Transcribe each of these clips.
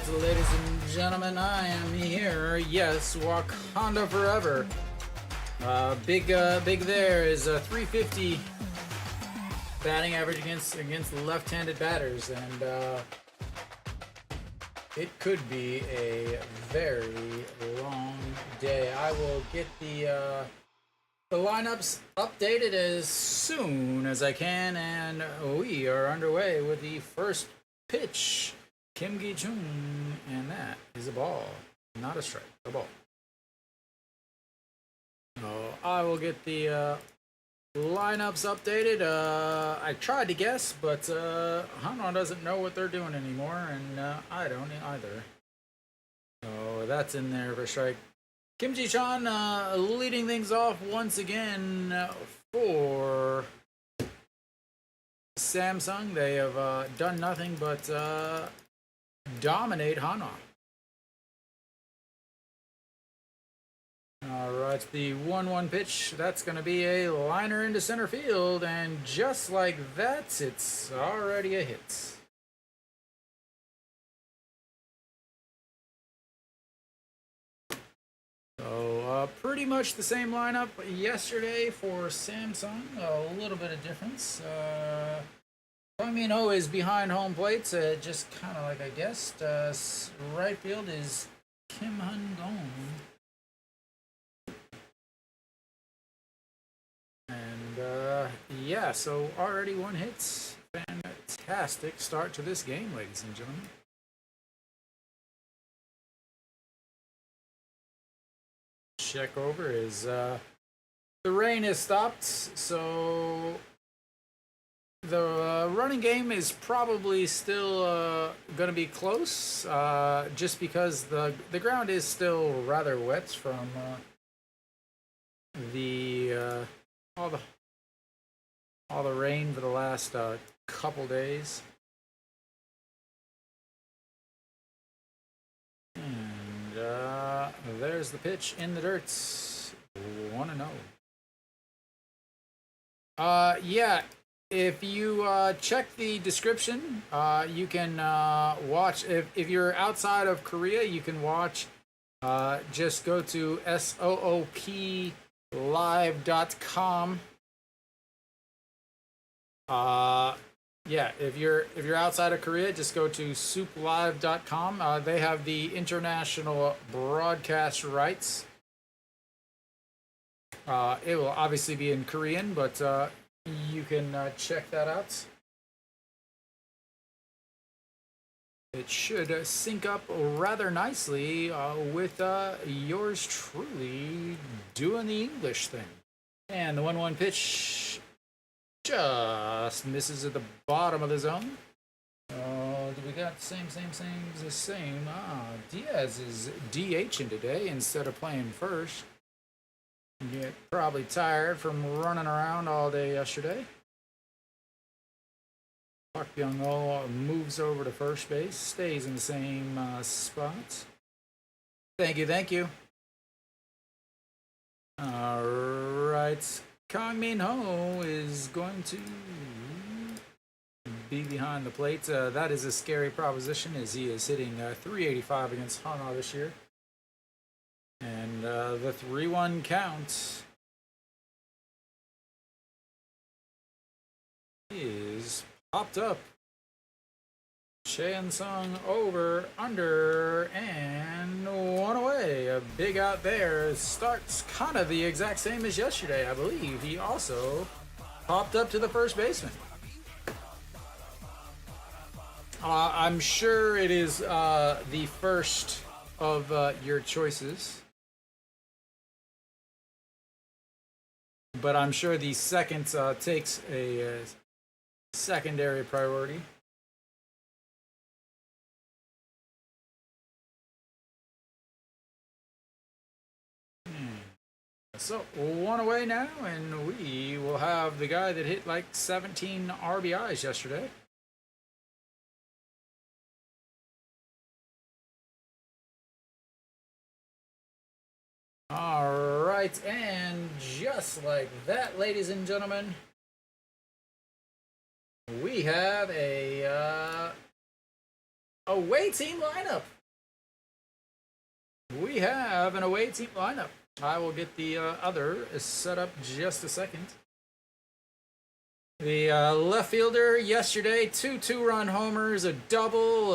Alright, ladies and gentlemen, I am here. Yes, Wakanda forever. Big there is a 350 batting average against left-handed batters, and it could be a very long day. I will get the lineups updated as soon as I can, and we are underway with the first pitch. Kim Gi-chung, and that is a ball, not a strike, a ball. So I will get the lineups updated. I tried to guess, but Hanwha doesn't know what they're doing anymore, and I don't either. So that's in there for strike. Kim Ji-chan leading things off once again for Samsung. They have done nothing but dominate Hanwha. Alright, the 1-1 pitch. That's going to be a liner into center field, and just like that, it's already a hit. So, pretty much the same lineup yesterday for Samsung. A little bit of difference. Kang Min-ho is behind home plate, just kind of like I guessed. Right field is Kim Han-gong. And yeah, so already one hit. Fantastic start to this game, ladies and gentlemen. Check over is the rain has stopped, so the running game is probably still going to be close, just because the ground is still rather wet from all the rain for the last couple days. And there's the pitch in the dirt. 1-0. Yeah. If you check the description, you can watch. If you're outside of Korea, you can watch. Just go to SOOPlive.com. Yeah, if you're outside of Korea, just go to SOOPlive.com. They have the international broadcast rights. It will obviously be in Korean, but you can check that out. It should sync up rather nicely with yours truly doing the English thing. And the 1-1 pitch just misses at the bottom of the zone. We got same. Diaz is DHing today instead of playing first. Get probably tired from running around all day yesterday. Park Byung-ho moves over to first base, stays in the same spot. Thank you. Alright, Kang Min-ho is going to be behind the plate. That is a scary proposition, as he is hitting 385 against Hanwha this year. And the 3-1 count is popped up. Chansung over, under, and one away. A big out there. Starts kind of the exact same as yesterday, I believe. He also popped up to the first baseman. I'm sure it is the first of your choices. But I'm sure the second takes a secondary priority. So, one away now, and we will have the guy that hit like 17 RBIs yesterday. All right, and just like that, ladies and gentlemen, we have a away team lineup we have an away team lineup. I will get the other set up just a second. The left fielder yesterday, two two-run homers, a double,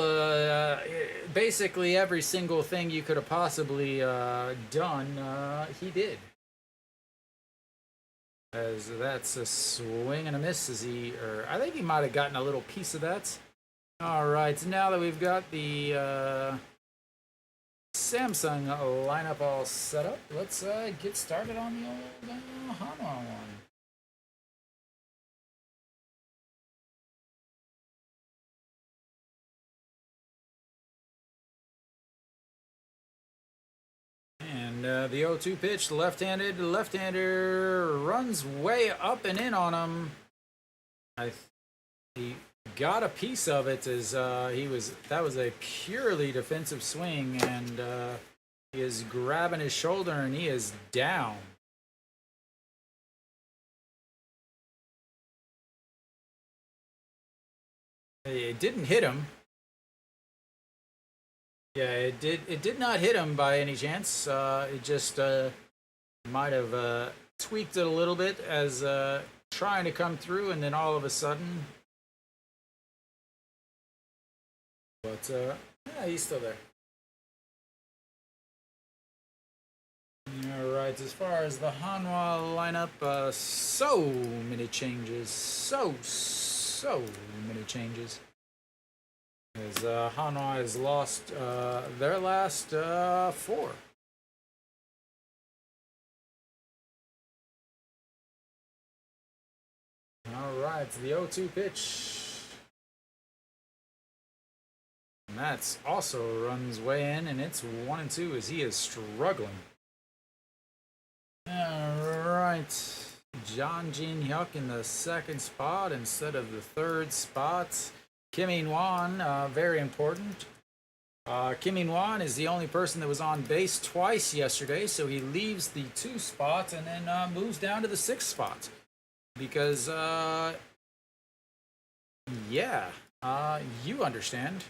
basically every single thing you could have possibly done, he did. As that's a swing and a miss. I think he might have gotten a little piece of that. All right, now that we've got the Samsung lineup all set up, let's get started on the old Hanwha one. And the 0-2 pitch, left-handed, left-hander runs way up and in on him. He got a piece of it as that was a purely defensive swing, and he is grabbing his shoulder and he is down. It didn't hit him. Yeah, it did not hit him by any chance. It just might have tweaked it a little bit as trying to come through, and then all of a sudden. But yeah, he's still there. All right, as far as the Hanwha lineup, so many changes, so many changes. As Hanwha has lost their last 4. All right, the 0-2 pitch. And that's also runs way in, and it's 1-2 as he is struggling. All right, John Jin Hyuk in the 2nd spot instead of the 3rd spot. Kim In-wan, very important. Kim In-wan is the only person that was on base twice yesterday, so he leaves the 2 spot and then moves down to the 6th spot. Because, yeah, you understand.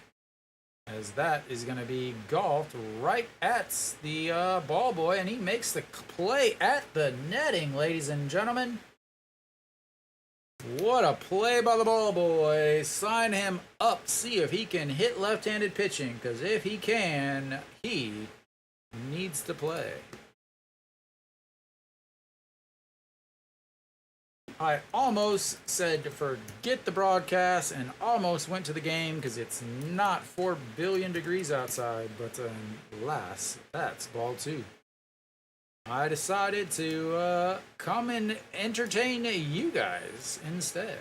As that is going to be golfed right at the ball boy, and he makes the play at the netting, ladies and gentlemen. What a play by the ball boy. Sign him up, see if he can hit left-handed pitching, because if he can, he needs to play. I almost said forget the broadcast and almost went to the game because it's not 4 billion degrees outside, but alas, that's ball 2. I decided to come and entertain you guys instead.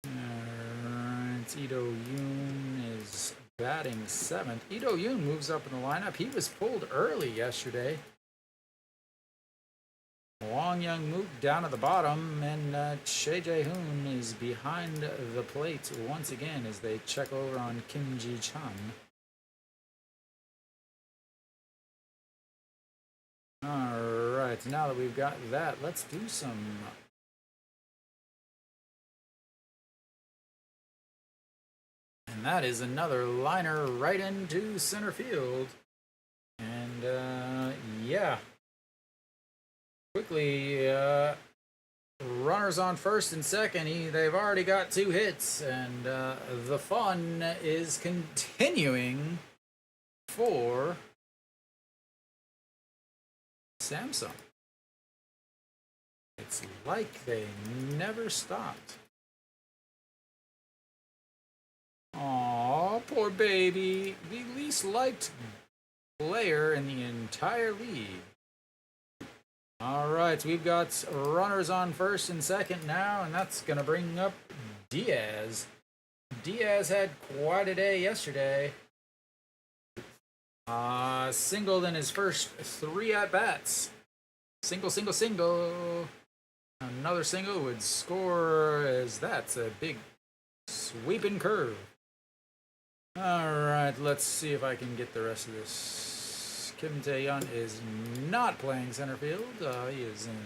Alright, Ito Yoon is batting 7th. Ito Yoon moves up in the lineup. He was pulled early yesterday. Wong Young Mook down at the bottom, and Che Jae-hoon is behind the plate once again as they check over on Kim Ji-chan. Alright, now that we've got that, let's do some... And that is another liner right into center field. And, yeah. Quickly, runners on first and second. They've already got 2 hits, and the fun is continuing for Samsung. It's like they never stopped. Aw, poor baby. The least liked player in the entire league. All right, we've got runners on first and second now, and that's going to bring up Diaz. Diaz had quite a day yesterday. Singled in his first 3 at-bats. Single, single, single. Another single would score, as that's a big sweeping curve. All right, let's see if I can get the rest of this. Kim Tae-yeon is not playing center field. He is in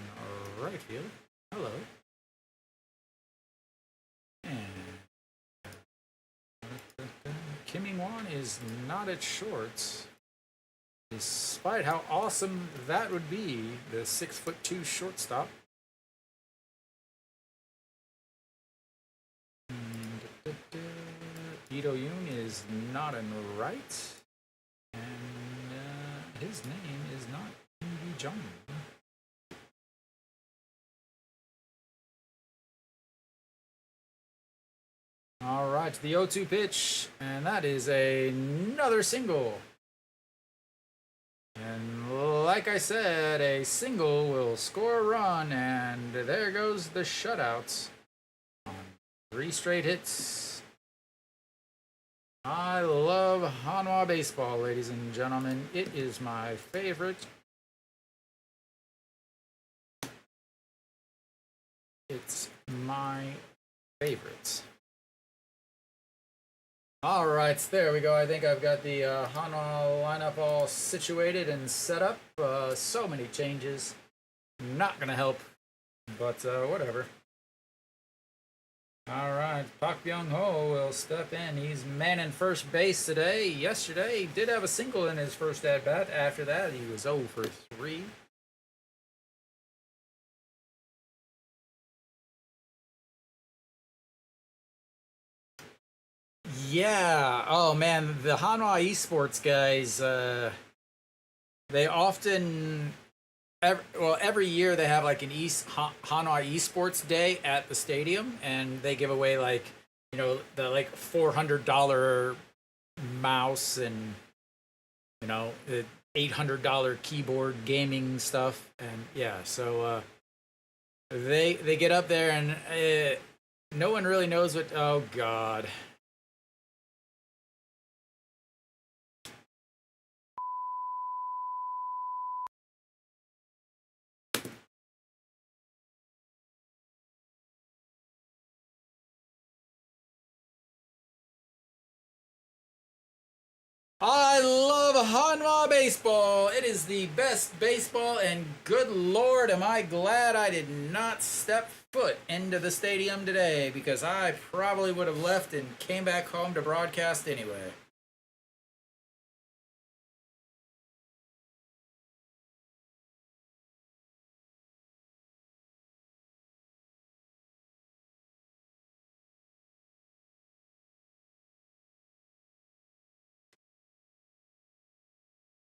right field. Hello. is not at short. Despite how awesome that would be, the 6'2" shortstop. Ito Yoon is not in right. And his name is not Ingi Jung. All right, the 0-2 pitch, and that is another single. And like I said, a single will score a run, and there goes the shutout on 3 straight hits. I love Hanwha baseball, ladies and gentlemen. It is my favorite. It's my favorite. All right, there we go. I think I've got the Hanwha lineup all situated and set up. So many changes. Not going to help, but whatever. All right, Pak Byung-ho will step in. He's manning first base today. Yesterday, he did have a single in his first at-bat. After that, he was 0 for 3. Yeah. Oh man, the Hanwha Esports guys. They often, every year they have like an Hanwha Esports Day at the stadium, and they give away like, you know, the like $400 mouse and, you know, the $800 keyboard gaming stuff, and yeah. So they get up there and no one really knows what. Oh God. I love Hanwha baseball. It is the best baseball, and good Lord, am I glad I did not step foot into the stadium today, because I probably would have left and came back home to broadcast anyway.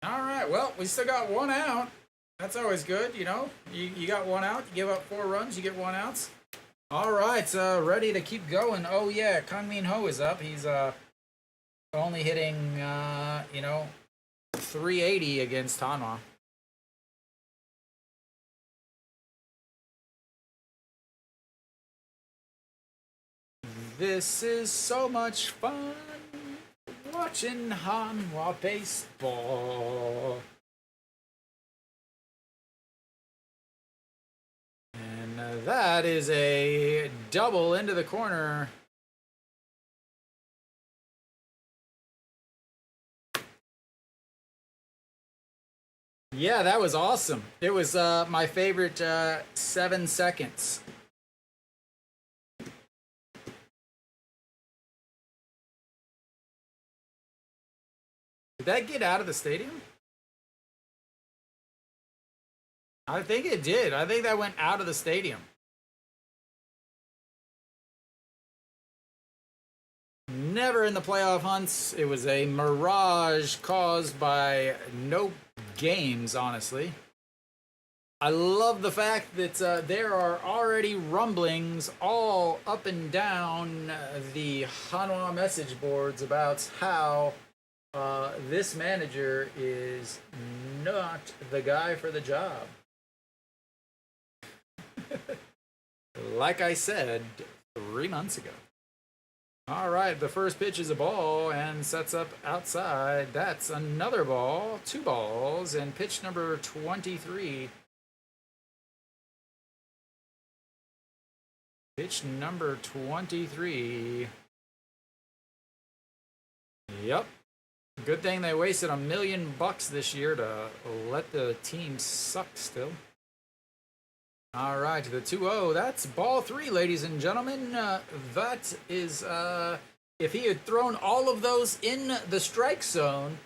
All right, well, we still got 1 out. That's always good, you know. You got 1 out, you give up 4 runs, you get 1 out. All right, ready to keep going. Oh yeah, Kang Min Ho is up. He's only hitting you know, 380 against Hanwha. This is so much fun. Watching Hanwha baseball. And that is a double into the corner. Yeah, that was awesome. It was my favorite 7 seconds. Did that get out of the stadium? I think it did. I think that went out of the stadium. Never in the playoff hunts. It was a mirage caused by no games, honestly. I love the fact that there are already rumblings all up and down the Hanwha message boards about how this manager is not the guy for the job. Like I said 3 months ago. All right, the first pitch is a ball and sets up outside. That's another ball, 2 balls, and pitch number 23. Pitch number 23. Yep. Good thing they wasted $1 million this year to let the team suck still. All right, the 2-0. That's ball 3, ladies and gentlemen. That is if he had thrown all of those in the strike zone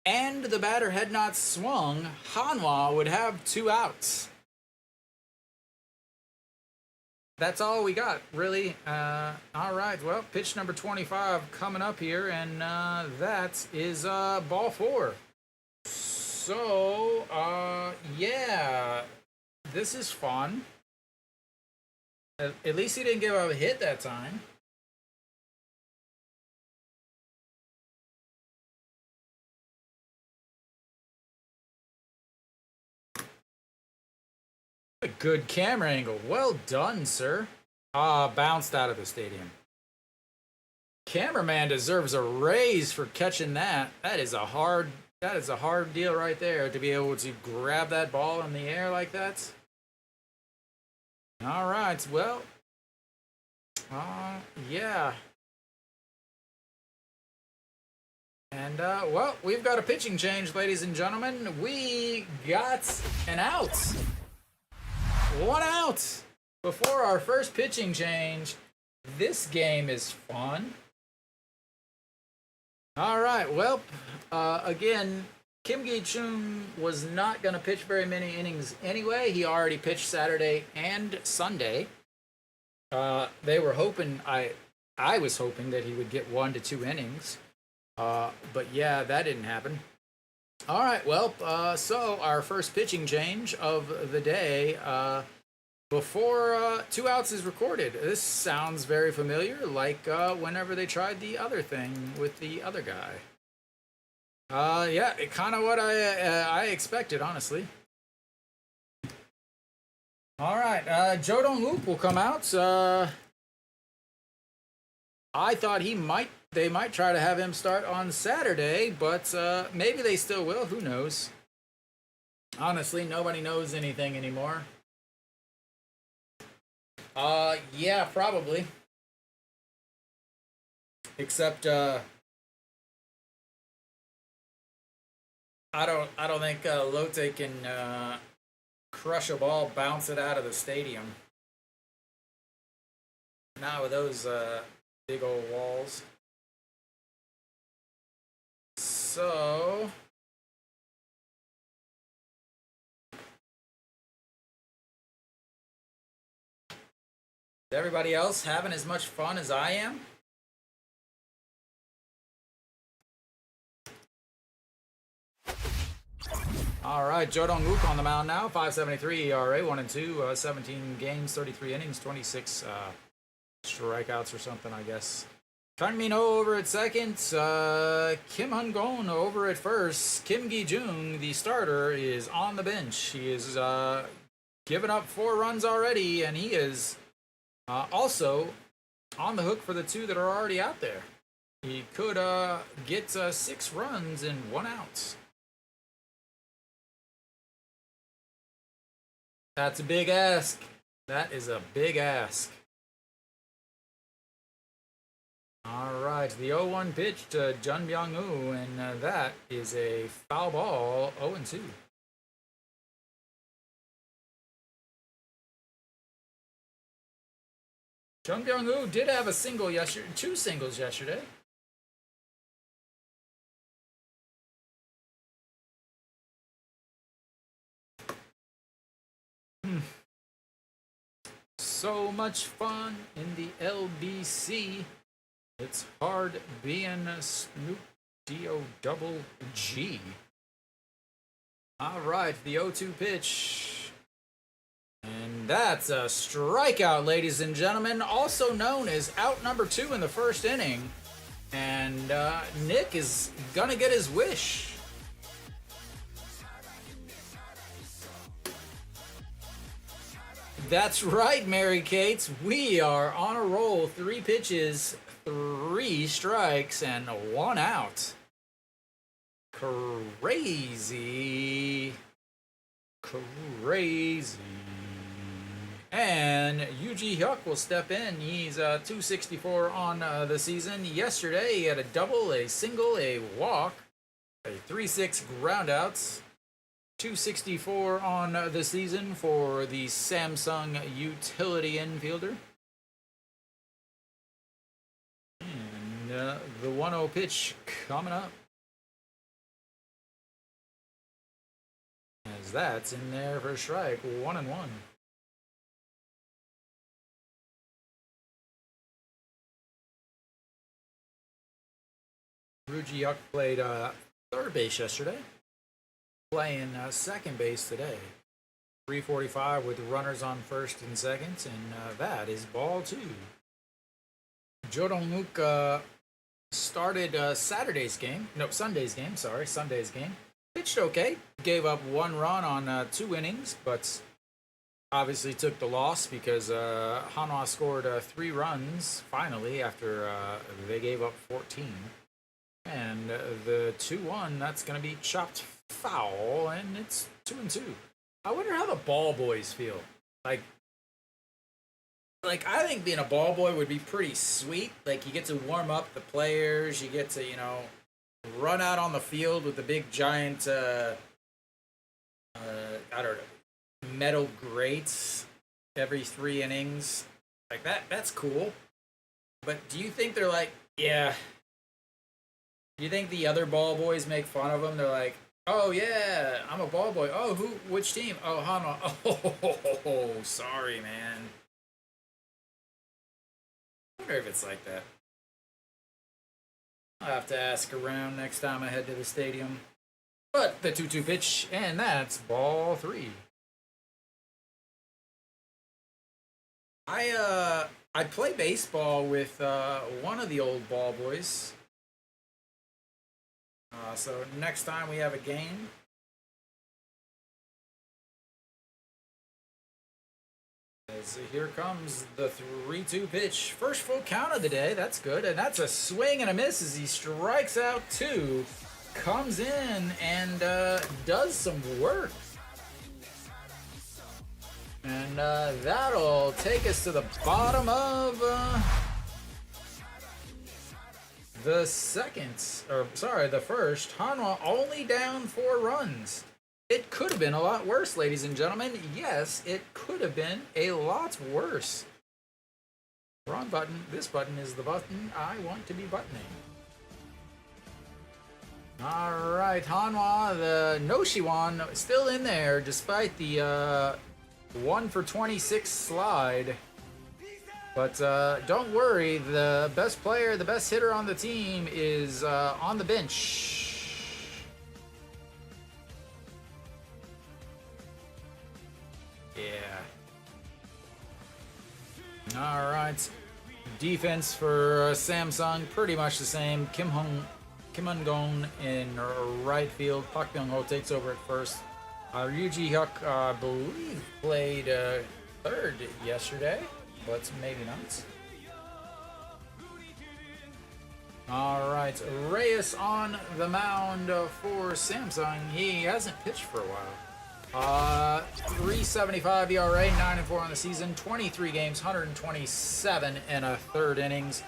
and the batter had not swung, Hanwha would have 2 outs. That's all we got, really. All right, well, pitch number 25 coming up here, and that is ball 4. So, yeah, this is fun. At least he didn't give up a hit that time. A good camera angle. Well done, sir. Bounced out of the stadium. Cameraman deserves a raise for catching that. That is a hard deal right there, to be able to grab that ball in the air like that. All right, well, yeah. And, well, we've got a pitching change, ladies and gentlemen. We got an out. 1 out before our first pitching change. This game is fun. All right, well, again, Kim Gi-chung was not going to pitch very many innings anyway. He already pitched Saturday and Sunday. They were hoping, I was hoping that he would get 1 to 2 innings. But yeah, that didn't happen. All right, well, so our first pitching change of the day, before 2 outs is recorded. This sounds very familiar, like whenever they tried the other thing with the other guy. Yeah, kind of what I expected, honestly. All right, Jo Dong-wook will come out. I thought they might try to have him start on Saturday, but maybe they still will. Who knows? Honestly, nobody knows anything anymore. Yeah, probably. Except, I don't think Lotte can crush a ball, bounce it out of the stadium. Not with those big old walls. So, is everybody else having as much fun as I am? All right, Jo Dong-wook on the mound now. 5.73 ERA, 1-2, 17 games, 33 innings, 26 strikeouts or something, I guess. Kang Min-ho over at second. Kim Hun-gon over at first. Kim Gi-jung, the starter, is on the bench. He is given up 4 runs already, and he is also on the hook for the 2 that are already out there. He could get 6 runs in 1 out. That's a big ask. That is a big ask. All right, the 0-1 pitch to Jun Byung-woo, and that is a foul ball, 0-2. Jun Byung-woo did have a single yesterday, 2 singles yesterday. So much fun in the LBC. It's hard being a Snoop D-O-double-G. All right, the 0-2 pitch. And that's a strikeout, ladies and gentlemen, also known as out number 2 in the first inning. And Nick is gonna get his wish. That's right, Mary Kate. We are on a roll. 3 pitches, 3 strikes, and 1 out. Crazy. Crazy. And Yuji Hyuk will step in. He's 264 on the season. Yesterday, he had a double, a single, a walk, a 3-6 groundouts. 264 on the season for the Samsung utility infielder. And the 1-0 pitch coming up. As that's in there for a strike, 1-1. Ruji played third base yesterday, playing second base today. 3:45 with runners on first and second, and that is ball 2. Jo Dong-wook started Sunday's game. Pitched okay, gave up 1 run on 2 innings, but obviously took the loss because Hanwha scored 3 runs finally after they gave up 14. And the 2-1, that's going to be chopped foul, and it's 2-2. I wonder how the ball boys feel. Like I think being a ball boy would be pretty sweet. Like, you get to warm up the players, you get to, run out on the field with the big giant, I don't know, metal grates every 3 innings. Like, that's cool. But do you think they're like, yeah... Do you think the other ball boys make fun of them? They're like, oh, yeah, I'm a ball boy. Oh, which team? Oh, Hanwha. Oh, sorry, man. I wonder if it's like that. I'll have to ask around next time I head to the stadium. But the 2-2 pitch, and that's ball 3. I play baseball with one of the old ball boys. So next time we have a game, as here comes the 3-2 pitch. First full count of the day. That's good. And that's a swing and a miss as he strikes out 2. Comes in and does some work. And that'll take us to the bottom of... the first. Hanwha only down 4 runs. It could have been a lot worse, ladies and gentlemen. Yes, it could have been a lot worse. Wrong button. This button is the button I want to be buttoning. Alright, Hanwha, the Noshiwan still in there despite the 1 for 26 slide. But don't worry, the best player, the best hitter on the team is on the bench. Yeah. All right. Defense for Samsung, pretty much the same. Kim Hun-gong in right field. Park Byung-ho takes over at first. Ryuji Hyuk, I believe, played third yesterday. But maybe not. All right, Reyes on the mound for Samsung. He hasn't pitched for a while. 3.75 ERA, 9-4 on the season, 23 games, 127 and a third innings.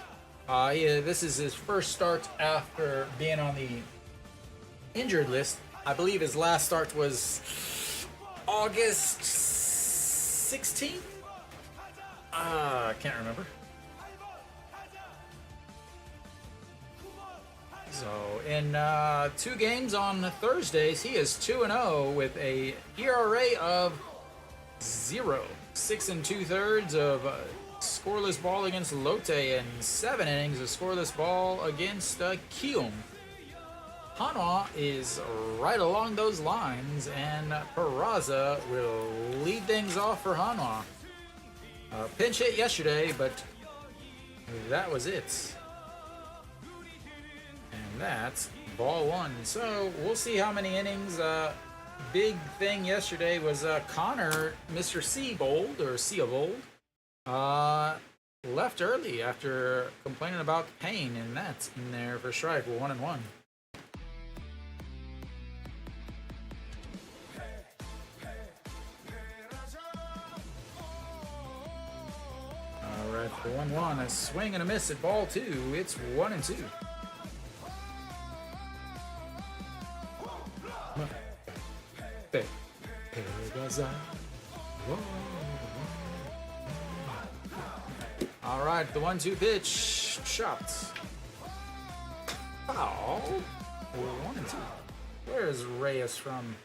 This is his first start after being on the injured list. I believe his last start was August 16th. I can't remember. So, in 2 games on Thursdays, he is 2-0 with a ERA of 0. 6 2/3 of scoreless ball against Lotte and 7 innings of scoreless ball against Kium. Hanwha is right along those lines, and Peraza will lead things off for Hanwha. Pinch hit yesterday, but that was it. And that's ball 1. So we'll see how many innings. Big thing yesterday was Connor, Mr. Seabold, left early after complaining about pain, and that's in there for strike. 1-1. Alright, for 1-1, a swing and a miss at ball 2. It's 1-2. Alright, the 1-2 pitch. Chopped. foul. 1-2. Where is Reyes from?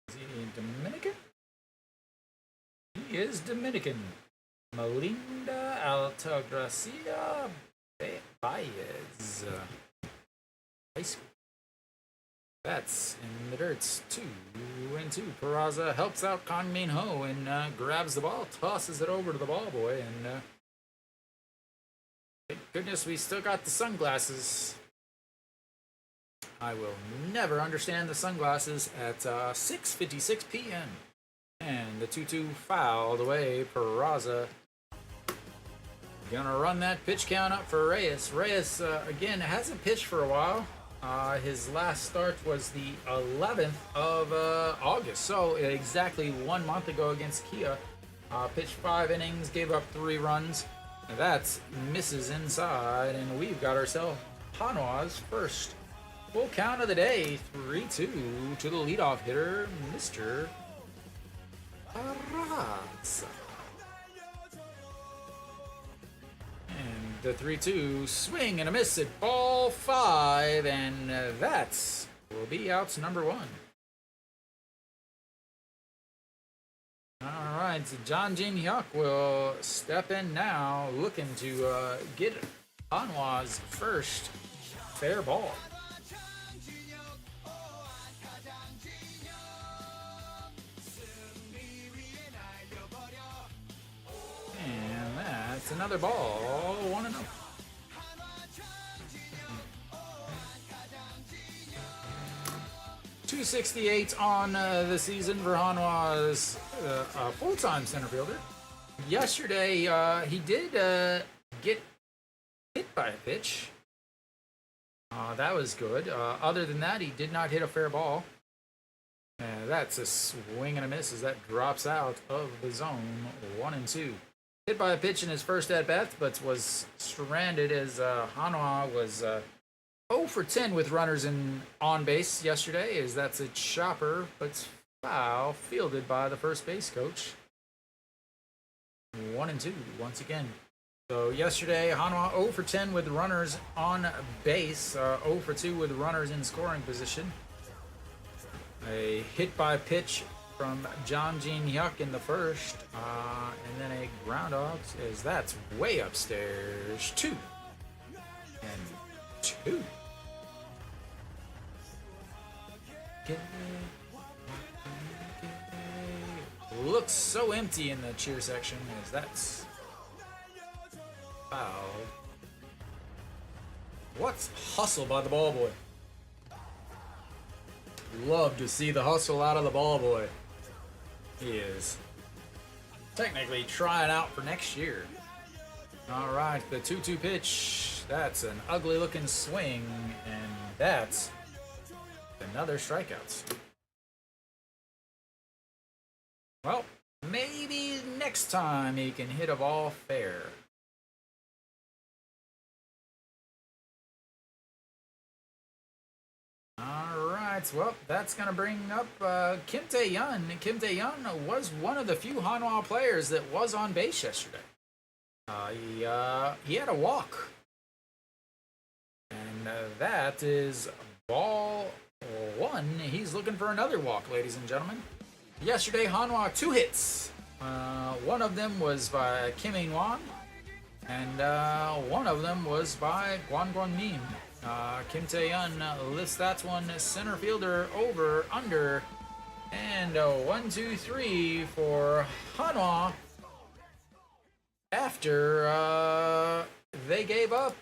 Is he Dominican? He is Dominican. Melinda Altagracia Baez. High school. That's in the dirts. 2-2. Peraza helps out Kang Min Ho and grabs the ball, tosses it over to the ball boy, and thank goodness we still got the sunglasses. I will never understand the sunglasses at 6:56 p.m. And the 2-2 fouled away. Peraza gonna run that pitch count up for Reyes. Reyes, again, hasn't pitched for a while. His last start was the 11th of August, so exactly 1 month ago against Kia. Pitched 5 innings, gave up 3 runs. That's misses inside, and we've got ourselves Hanwha's first full count of the day. 3-2 to the leadoff hitter, Mr. Arras. And the 3-2 swing and a miss at ball 5, and that will be outs number 1. All right, so John Jin Hyuk will step in now, looking to get Hanwha's first fair ball. And that's another ball, 1-0. .268 on the season for Hanwha's full-time center fielder. Yesterday, he did get hit by a pitch. That was good. Other than that, he did not hit a fair ball. That's a swing and a miss as that drops out of the zone. 1-2. Hit by a pitch in his first at-bat, but was stranded as Hanwha was 0 for 10 with runners on base yesterday, as that's a chopper, but foul, fielded by the first base coach. 1-2 once again. So yesterday, Hanwha 0 for 10 with runners on base, 0 for 2 with runners in scoring position. A hit by pitch from John Jin Hyuk in the first, and then a ground out, as that's way upstairs. 2-2. Looks so empty in the cheer section, as that's foul. What's hustle by the ball boy? Love to see the hustle out of the ball boy. He is technically trying out for next year. All right, the 2-2 pitch. That's an ugly looking swing, and that's another strikeout. Well, maybe next time he can hit a ball fair. Alright, well, that's going to bring up Kim Tae-yeon. Kim Tae-yeon was one of the few Hanwha players that was on base yesterday. He had a walk. And that is ball 1. He's looking for another walk, ladies and gentlemen. Yesterday, Hanwha 2 hits. One of them was by Kim In-won, and one of them was by Kwon Kwon-min. Kim Tae-yeon lifts that one center fielder over, under, and 1-2-3 for Hanwha after they gave up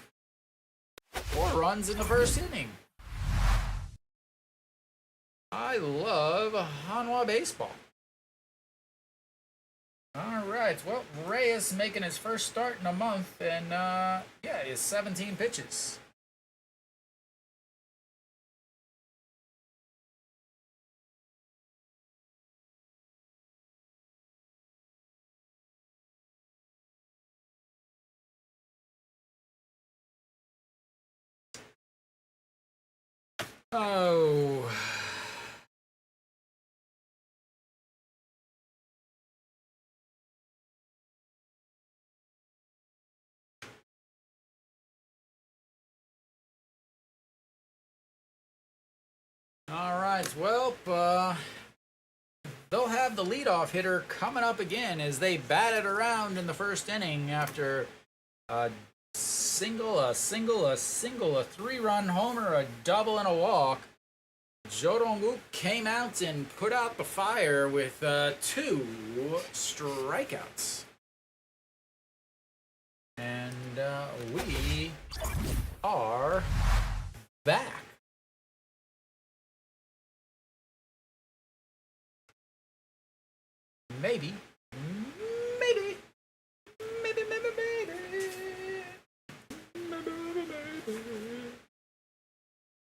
4 runs in the first inning. I love Hanwha baseball. All right, well, Reyes making his first start in a month, and yeah, it's 17 pitches. Oh. All right, well, they'll have the leadoff hitter coming up again as they batted around in the first inning after a single, a three-run homer, a double, and a walk. Jo Dong-wook came out and put out the fire with 2 strikeouts. And we are back. Maybe.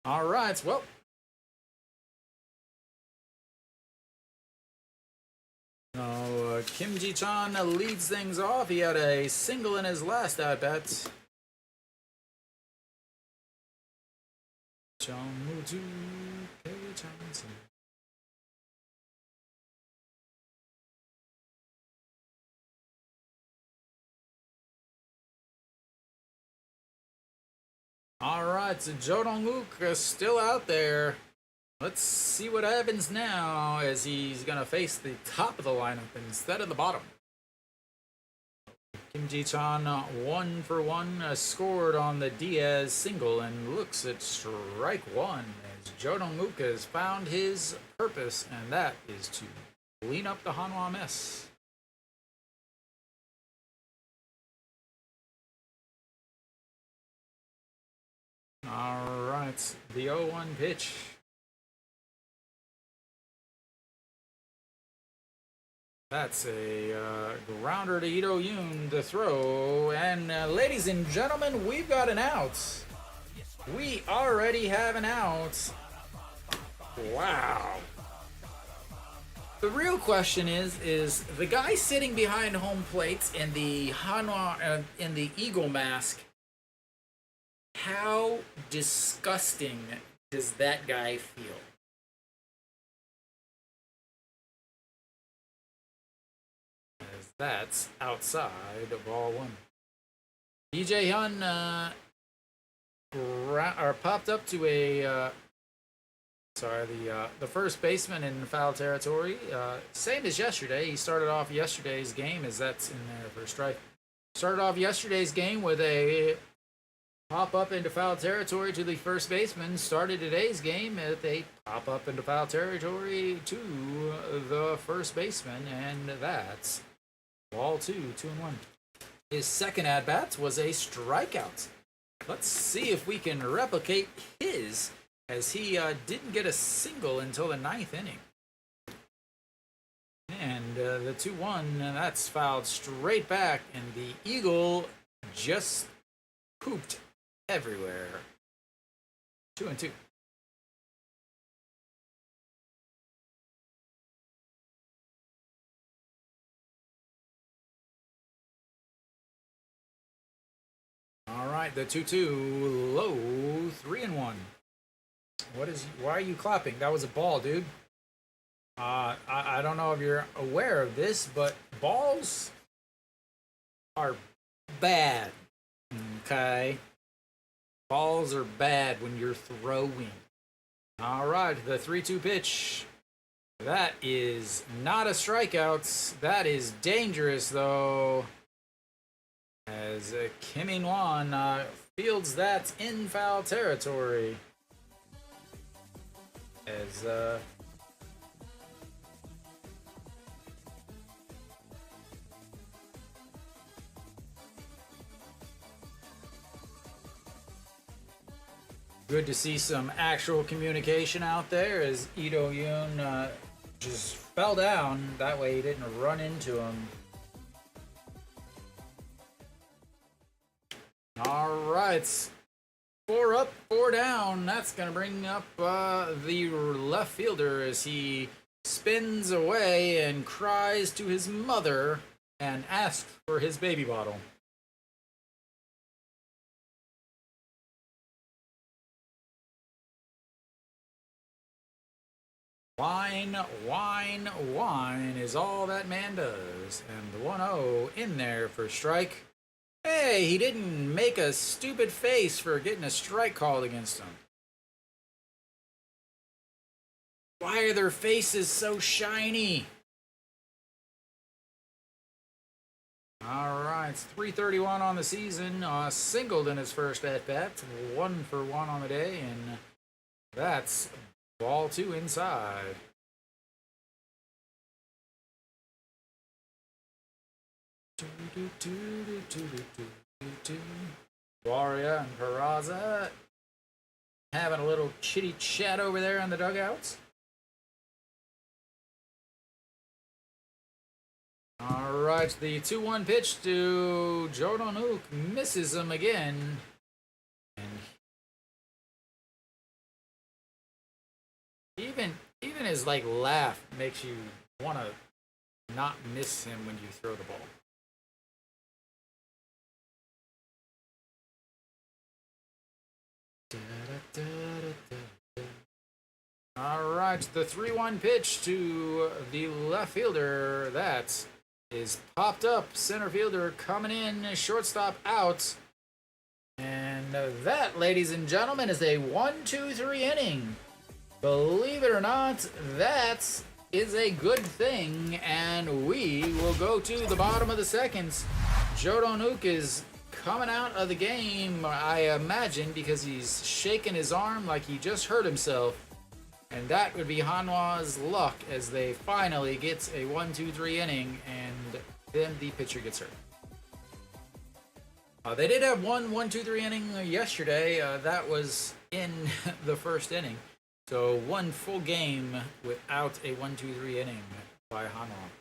All right, well. Kim Ji-chan leads things off. He had a single in his last at-bat. All right, so Jo Dong-wook is still out there. Let's see what happens now as he's going to face the top of the lineup instead of the bottom. Kim Ji-chan, 1 for 1, scored on the Diaz single and looks at strike 1 as Jo Dong-wook has found his purpose, and that is to clean up the Hanwha mess. All right, the 0-1 pitch. That's a grounder to Ito Yoon to throw. And ladies and gentlemen, we've got an out. We already have an out. Wow. The real question is the guy sitting behind home plate in the Hanwha, in the Eagle mask, how disgusting does that guy feel? That's outside of ball 1. DJ Hyun popped up to a the first baseman in foul territory. Same as yesterday. He started off yesterday's game as that's in there for a strike. Started off yesterday's game with a pop up into foul territory to the first baseman. Started today's game with a pop up into foul territory to the first baseman, and that's ball 2, 2-1. His second at-bat was a strikeout. Let's see if we can replicate his, as he didn't get a single until the 9th inning. And the 2-1, that's fouled straight back, and the Eagle just pooped everywhere. 2-2. All right, the 2-2 low, 3-1. Why are you clapping? That was a ball, dude. I don't know if you're aware of this, but balls are bad. Okay, balls are bad when you're throwing. All right, the 3-2 pitch. That is not a strikeout. That is dangerous, though. As Kim In-won fields that in foul territory. As good to see some actual communication out there as Ito Yoon just fell down. That way he didn't run into him. All right, 4 up, 4 down. That's going to bring up the left fielder as he spins away and cries to his mother and asks for his baby bottle. Whine, whine, whine is all that man does. And the 1-0 in there for strike. Hey, he didn't make a stupid face for getting a strike called against him. Why are their faces so shiny? All right, 331 on the season. Singled in his first at bat, 1 for 1 on the day, and that's ball 2 inside. Warrior and Peraza having a little chitty chat over there in the dugouts. All right, the 2-1 pitch to Jordan Hook misses him again. And even his like laugh makes you want to not miss him when you throw the ball. All right, the 3-1 pitch to the left fielder. That is popped up. Center fielder coming in, shortstop out. And that, ladies and gentlemen, is a 1-2-3 inning. Believe it or not, that is a good thing. And we will go to the bottom of the second. Jordan Hook is coming out of the game, I imagine, because he's shaking his arm like he just hurt himself. And that would be Hanwha's luck as they finally get a 1-2-3 inning, and then the pitcher gets hurt. They did have one 1-2-3 inning yesterday. That was in the first inning. So one full game without a 1-2-3 inning by Hanwha.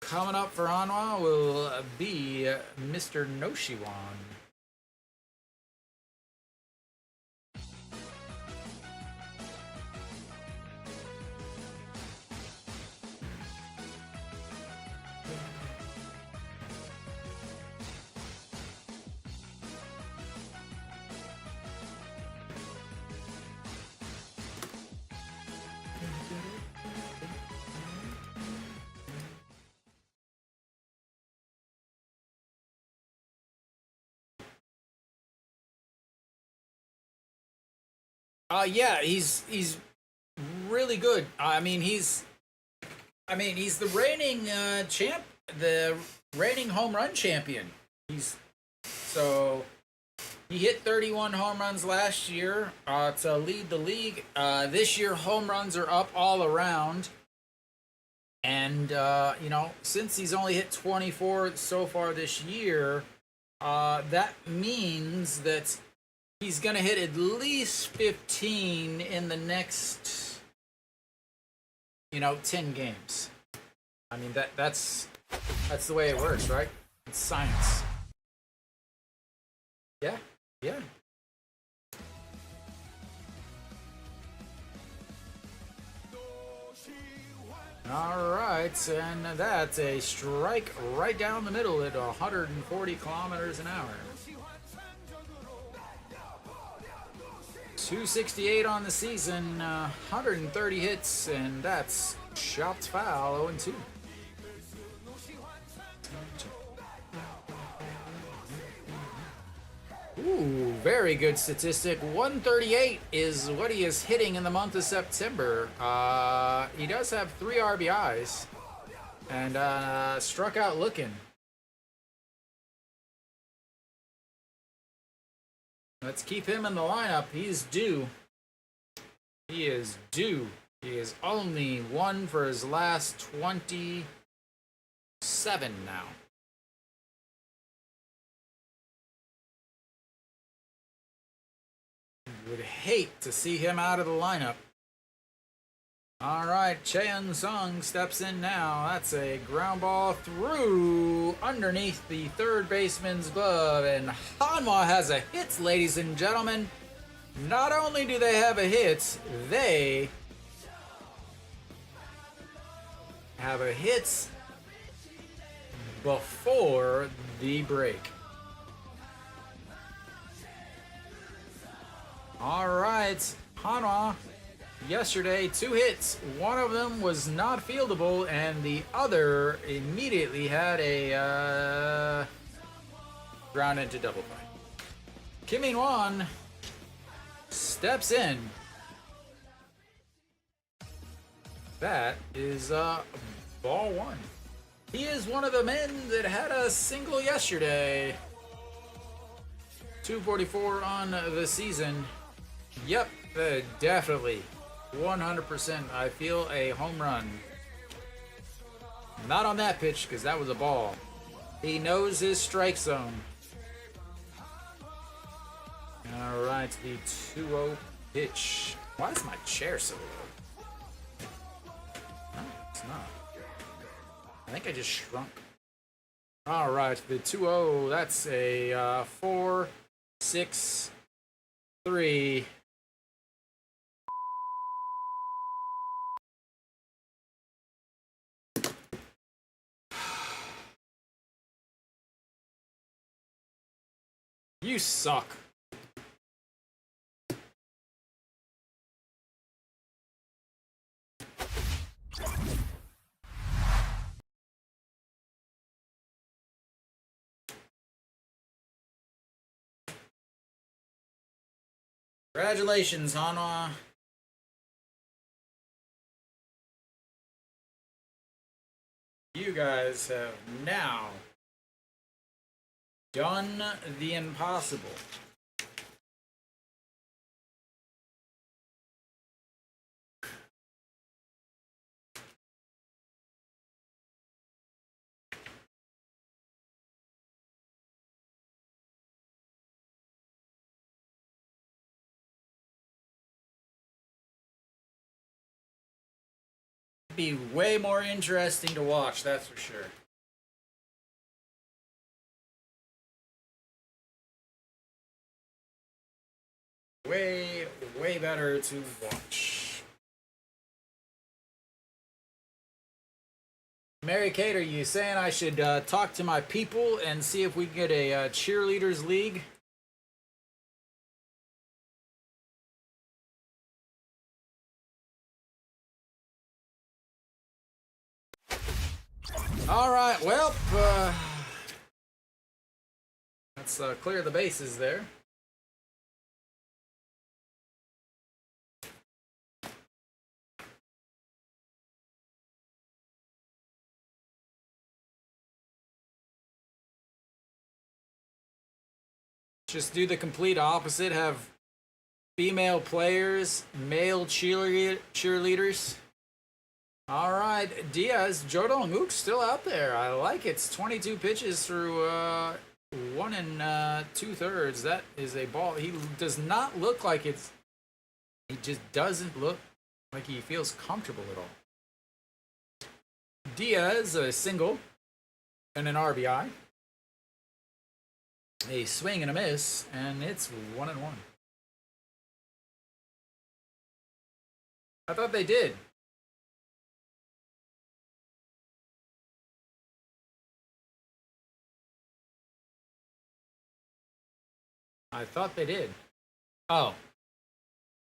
Coming up for Hanwha will be Mr. Noshiwan. Yeah, he's really good. He's the reigning champ, the reigning home run champion. He hit 31 home runs last year to lead the league. This year, home runs are up all around. And, since he's only hit 24 so far this year, that means that he's going to hit at least 15 in the next, 10 games. I mean, that's the way it works, right? It's science. Yeah. All right, and that's a strike right down the middle at 140 kilometers an hour. 268 on the season, 130 hits, and that's chopped foul, 0-2. Ooh, very good statistic. 138 is what he is hitting in the month of September. He does have 3 RBIs and struck out looking. Let's keep him in the lineup. He's due. He is due. He is only 1 for his last 27 now. Would hate to see him out of the lineup. All right, Cheon Sung steps in now. That's a ground ball through underneath the third baseman's glove, and Hanwha has a hit, ladies and gentlemen. Not only do they have a hit, they have a hit before the break. All right, Hanwha, yesterday 2 hits. One of them was not fieldable, and the other immediately had a ground into double play. Kim In-won steps in That is ball one. He is one of the men that had a single yesterday. 244 on the season. Yep, definitely. 100%. I feel a home run. Not on that pitch, because that was a ball. He knows his strike zone. Alright, the 2-0 pitch. Why is my chair so low? No, it's not. I think I just shrunk. Alright, the 2-0. That's a 4-6-3. You suck. Congratulations, Hanwha. You guys have now done the impossible. Be way more interesting to watch, that's for sure. Way better to watch. Mary Kate, are you saying I should talk to my people and see if we can get a cheerleaders league? All right, well, let's clear the bases there. Just do the complete opposite. Have female players, male cheerleaders. All right, Diaz, Jodong Ook still out there. I like it. It's 22 pitches through 1 2/3. That is a ball. He does not look like it's. He just doesn't look like he feels comfortable at all. Diaz, a single and an RBI. A swing and a miss, and it's 1-1. I thought they did. I thought they did. Oh.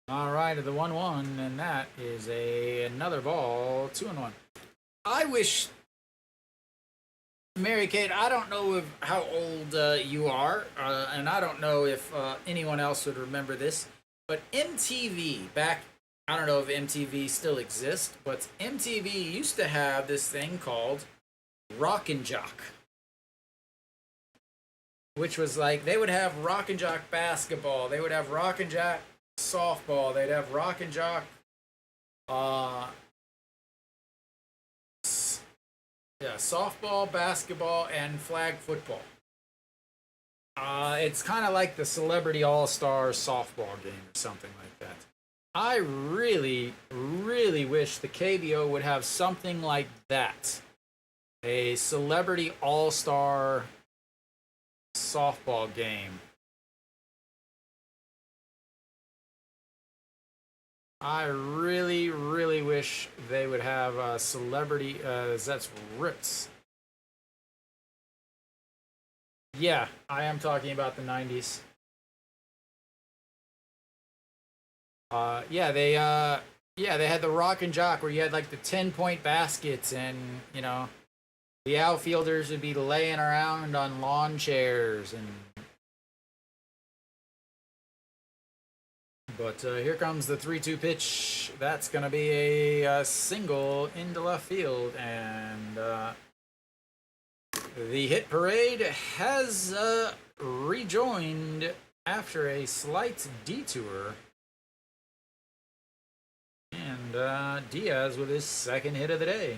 All right, the 1-1, and that is another ball, 2-1. I wish, Mary Kate, I don't know how old you are, and I don't know if anyone else would remember this, but MTV back, I don't know if MTV still exists, but MTV used to have this thing called Rock and Jock, which was like, they would have Rock and Jock basketball, they would have Rock and Jock softball, they'd have Rock and Jock softball, basketball, and flag football. It's kind of like the Celebrity All-Star softball game or something like that. I really wish the KBO would have something like that. A Celebrity All-Star softball game. I really wish they would have celebrity. That's rips. Yeah, I am talking about the 90s. Yeah, they had the Rock and Jock where you had like the 10-point baskets, and you know, the outfielders would be laying around on lawn chairs and But here comes the 3-2 pitch. That's going to be a single into left field. And the hit parade has rejoined after a slight detour. And Diaz with his second hit of the day.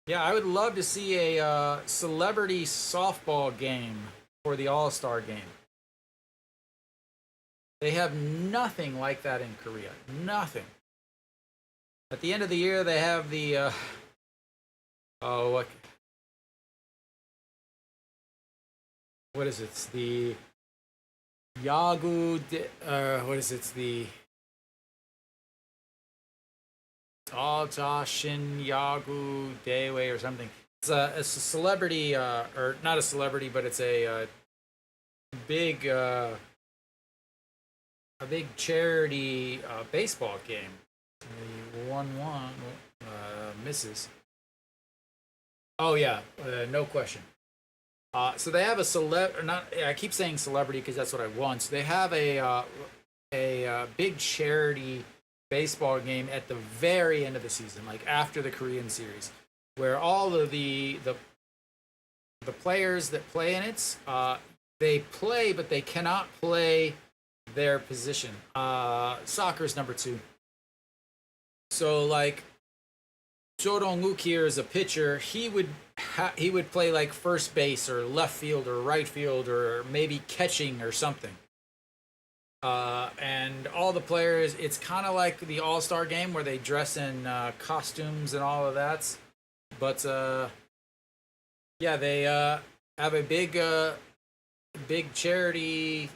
Yeah, I would love to see a celebrity softball game for the All-Star game. They have nothing like that in Korea. Nothing. At the end of the year, they have the what is it? It's the Yagu. What is it? It's the Shin Yagu Daewei or something. It's a celebrity, or not a celebrity, but it's a big charity baseball game. The 1-1 misses. Oh yeah, no question. So they have I keep saying celebrity because that's what I want. So they have a big charity baseball game at the very end of the season, like after the Korean series, where all of the players that play in it, they play, but they cannot play their position. Soccer's number 2. So like Jo Dong-wook here is a pitcher. He would play like first base or left field or right field or maybe catching or something. And all the players, it's kind of like the All-Star game where they dress in costumes and all of that. But yeah, they have a big charity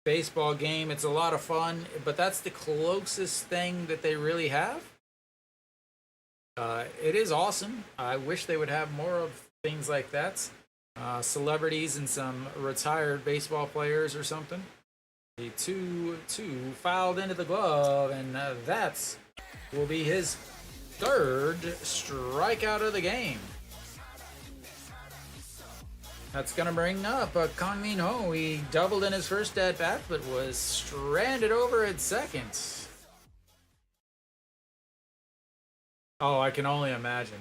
baseball game. It's a lot of fun, but that's the closest thing that they really have. It is awesome. I wish they would have more of things like that. Celebrities and some retired baseball players or something. The 2-2 fouled into the glove, and that will be his third strikeout of the game. That's going to bring up Kang Min-ho. He doubled in his first at-bat, but was stranded over at second. Oh, I can only imagine.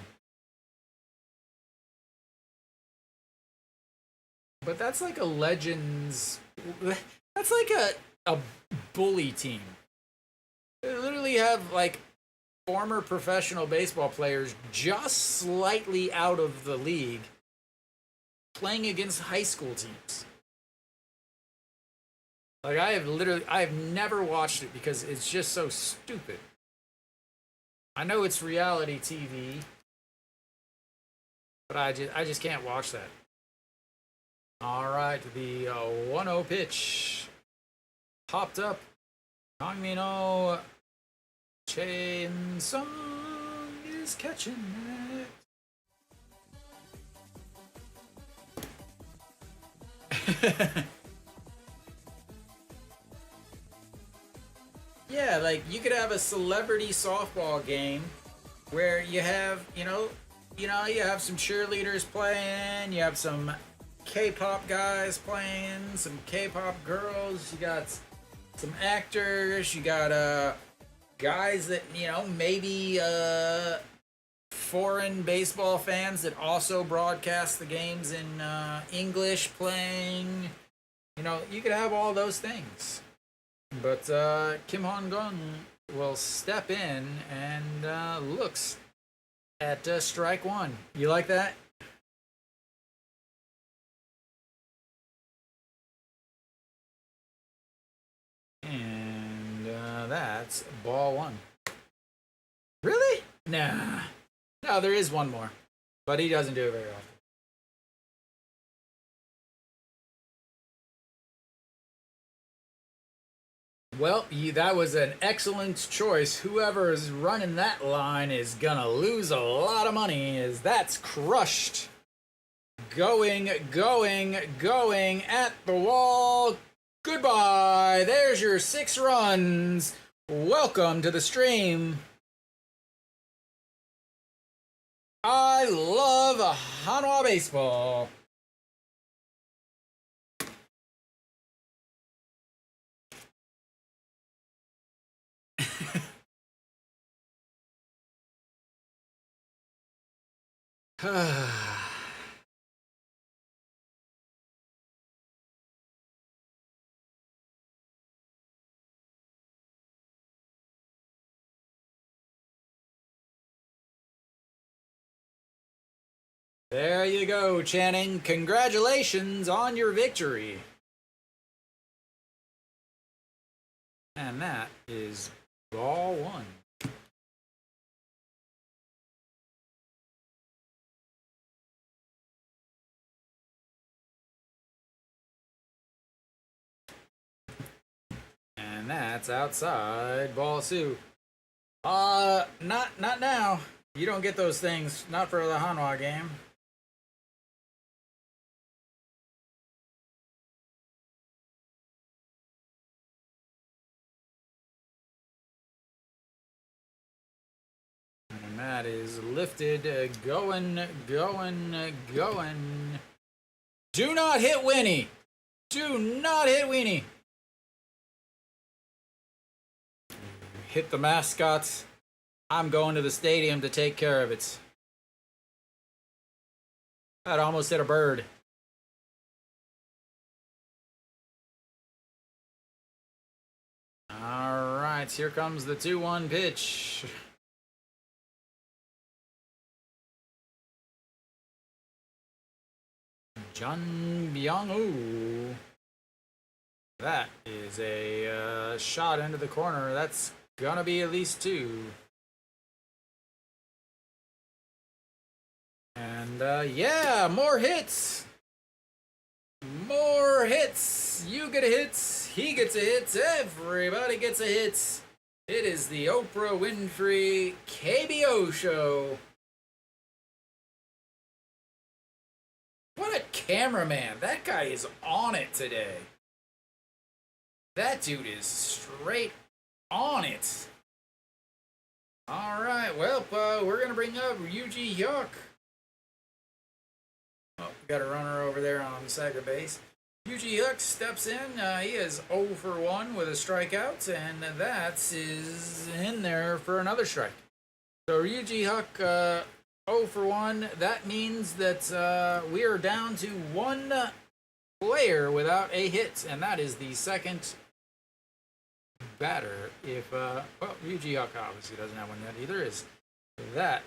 But that's like a Legends... That's like a bully team. They literally have like former professional baseball players just slightly out of the league playing against high school teams. Like I have never watched it because it's just so stupid. I know it's reality TV, but I just can't watch that. All right, the 1-0 pitch popped up. Kang Min-ho, Chain Sung is catching it. Yeah, like you could have a celebrity softball game where you have, you have some cheerleaders playing, you have some K-pop guys playing, some K-pop girls, you got some actors, you got guys that, maybe foreign baseball fans that also broadcast the games in English playing. You could have all those things. But Kim Hong-gun will step in and looks at strike one. You like that? And that's ball one. Really? Nah. No, there is one more. But he doesn't do it very often. Well, that was an excellent choice. Whoever is running that line is gonna lose a lot of money, as that's crushed. Going at the wall. Goodbye. There's your 6 runs. Welcome to the stream. I love Hanwha baseball. There you go, Channing. Congratulations on your victory. And that is ball one. And that's outside ball two. Not now. You don't get those things. Not for the Hanwha game. And that is lifted, going. Do not hit Winnie. Do not hit Weenie. Hit the mascots. I'm going to the stadium to take care of it. That almost hit a bird. All right, here comes the 2-1 pitch. Jun Byung-woo. That is a shot into the corner. That's gonna be at least two. And yeah, more hits. More hits. You get a hit. He gets a hit. Everybody gets a hit. It is the Oprah Winfrey KBO show. What a cameraman. That guy is on it today. That dude is straight on it. All right, well, we're going to bring up Yuji Hyuk. Oh, we got a runner over there on second base. Yuji Hyuk steps in. He is 0 for 1 with a strikeout, and that is in there for another strike. So Yuji Hyuk 0 for 1. That means that we are down to one player without a hit, and that is the second batter. If well, Yuji Hyuk obviously doesn't have one yet either. That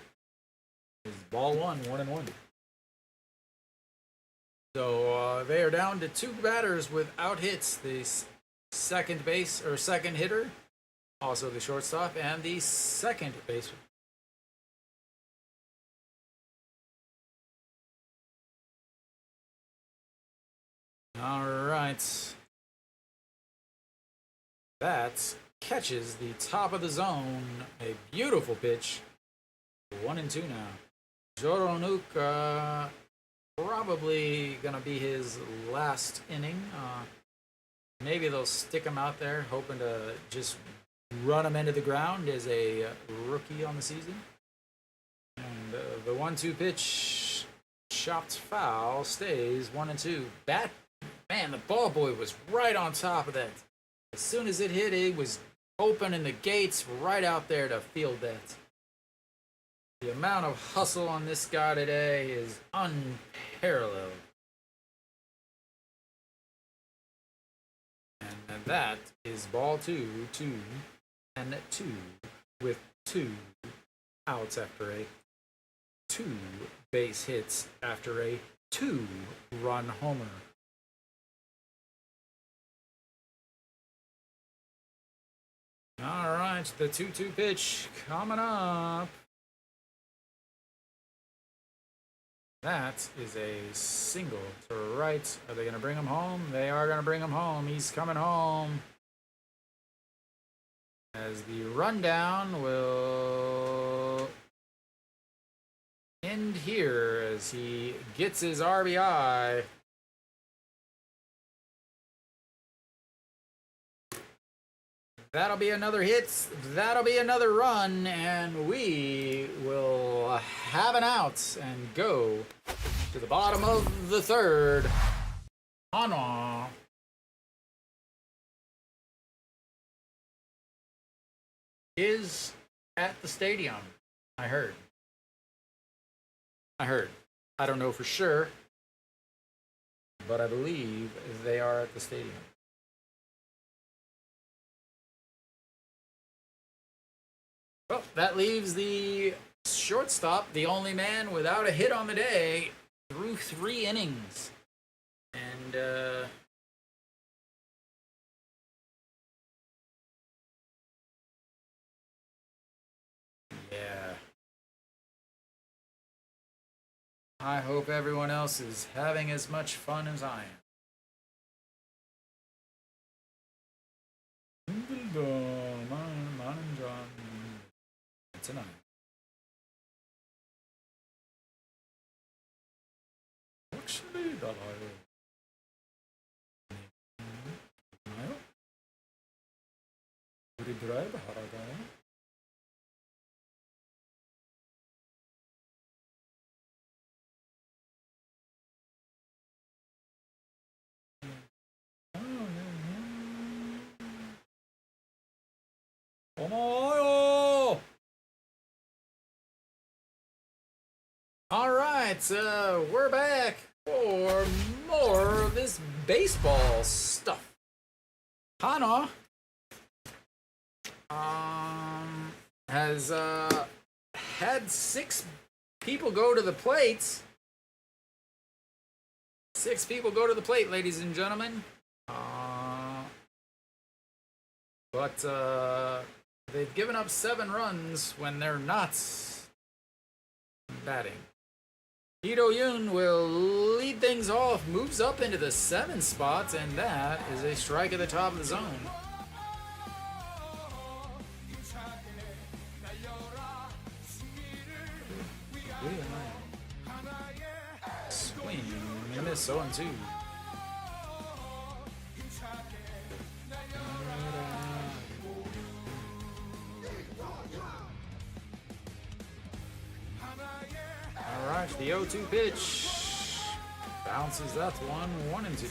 is ball one, 1-1. So they are down to two batters without hits. The second base or second hitter, also the shortstop, and the second baseman. All right. That catches the top of the zone. A beautiful pitch. 1-2 now. Joronuk probably gonna be his last inning. Maybe they'll stick him out there, hoping to just run him into the ground as a rookie on the season. And the 1-2 pitch, chopped foul, stays 1-2. That man, the ball boy was right on top of that. As soon as it hit, it was opening the gates right out there to field that. The amount of hustle on this guy today is unparalleled. And that is ball 2, 2-2, with 2 outs after a 2 base hits after a 2-run homer. All right, the 2-2 pitch coming up. That is a single to right. Are they going to bring him home? They are going to bring him home. He's coming home. As the rundown will end here as he gets his RBI. That'll be another hit. That'll be another run, and we will have an out and go to the bottom of the third. Hanwha is at the stadium, I heard. I heard. I don't know for sure, but I believe they are at the stadium. Well, that leaves the shortstop, the only man without a hit on the day, through 3 innings. And, yeah. I hope everyone else is having as much fun as I am. Tonight. Actually, that I will. 우리 드라이브 하다가 고마워요. All right, we're back for more of this baseball stuff. Hanwha has had 6 people go to the plate. 6 people go to the plate, ladies and gentlemen. But they've given up 7 runs when they're not batting. Ito Yoon will lead things off, moves up into the 7th spot, and that is a strike at the top of the zone. Swing and a miss, 0-2. Alright, the 0-2 pitch. Bounces that one, 1-2.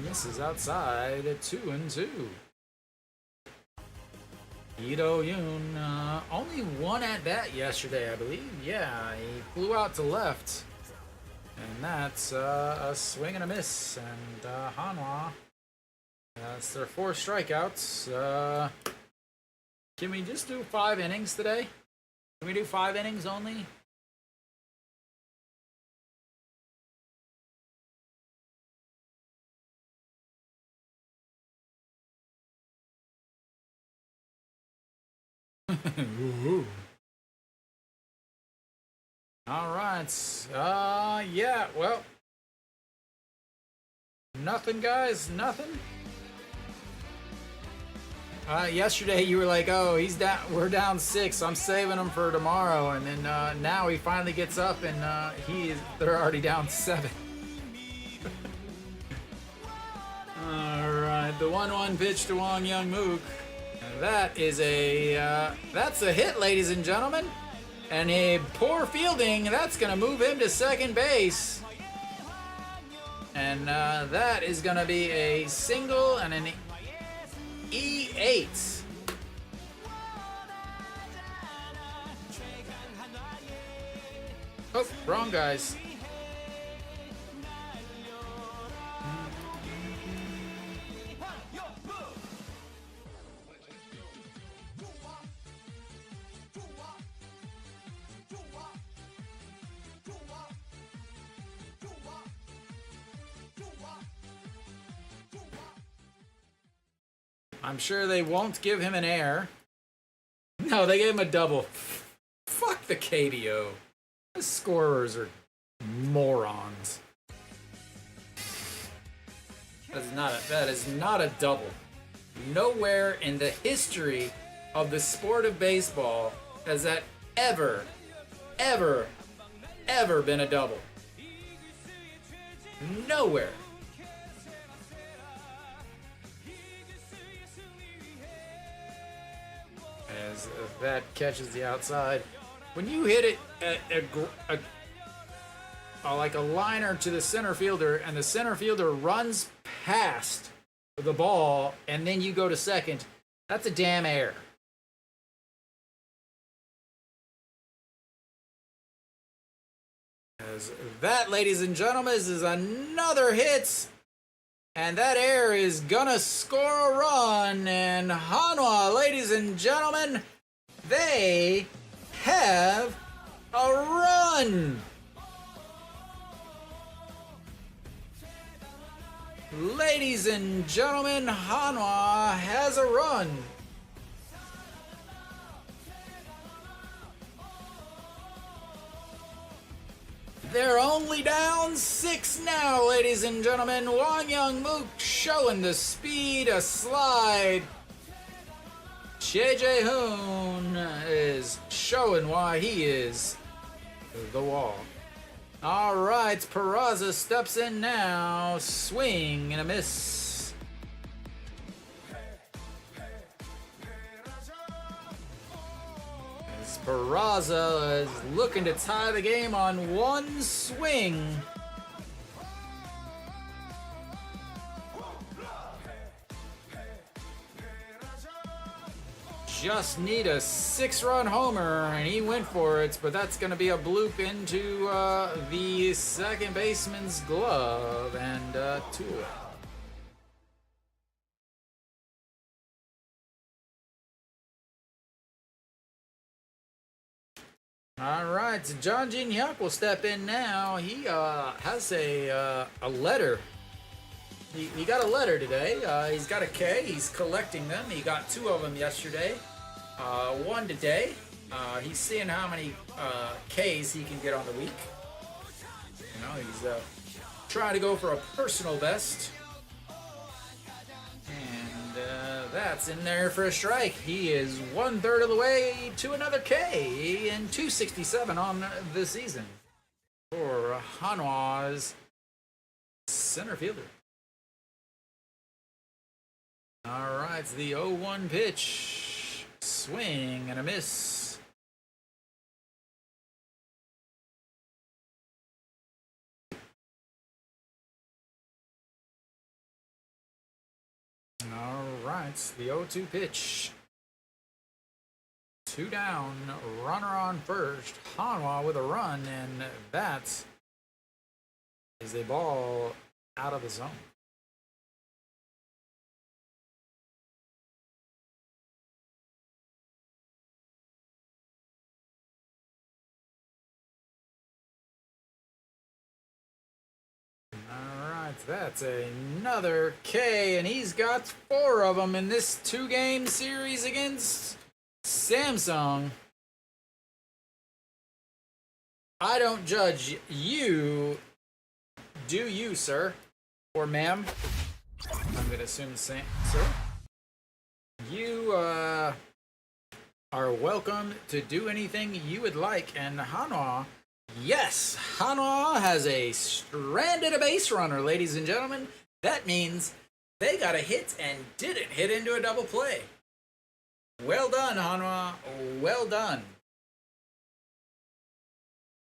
Misses outside at 2-2. Ito Yoon, only 1 at bat yesterday, I believe. Yeah, he flew out to left. And that's a swing and a miss. And Hanwha, that's their 4 strikeouts. Can we just do 5 innings today? Can we do 5 innings only? All right. Yeah, well, nothing, guys, nothing. Yesterday you were like, oh, he's down, we're down 6, I'm saving him for tomorrow, and then now he finally gets up and they're already down 7. All right, the 1-1 pitch to Wong Young Mook. That is that's a hit, ladies and gentlemen. And a poor fielding, that's going to move him to second base. And that is going to be a single and an E8. Oh, wrong guys. I'm sure they won't give him an air. No, they gave him a double. Fuck the KBO. The scorers are morons. That is not a double. Nowhere in the history of the sport of baseball has that ever been a double. Nowhere. As that catches the outside. When you hit it at like a liner to the center fielder, and the center fielder runs past the ball, and then you go to second, that's a damn error. As that, ladies and gentlemen, is another hit. And that error is gonna score a run. And Hanwha, ladies and gentlemen, they have a run. Ladies and gentlemen, Hanwha has a run. They're only down 6 now, ladies and gentlemen. Won Young Mook showing the speed, a slide. JJ Hoon is showing why he is the wall. All right, Peraza steps in now. Swing and a miss. Peraza is looking to tie the game on one swing. Just need a 6-run homer, and he went for it, but that's going to be a bloop into the second baseman's glove, and 2 away. All right, so John Jin Hyuk will step in now. He has a letter. He got a letter today. He's got a K. He's collecting them. He got 2 of them yesterday. 1 today. He's seeing how many Ks he can get on the week. You know, he's trying to go for a personal best. And that's in there for a strike. He is 1/3 of the way to another K in 267 on the season for Hanwha's center fielder. All right, it's the 0-1 pitch. Swing and a miss. All right, the 0-2 pitch. 2 down, runner on first. Hanwha with a run, and that is a ball out of the zone. That's another K, and he's got 4 of them in this 2-game series against Samsung. I don't judge you. Do you, sir? Or ma'am? I'm going to assume the same. Sir? You are welcome to do anything you would like, and Hanwha. Yes, Hanwha has a stranded base runner, ladies and gentlemen. That means they got a hit and didn't hit into a double play. Well done, Hanwha. Well done.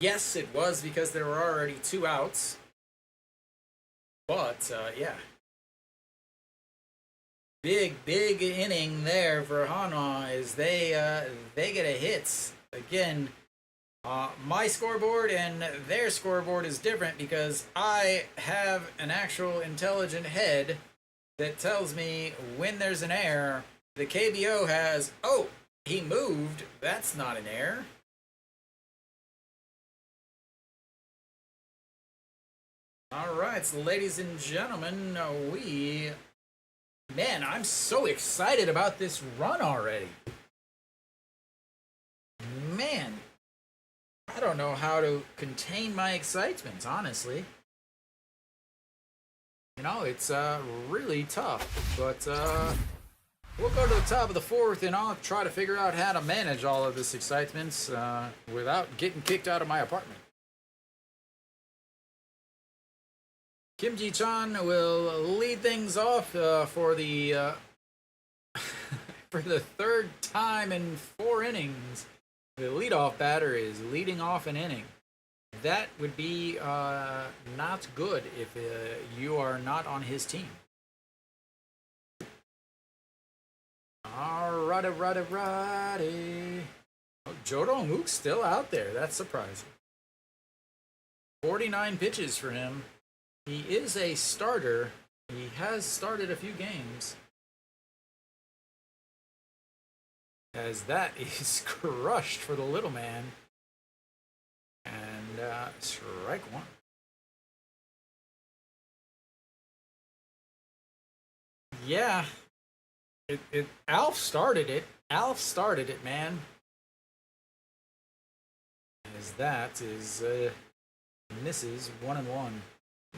Yes, it was because there were already 2 outs. But, yeah. Big inning there for Hanwha as they get a hit. Again, my scoreboard and their scoreboard is different because I have an actual intelligent head that tells me when there's an error. The KBO has, oh, he moved. That's not an error. All right, so ladies and gentlemen, man, I'm so excited about this run already. Man, I don't know how to contain my excitement, honestly. You know, it's really tough, but we'll go to the top of the 4th, and I'll try to figure out how to manage all of this excitement without getting kicked out of my apartment. Kim Ji-chan will lead things off for the for the 3rd time in 4 innings. The leadoff batter is leading off an inning. that would be not good if you are not on his team. Alrighty. Oh, Jo Dong-wook's still out there. That's surprising. 49 pitches for him. He is a starter. He has started a few games. As that is crushed for the little man. And strike one. Yeah. Alf started it. Alf started it, man. As that is misses 1-1.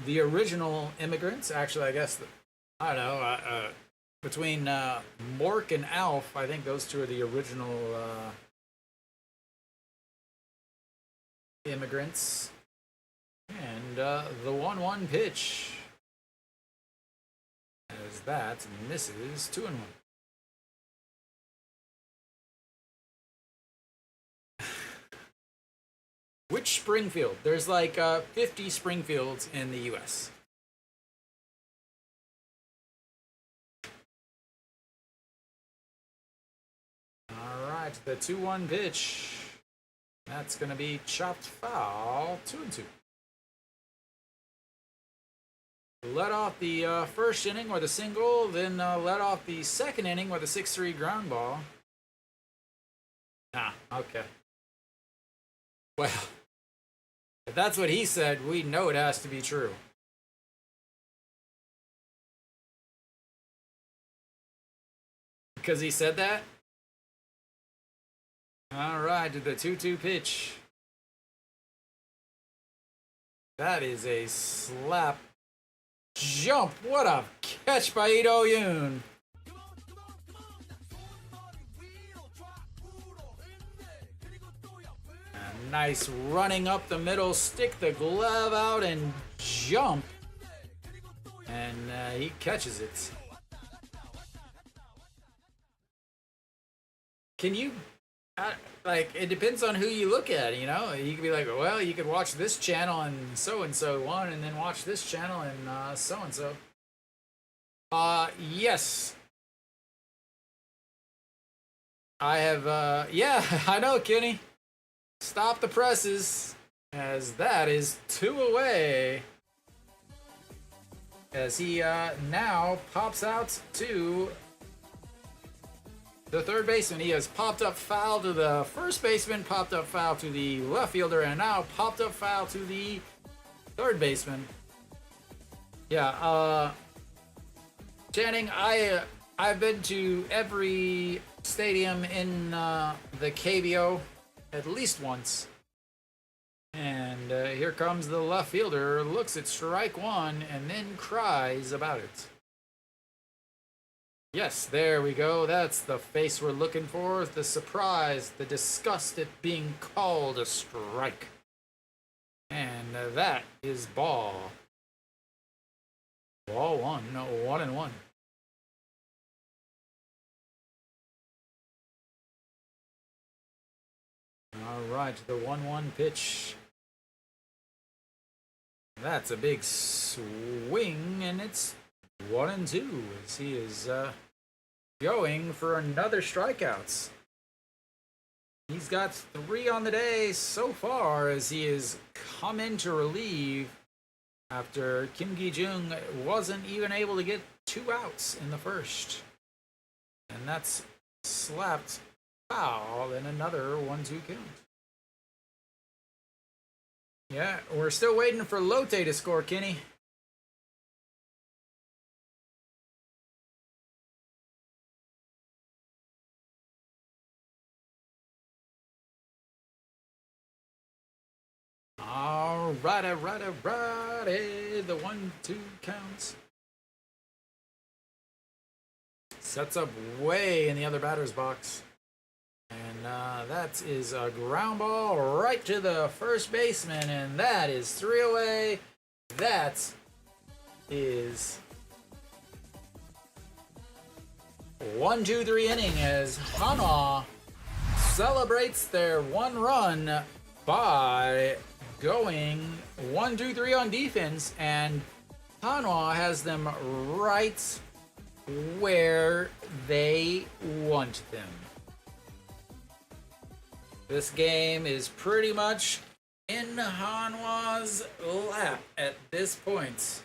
The original immigrants, actually, I guess, I don't know, between Mork and Alf, I think those two are the original immigrants. And the 1-1 pitch, as that misses 2-1. Which Springfield? There's like 50 Springfields in the U.S. All right, the 2-1 pitch. That's going to be chopped foul, 2-2. Let off the first inning with a single, then let off the second inning with a 6-3 ground ball. Ah, okay. Well, if that's what he said, we know it has to be true. Because he said that? All right, to the 2-2 pitch. That is a slap. Jump. What a catch by Lee Do-yoon. Nice running up the middle, stick the glove out and jump. And he catches it. Can you, like, it depends on who you look at, you know? You could be like, well, you could watch this channel and so one, and then watch this channel and so-and-so. Yes. I have, yeah, I know, Kenny. Stop the presses, as that is 2 away. As he now pops out to the third baseman. He has popped up foul to the first baseman, popped up foul to the left fielder, and now popped up foul to the third baseman. Yeah, Channing, I've been to every stadium in the KBO at least once. And here comes the left fielder, looks at strike one, and then cries about it. Yes, there we go. That's the face we're looking for. The surprise, the disgust at being called a strike. And that is ball. Ball one, no, 1-1. All right, the 1-1 pitch. That's a big swing, and it's 1-2 as he is going for another strikeouts. He's got 3 on the day so far as he has come in to relieve after Kim Gi-jung wasn't even able to get 2 outs in the first. And that's slapped foul and another 1-2 count. Yeah, we're still waiting for Lotte to score, Kenny. Alrighty, the 1-2 counts. Sets up way in the other batter's box. And that is a ground ball right to the first baseman, and that is 3 away. That is 1-2-3 inning as Hanwha celebrates their 1 run by going 1-2-3 on defense, and Hanwha has them right where they want them. This game is pretty much in Hanwha's lap at this point.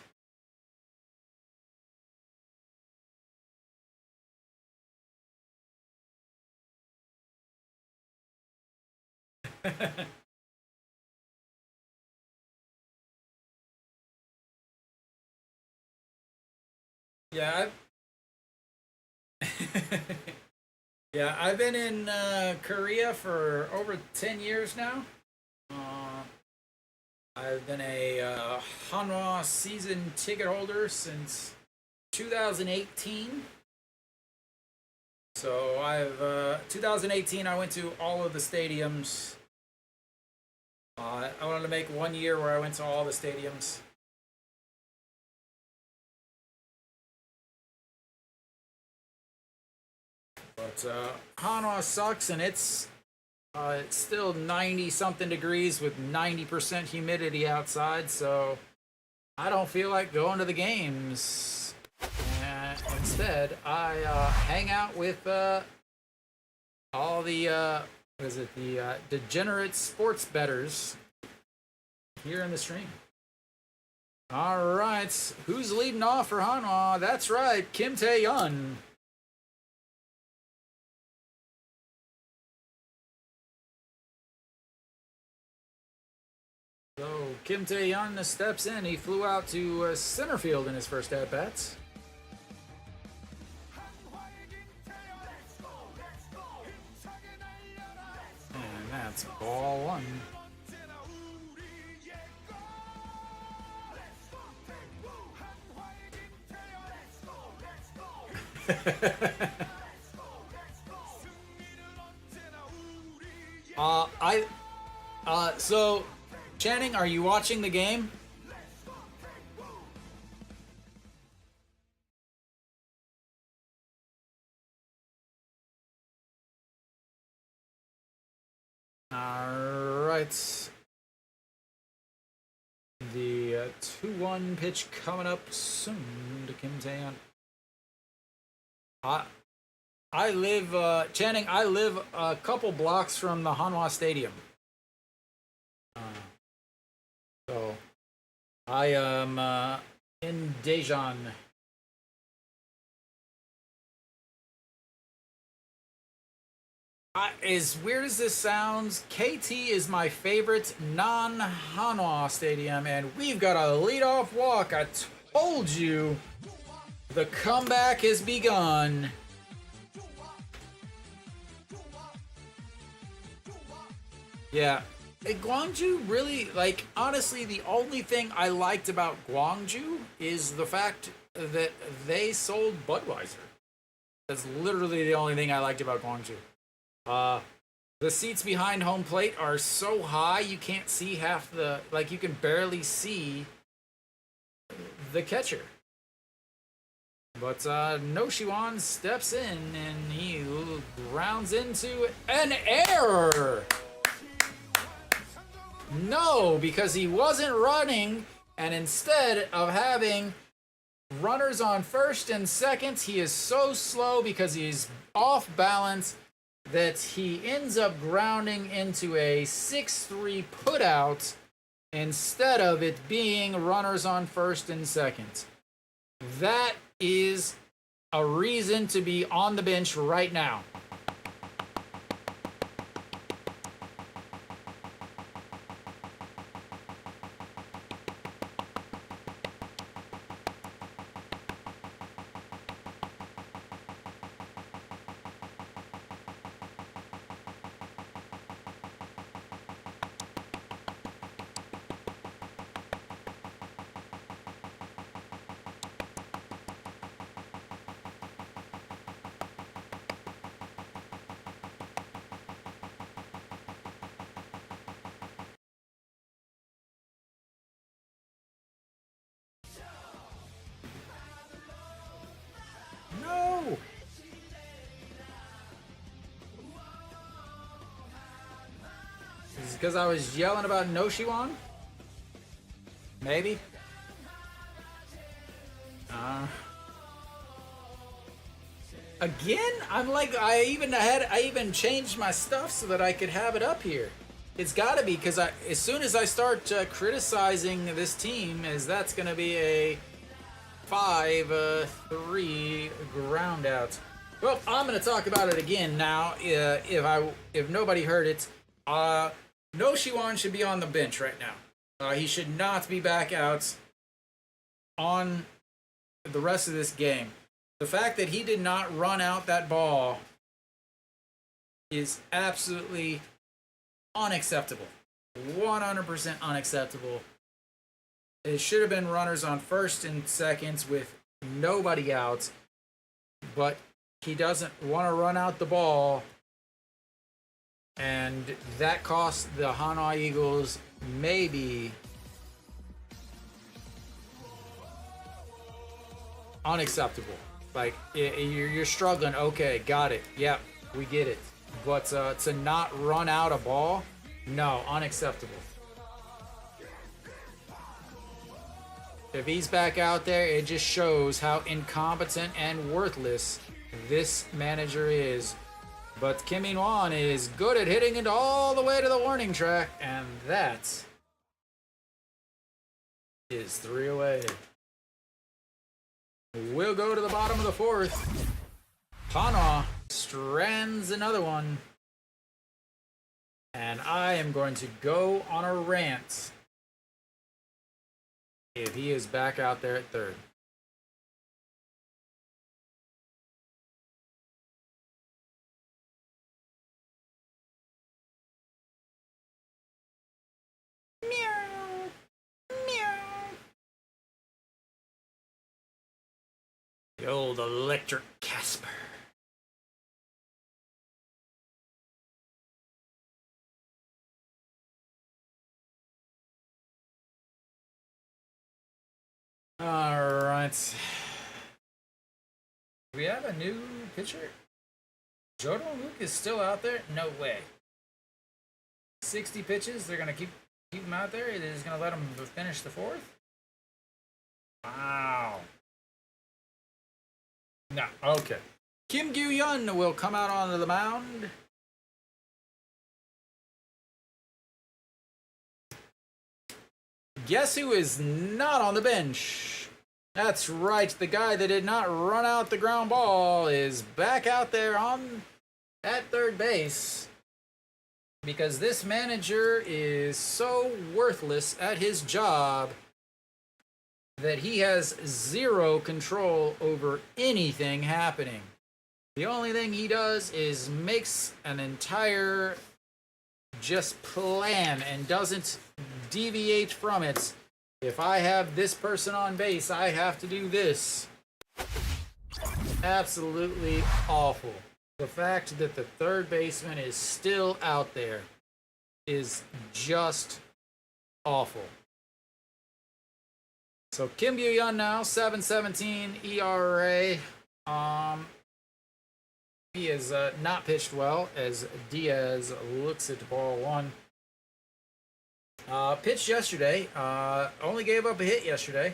Yeah, yeah, I've been in Korea for over 10 years now. I've been a Hanwha season ticket holder since 2018. So 2018 I went to all of the stadiums. I wanted to make 1 year where I went to all the stadiums. But Hanwha sucks, and it's still 90 something degrees with 90% humidity outside, so I don't feel like going to the games. And instead, I hang out with all the degenerate sports bettors here in the stream. All right, who's leading off for Hanwha? That's right, Kim Tae-yeon. So Kim Tae-yeon steps in. He flew out to center field in his first at-bats. And that's ball one. So Channing, are you watching the game? All right. The 2-1 pitch coming up soon to Kim Tae-yeon. I live, Channing, I live a couple blocks from the Hanwha Stadium. So I am in Daejeon. As weird as this sounds, KT is my favorite non-Hanwha stadium, and we've got a leadoff walk. I told you the comeback has begun. Yeah. Gwangju really, like, honestly, the only thing I liked about Gwangju is the fact that they sold Budweiser. That's literally the only thing I liked about Gwangju. The seats behind home plate are so high you can't see half the, like, you can barely see the catcher. But No Shiwan steps in and he grounds into an error. No, because he wasn't running, and instead of having runners on first and second, he is so slow because he's off balance that he ends up grounding into a 6-3 putout instead of it being runners on first and second. That is a reason to be on the bench right now. Is it because I was yelling about Noshiwan? Maybe. Again, I'm like, I even changed my stuff so that I could have it up here. It's got to be because as soon as I start criticizing this team, that's going to be a 5-3 ground out. Well, I'm going to talk about it again now. If nobody heard it, Noshiwan should be on the bench right now. He should not be back out on the rest of this game. The fact that he did not run out that ball is absolutely unacceptable. 100% unacceptable. It should have been runners on first and seconds with nobody out, but he doesn't want to run out the ball, and that cost the Hanwha Eagles maybe unacceptable. Like, you're struggling. Okay, got it. Yep, we get it. But to not run out a ball, no, unacceptable. If he's back out there, it just shows how incompetent and worthless this manager is. But Kim In-won is good at hitting it all the way to the warning track, and that is 3 away. We'll go to the bottom of the 4th. Hanwha strands another one. And I am going to go on a rant if he is back out there at 3rd. Meow. Meow. The old electric Casper. Alright. Do we have a new pitcher? Jordan Luke is still out there? No way. 60 pitches, they're going to keep him out there? They're just going to let him finish the 4th? Wow. No, okay. Kim Gyu-yeon will come out onto the mound. Guess who is not on the bench? That's right, the guy that did not run out the ground ball is back out there at 3rd base. Because this manager is so worthless at his job that he has 0 control over anything happening. The only thing he does is makes an entire just plan and doesn't deviate from it. If I have this person on base, I have to do this. Absolutely awful. The fact that the 3rd baseman is still out there is just awful. So Kim Gyu-yeon now, 7.17 ERA. He has not pitched well as Diaz looks at ball 1. Pitched yesterday. Only gave up a hit yesterday.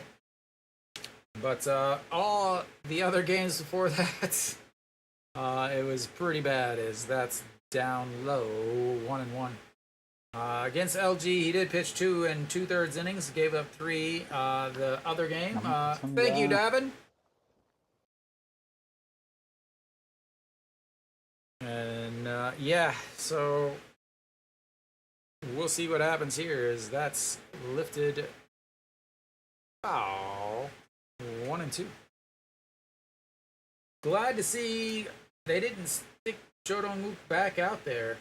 But all the other games before that, it was pretty bad, as that's down low, 1-1. Against LG, he did pitch 2 2/3 innings, gave up 3 the other game. Thank you, Davin. And yeah, so we'll see what happens here, as that's lifted. Oh, 1-2. Glad to see they didn't stick Jo Dong-wook back out there.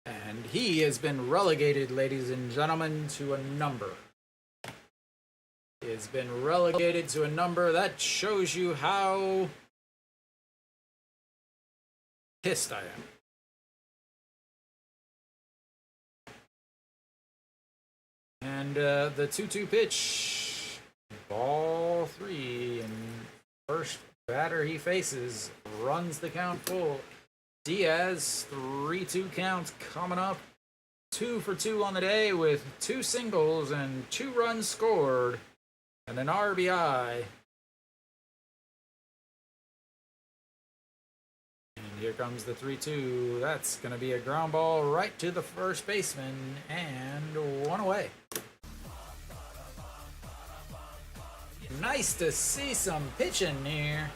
And he has been relegated, ladies and gentlemen, to a number. He has been relegated to a number. That shows you how pissed I am. the 2-2 pitch. Ball 3. And first batter he faces runs the count full. Diaz, 3-2 count coming up. 2 for 2 on the day with 2 singles and 2 runs scored and an RBI. And here comes the 3-2. That's going to be a ground ball right to the first baseman and 1 away. Nice to see some pitching here.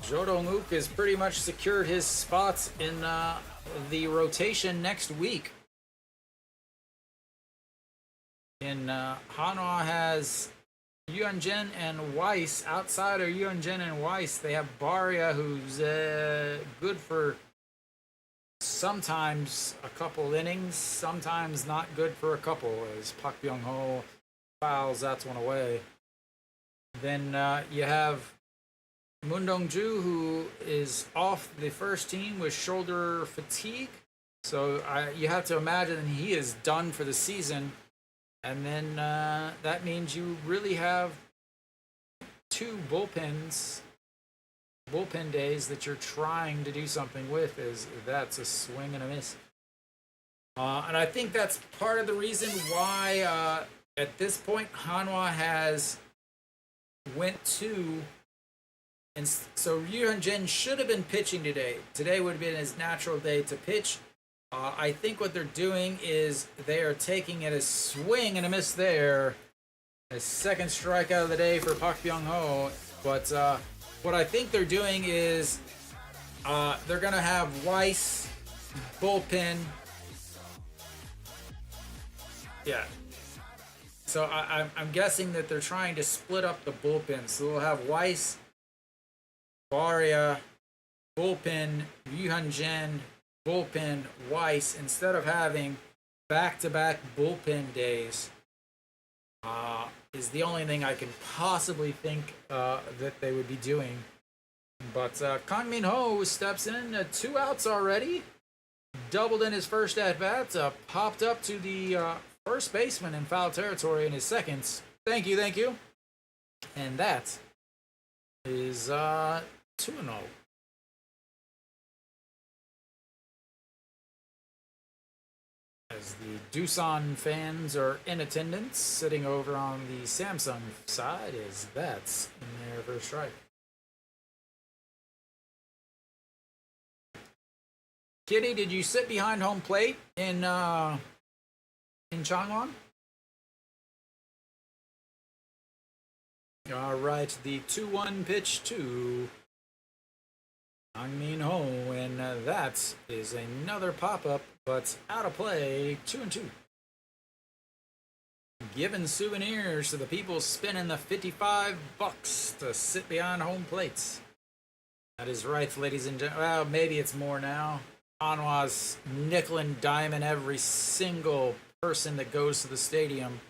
Jodonguk has pretty much secured his spots in the rotation next week. And Hanwha has Yuanjin and Weiss. Outside of Yuanjin and Weiss, they have Baria, who's good for sometimes a couple innings, sometimes not good for a couple, as Pak Byung-ho fouls that one away. Then you have Moon Dong-ju, who is off the first team with shoulder fatigue. So you have to imagine he is done for the season. And then that means you really have 2 bullpen days that you're trying to do something with. That's a swing and a miss. And I think that's part of the reason why at this point Hanwha has went to. And so Ryu Jin should have been pitching today. Today would have been his natural day to pitch. I think what they're doing is they are taking it a swing and a miss there. A second strikeout of the day for Pak Byung-ho. But what I think they're doing is they're going to have Weiss, bullpen. Yeah. So I'm guessing that they're trying to split up the bullpen. So we'll have Weiss, Baria, bullpen, Yuhanjin, bullpen, Weiss, instead of having back-to-back bullpen days, is the only thing I can possibly think that they would be doing. But Kang Min-ho steps in, 2 outs already, doubled in his first at-bat, popped up to the first baseman in foul territory in his seconds. Thank you. And that is 2-0. As the Doosan fans are in attendance, sitting over on the Samsung side, is that's in there for a strike. Kitty, did you sit behind home plate in Changwon? All right, the 2-1 pitch to Kang Min-ho, and that is another pop-up, but out of play, 2-2. Giving souvenirs to the people spending the $55 to sit behind home plates. That is right, ladies and gentlemen. Well, maybe it's more now. Hanwha's nickel and diamond every single person that goes to the stadium.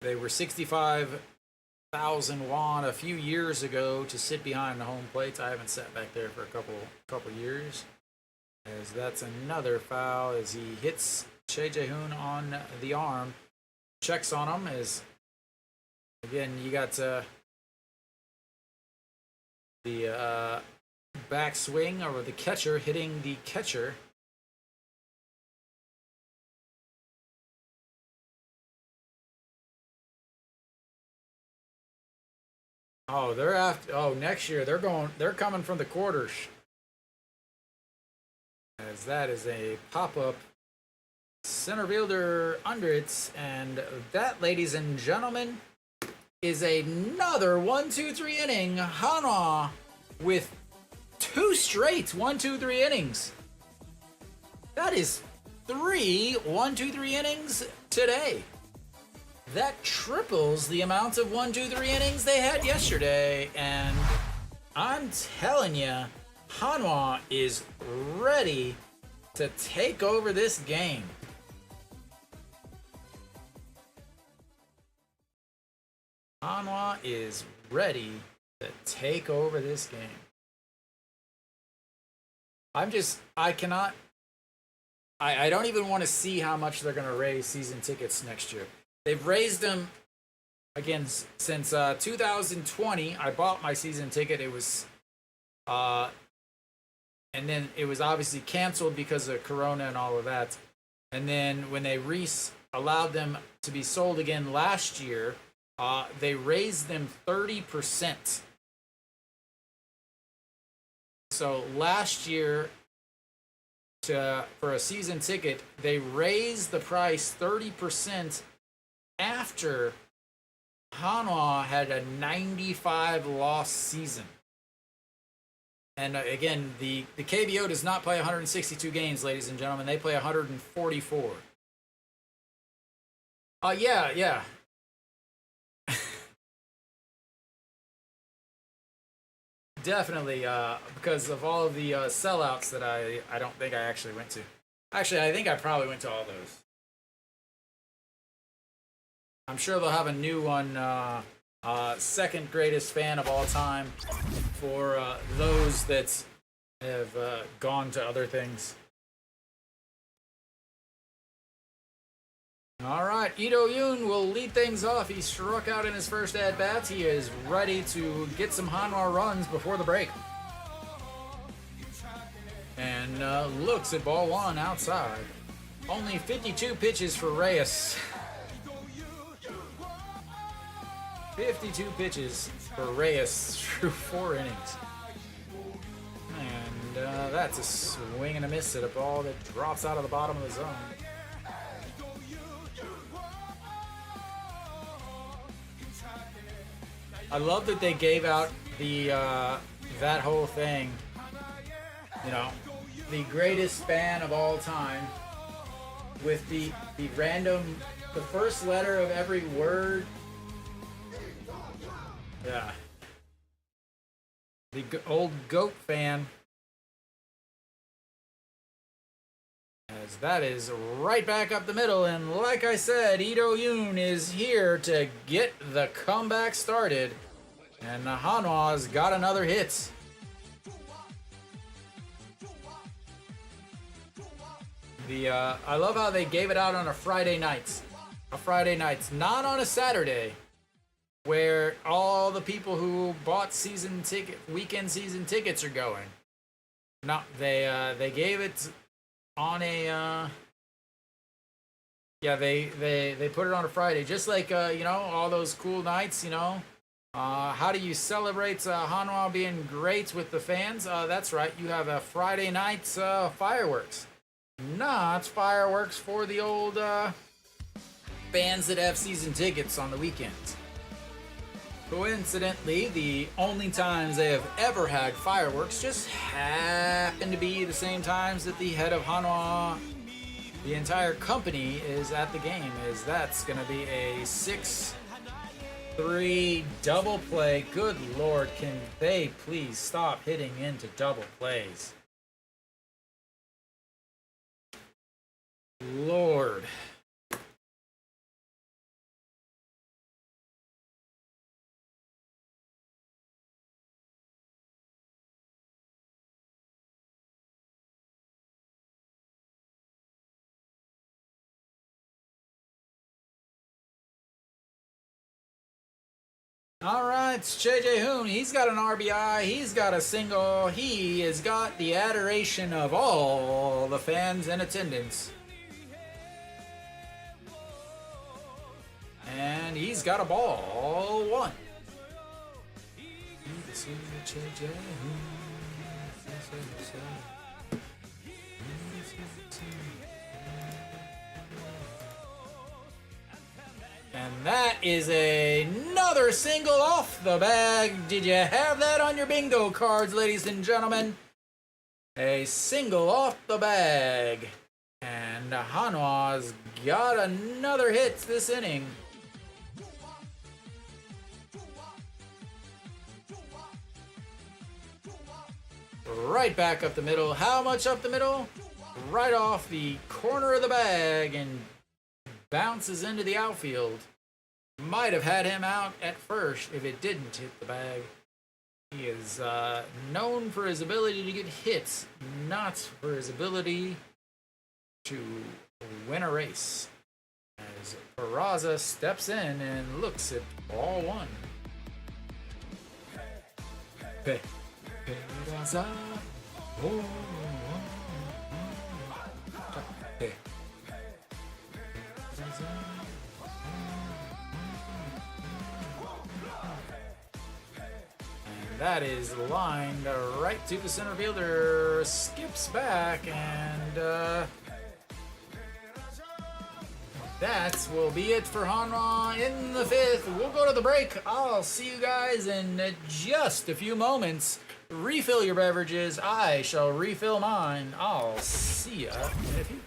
They were 65,000 won a few years ago to sit behind the home plates. I haven't sat back there for a couple years. As that's another foul as he hits Choi Jae-hoon on the arm. Checks on him as, again, you got the backswing over the catcher hitting the catcher. Oh, they're after. Oh, next year they're coming from the quarters. As that is a pop-up center fielder under it, and that, ladies and gentlemen, is another 1-2-3 inning. Hanwha with 2 straight 1-2-3 innings. That is 3 1-2-3 innings today. That triples the amount of 1-2-3 innings they had yesterday, and I'm telling you, Hanwha is ready to take over this game. Hanwha is ready to take over this game. I cannot I don't even want to see how much they're going to raise season tickets next year. They've raised them again since 2020. I bought my season ticket. It was, and then it was obviously canceled because of Corona and all of that. And then when they allowed them to be sold again last year, they raised them 30%. So last year, for a season ticket, they raised the price 30% after Hanwha had a 95 loss season. And again, the KBO does not play 162 games, ladies and gentlemen. They play 144. Yeah. Definitely, because of all of the sellouts that I don't think I actually went to. Actually, I think I probably went to all those. I'm sure they'll have a new one, second greatest fan of all time, for those that have gone to other things. All right, Ito Yoon will lead things off. He struck out in his first at-bat. He is ready to get some Hanwha runs before the break. And looks at ball one outside. Only 52 pitches for Reyes. 52 pitches for Reyes through 4 innings. And that's a swing and a miss at a ball that drops out of the bottom of the zone. I love that they gave out the that whole thing, you know, the greatest fan of all time, with the random, the first letter of every word. Yeah. The old GOAT fan. As that is right back up the middle, and like I said, Ito Yoon is here to get the comeback started, and the Hanwha's got another hit. I love how they gave it out on a Friday night. Not on a Saturday, where all the people who bought weekend season tickets are going. No, they gave it on a they put it on a Friday, just like all those cool nights. How do you celebrate Hanwha being great with the fans? That's right, you have a Friday night fireworks. Not fireworks for the old fans that have season tickets on the weekends. Coincidentally, the only times they have ever had fireworks just happen to be the same times that the head of Hanwha, the entire company, is at the game. That's going to be a 6-3 double play. Good Lord, can they please stop hitting into double plays? Lord. All right, JJ Hoon, he's got an RBI, he's got a single, he has got the adoration of all the fans in attendance. And he's got a ball one. And that is another single off the bag. Did you have that on your bingo cards, ladies and gentlemen? A single off the bag. And Hanwha's got another hit this inning. Right back up the middle. How much up the middle? Right off the corner of the bag and bounces into the outfield. Might have had him out at first if it didn't hit the bag. He is known for his ability to get hits, not for his ability to win a race. As Peraza steps in and looks at ball one. Peraza. Oh. That is lined right to the center fielder. Skips back, and that will be it for Hanwha in the fifth. We'll go to the break. I'll see you guys in just a few moments. Refill your beverages. I shall refill mine. I'll see ya in a few.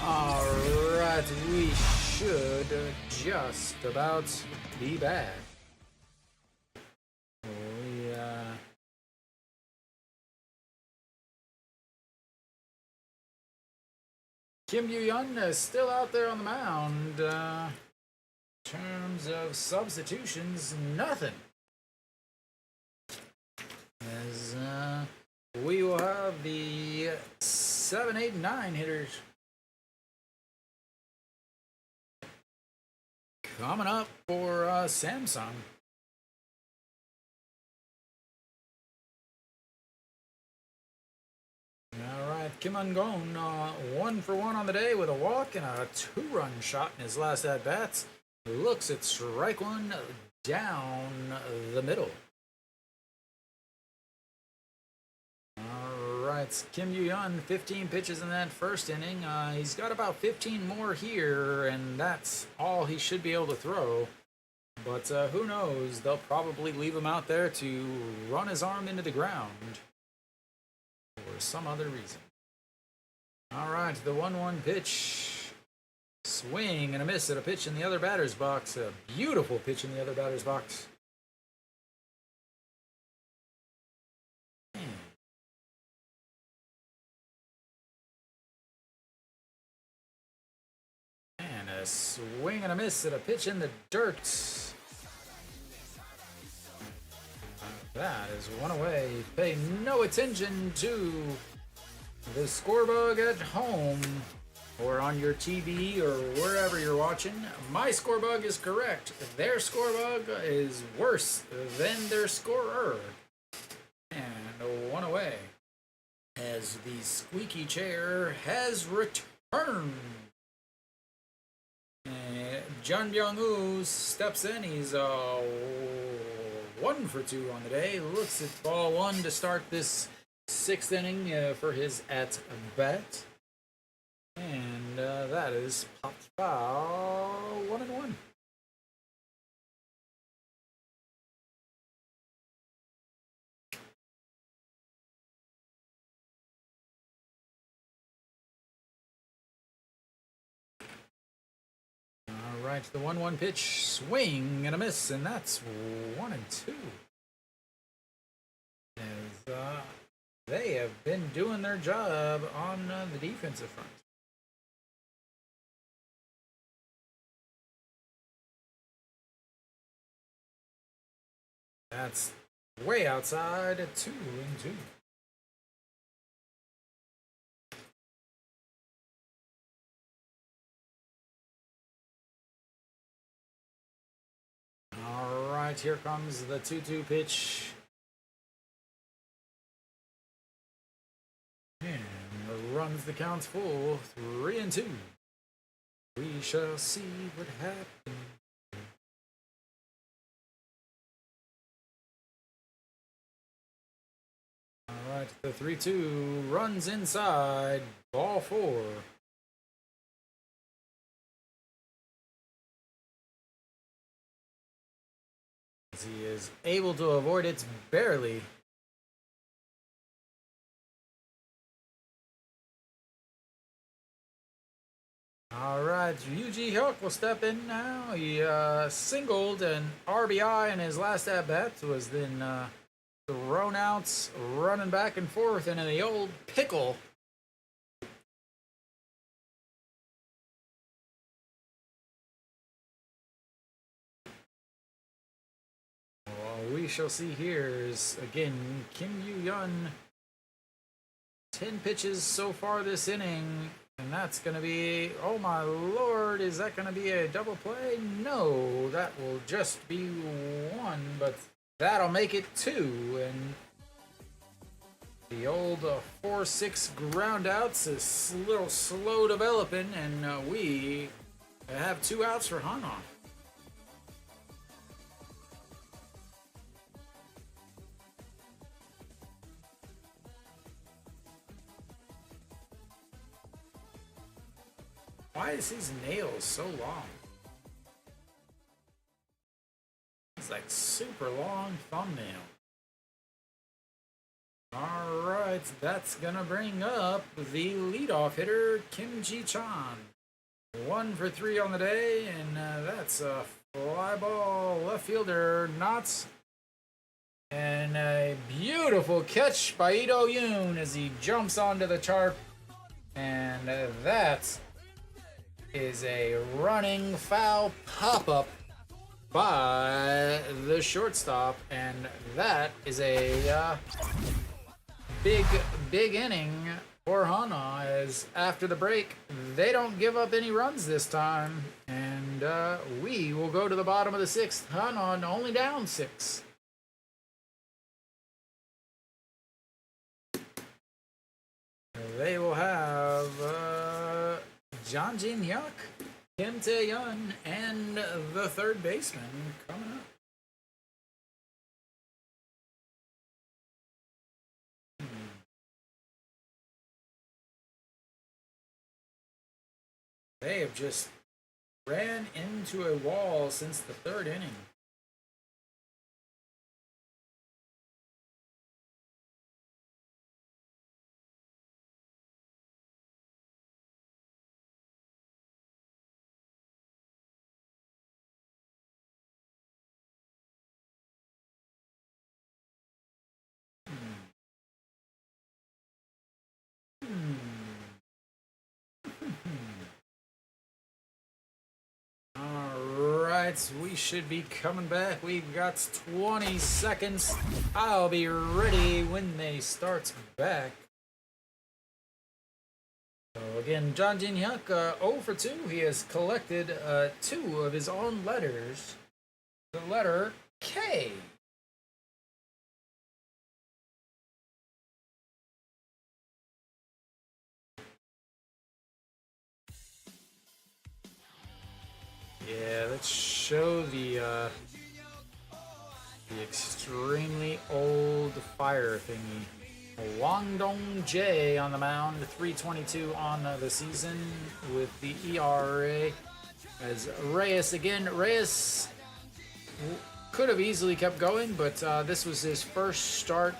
Alright, we should just about be back. Kim Yu-Yun is still out there on the mound. In terms of substitutions, nothing. As we will have the 7, 8, 9 hitters coming up for Samsung. Alright, Kim Un-gon, 1 for 1 on the day with a walk and a 2-run shot in his last at-bats. Looks at strike one down the middle. right, Kim Yu-yeon, 15 pitches in that first inning. He's got about 15 more here, and that's all he should be able to throw. But who knows? They'll probably leave him out there to run his arm into the ground for some other reason. All right, the 1-1 pitch. Swing and a miss at a pitch in the other batter's box. A beautiful pitch in the other batter's box. And a swing and a miss at a pitch in the dirt. That is one away. Pay no attention to the scorebug at home or on your TV or wherever you're watching. My scorebug is correct. Their scorebug is worse than their scorer. And one away as the squeaky chair has returned. Jun Byung-woo steps in. He's 1 for 2 on the day. Looks at ball 1 to start this 6th inning for his at-bat. And that is popped foul, 1-1. All right, the 1-1 pitch, swing and a miss, and that's 1-2. As they have been doing their job on the defensive front. That's way outside, 2-2. All right, here comes the 2-2 pitch. And runs the counts full, 3-2. We shall see what happens. All right, the 3-2 runs inside, ball 4. As he is able to avoid it barely. All right, Yoo Ji-hyuk will step in now. He singled an RBI in his last at-bat, was then thrown out, running back and forth into the old pickle. Well, we shall see here is, again, Kim Yu-yeon. 10 pitches so far this inning. And that's going to be, oh my lord, is that going to be a double play? No, that will just be 1, but that'll make it 2. And the old 4-6 ground outs is a little slow developing, and we have 2 outs for Hanwha. Why is his nails so long? It's like super long thumbnail. Alright, that's gonna bring up the leadoff hitter, Kim Ji-chan. 1 for 3 on the day, and that's a fly ball left fielder, Knots. And a beautiful catch by Lee Do-yoon as he jumps onto the chart. And that is a running foul pop-up by the shortstop, and that is a big inning for Hanwha, as after the break they don't give up any runs this time, and we will go to the bottom of the 6th. Hanwha only down 6. They will have John Jin-hyuk, Kim Tae-yeon, and the 3rd baseman coming up. They have just ran into a wall since the third inning. Alright, we should be coming back. We've got 20 seconds. I'll be ready when they start back. So again, John Jin Hyuk, 0 for 2. He has collected 2 of his own letters. The letter K. Yeah, let's show the extremely old fire thingy. Wang Dong Jae on the mound, 3.22 on the season with the ERA. As Reyes again, Reyes could have easily kept going, but this was his first start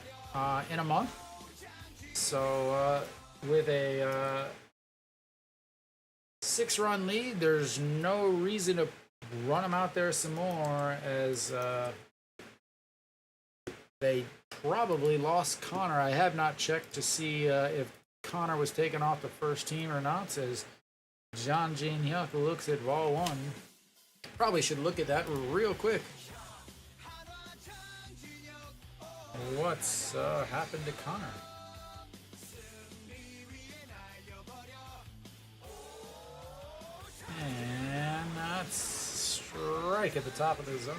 in a month. So with a 6-run lead, there's no reason to run him out there some more, as they probably lost Connor. I have not checked to see if Connor was taken off the first team or not, as John Jin Hyuk looks at ball 1. Probably should look at that real quick. What's happened to Connor? And that's strike at the top of the zone.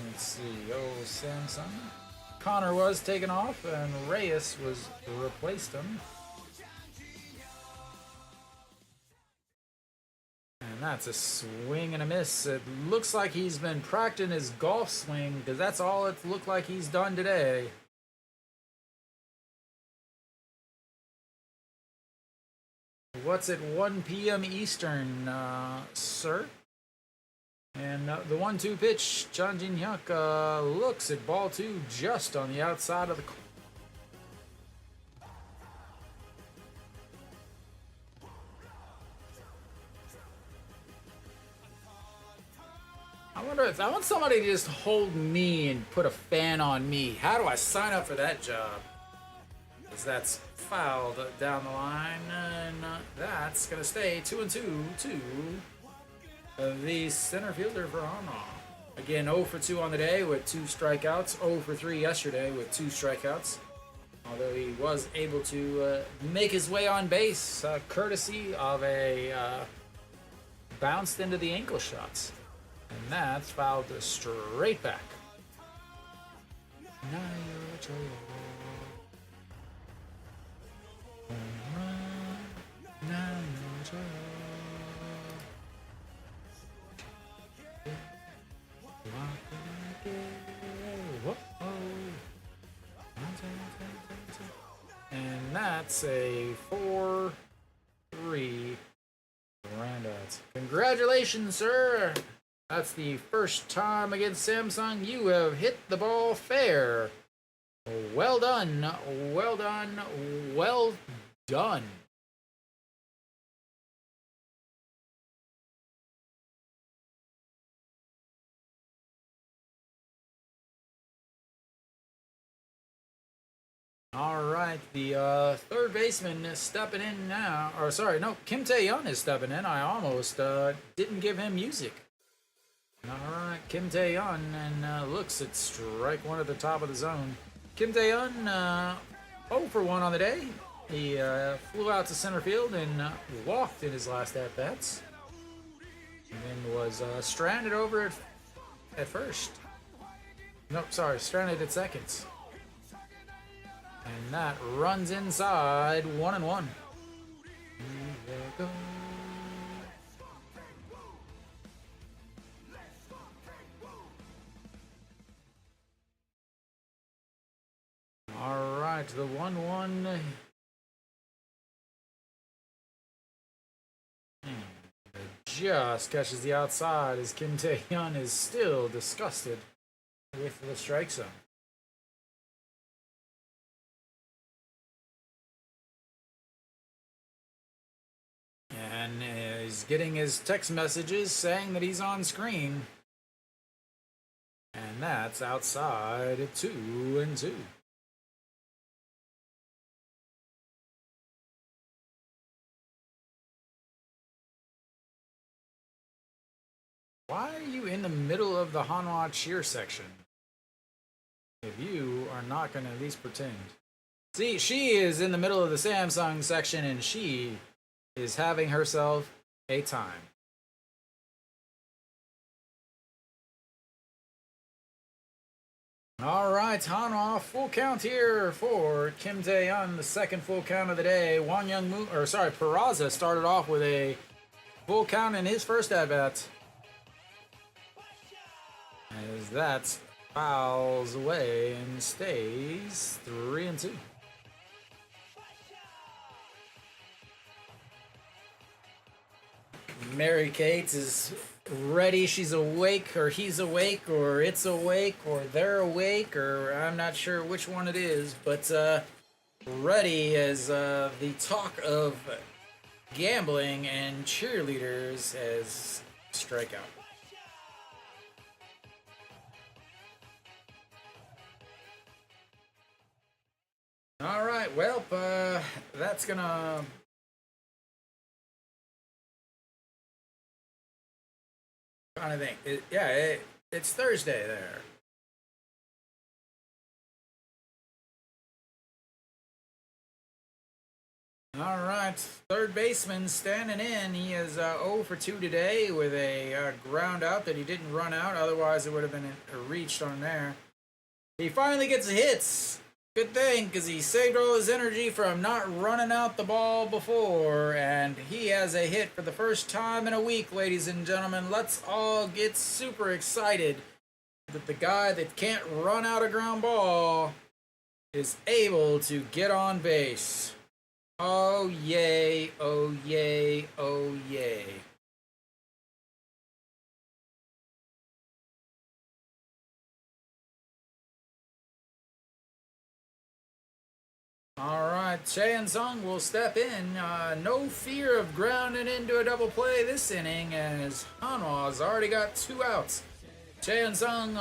Let's see. Oh, Samsung. Connor was taken off, and Reyes was replaced him. And that's a swing and a miss. It looks like he's been practicing his golf swing, because that's all it looked like he's done today. What's at 1 p.m. Eastern, sir? And the 1-2 pitch, John Jin Hyuk looks at ball 2 just on the outside of the corner. I wonder if I want somebody to just hold me and put a fan on me. How do I sign up for that job? Because that's fouled down the line, and that's going to stay 2-2 to the center fielder for Hanwha. Again, 0 for 2 on the day with 2 strikeouts. 0 for 3 yesterday with 2 strikeouts. Although he was able to make his way on base, courtesy of a bounced into the ankle shots. And that's fouled straight back. And that's a 4-3 Granddads. Congratulations, sir. That's the first time against Samsung you have hit the ball fair. Well done, well done, well done. All right, the third baseman is stepping in now. Or sorry, no, Kim Tae-yeon is stepping in. I almost didn't give him music. All right, Kim Tae-yeon, and looks at strike 1 at the top of the zone. Kim Tae-yeon, 0 for 1 on the day. He flew out to center field and walked in his last at-bats. And then was stranded over at first. Nope, sorry, stranded at seconds. And that runs inside 1-1. Here we go. All right, the 1-1. just catches the outside as Kim Tae-hyun is still disgusted with the strike zone. And he's getting his text messages saying that he's on screen. And that's outside at 2-2. Why are you in the middle of the Hanwha cheer section? If you are not going to at least pretend. See, she is in the middle of the Samsung section and she is having herself a time. All right, Hanwha, full count here for Kim Tae-hyun, the second full count of the day. Peraza started off with a full count in his first at-bat. As that fouls away and stays 3-2. Mary Kate is ready. She's awake, or he's awake, or it's awake, or they're awake, or I'm not sure which one it is, but ready as the talk of gambling and cheerleaders as strikeout. All right, well, that's gonna kind of think. It's Thursday there. All right, third baseman standing in. He is 0 for 2 today with a ground out that he didn't run out. Otherwise, it would have been reached on there. He finally gets hits. Good thing, because he saved all his energy from not running out the ball before, and he has a hit for the first time in a week, ladies and gentlemen. Let's all get super excited that the guy that can't run out a ground ball is able to get on base. Oh, yay, oh, yay, oh, yay. All right, Chae-In-sung will step in. No fear of grounding into a double play this inning, as Hanwha's already got 2 outs. Chae-In-sung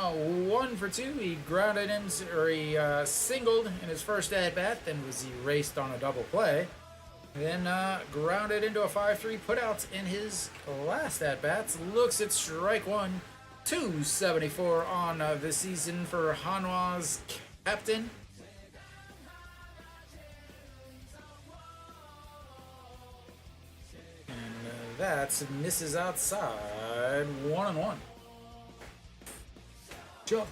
1 for 2. He grounded in, or he singled in his first at bat, then was erased on a double play. Then grounded into a 5-3 putout in his last at bats. Looks at strike one. 274 on the season for Hanwha's captain. That misses outside. 1-1. Jump.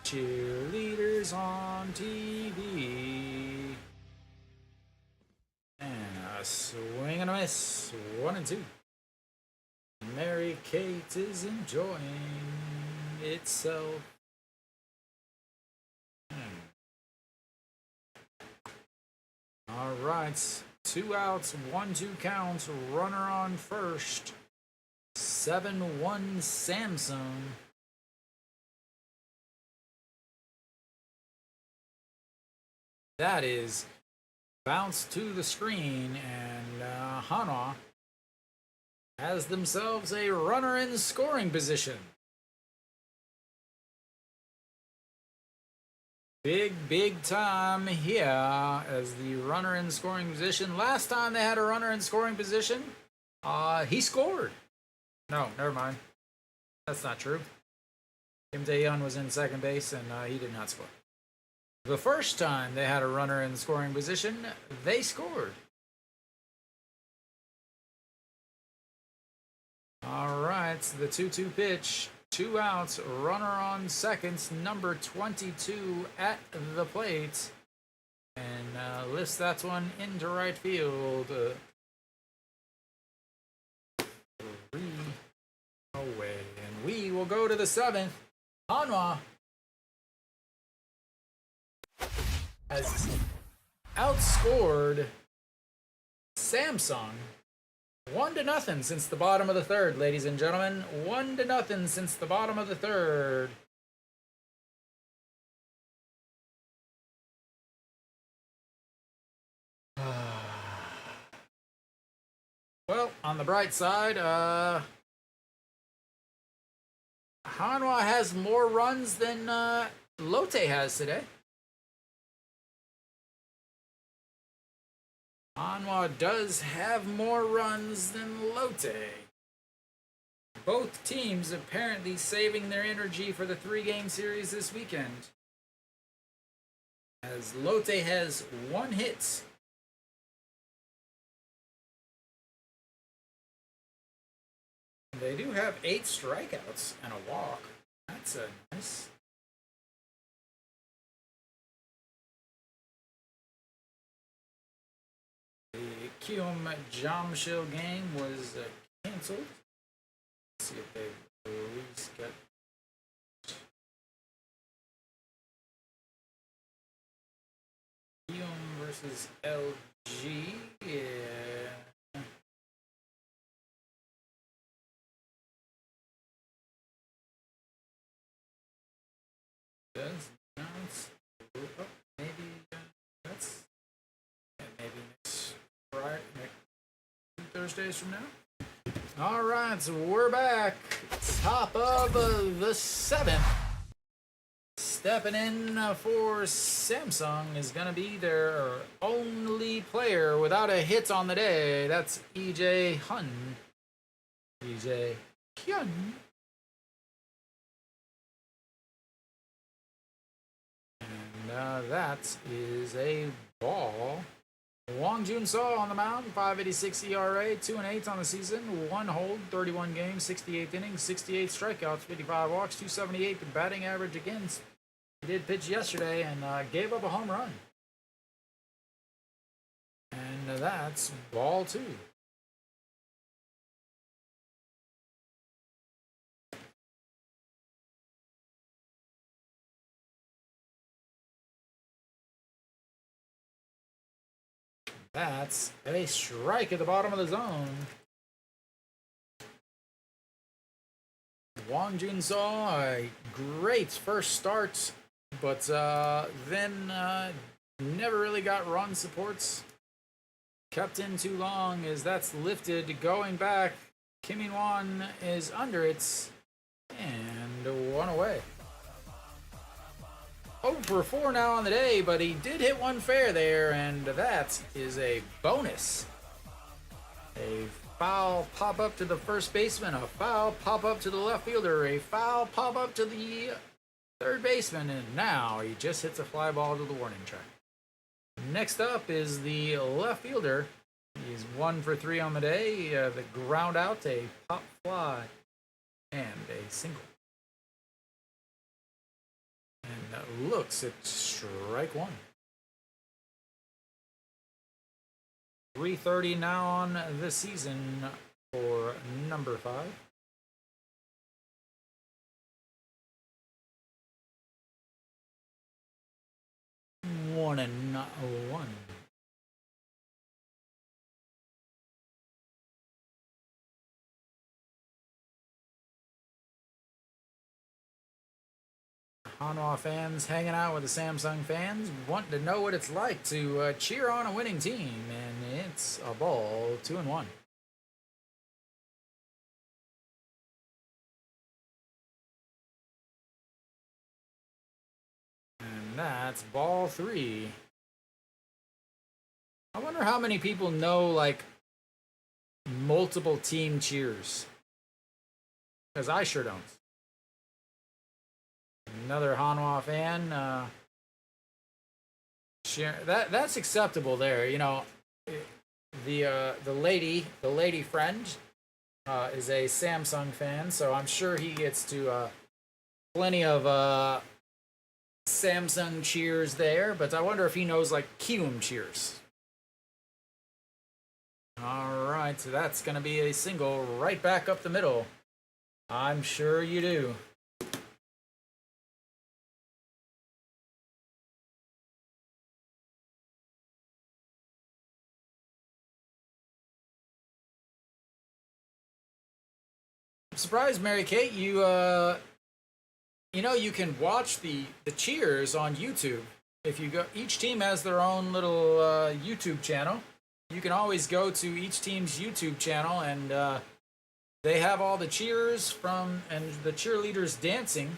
Cheerleaders on TV. And a swing and a miss. 1-2. Mary Kate is enjoying itself. All right, 2 outs, 1-2 counts, runner on first, 7-1 Samsung. That is bounced to the screen, and Hanwha has themselves a runner in scoring position. Big time here as the runner in scoring position. Last time they had a runner in scoring position, he scored. No, never mind. That's not true. Kim Tae-hyun was in second base and he did not score. The first time they had a runner in scoring position, they scored. All right, the 2-2 pitch. 2 outs, runner on seconds, number 22 at the plate. And lifts that one into right field. 3 away. And we will go to the 7th. Hanwha has outscored Samsung 1-0 since the bottom of the third, ladies and gentlemen. 1-0 since the bottom of the third. Well, on the bright side, Hanwha has more runs than Lotte has today. Hanwha does have more runs than Lotte. Both teams apparently saving their energy for the 3-game series this weekend, as Lotte has 1 hit. They do have 8 strikeouts and a walk. That's a nice. The Kium Jamshil game was canceled. Let's see if they release get. Kium versus LG. Yeah. Does announce. Oh, maybe that's. Yeah, maybe next Friday, next 2 Thursdays from now. All right, so we're back. Top of the 7th. Stepping in for Samsung is going to be their only player without a hit on the day. That's EJ Hun. EJ Hyun. And that is a ball. Wong Jun Seo on the mound, 5.86 ERA, 2-8 on the season, 1 hold, 31 games, 68 innings, 68 strikeouts, 55 walks, 278 the batting average against. He did pitch yesterday and gave up a home run. And that's ball 2. That's a strike at the bottom of the zone. Wong Jun Seo, a great first start, but then never really got run supports. Kept in too long as that's lifted. Going back, Kim Min-won is under it, and 1 away. 0 for 4 now on the day, but he did hit 1 fair there, and that is a bonus. A foul pop-up to the first baseman, a foul pop-up to the left fielder, a foul pop-up to the third baseman, and now he just hits a fly ball to the warning track. Next up is the left fielder. He's 1 for 3 on the day. The ground out, a pop fly, and a single. And that looks at strike 1. 3:30 now on the season for number 5. One and not 1. Hanwha fans hanging out with the Samsung fans, wanting to know what it's like to cheer on a winning team, and it's a ball 2-1. And that's ball 3. I wonder how many people know, like, multiple team cheers. Because I sure don't. Another Hanwha fan. That's acceptable there. You know, the lady friend is a Samsung fan, so I'm sure he gets to plenty of Samsung cheers there. But I wonder if he knows like Kium cheers. All right, so that's gonna be a single right back up the middle. I'm sure you do. surprised, Mary Kate. You know, you can watch the cheers on YouTube. If you go, each team has their own little YouTube channel. You can always go to each team's YouTube channel, and they have all the cheers from and the cheerleaders dancing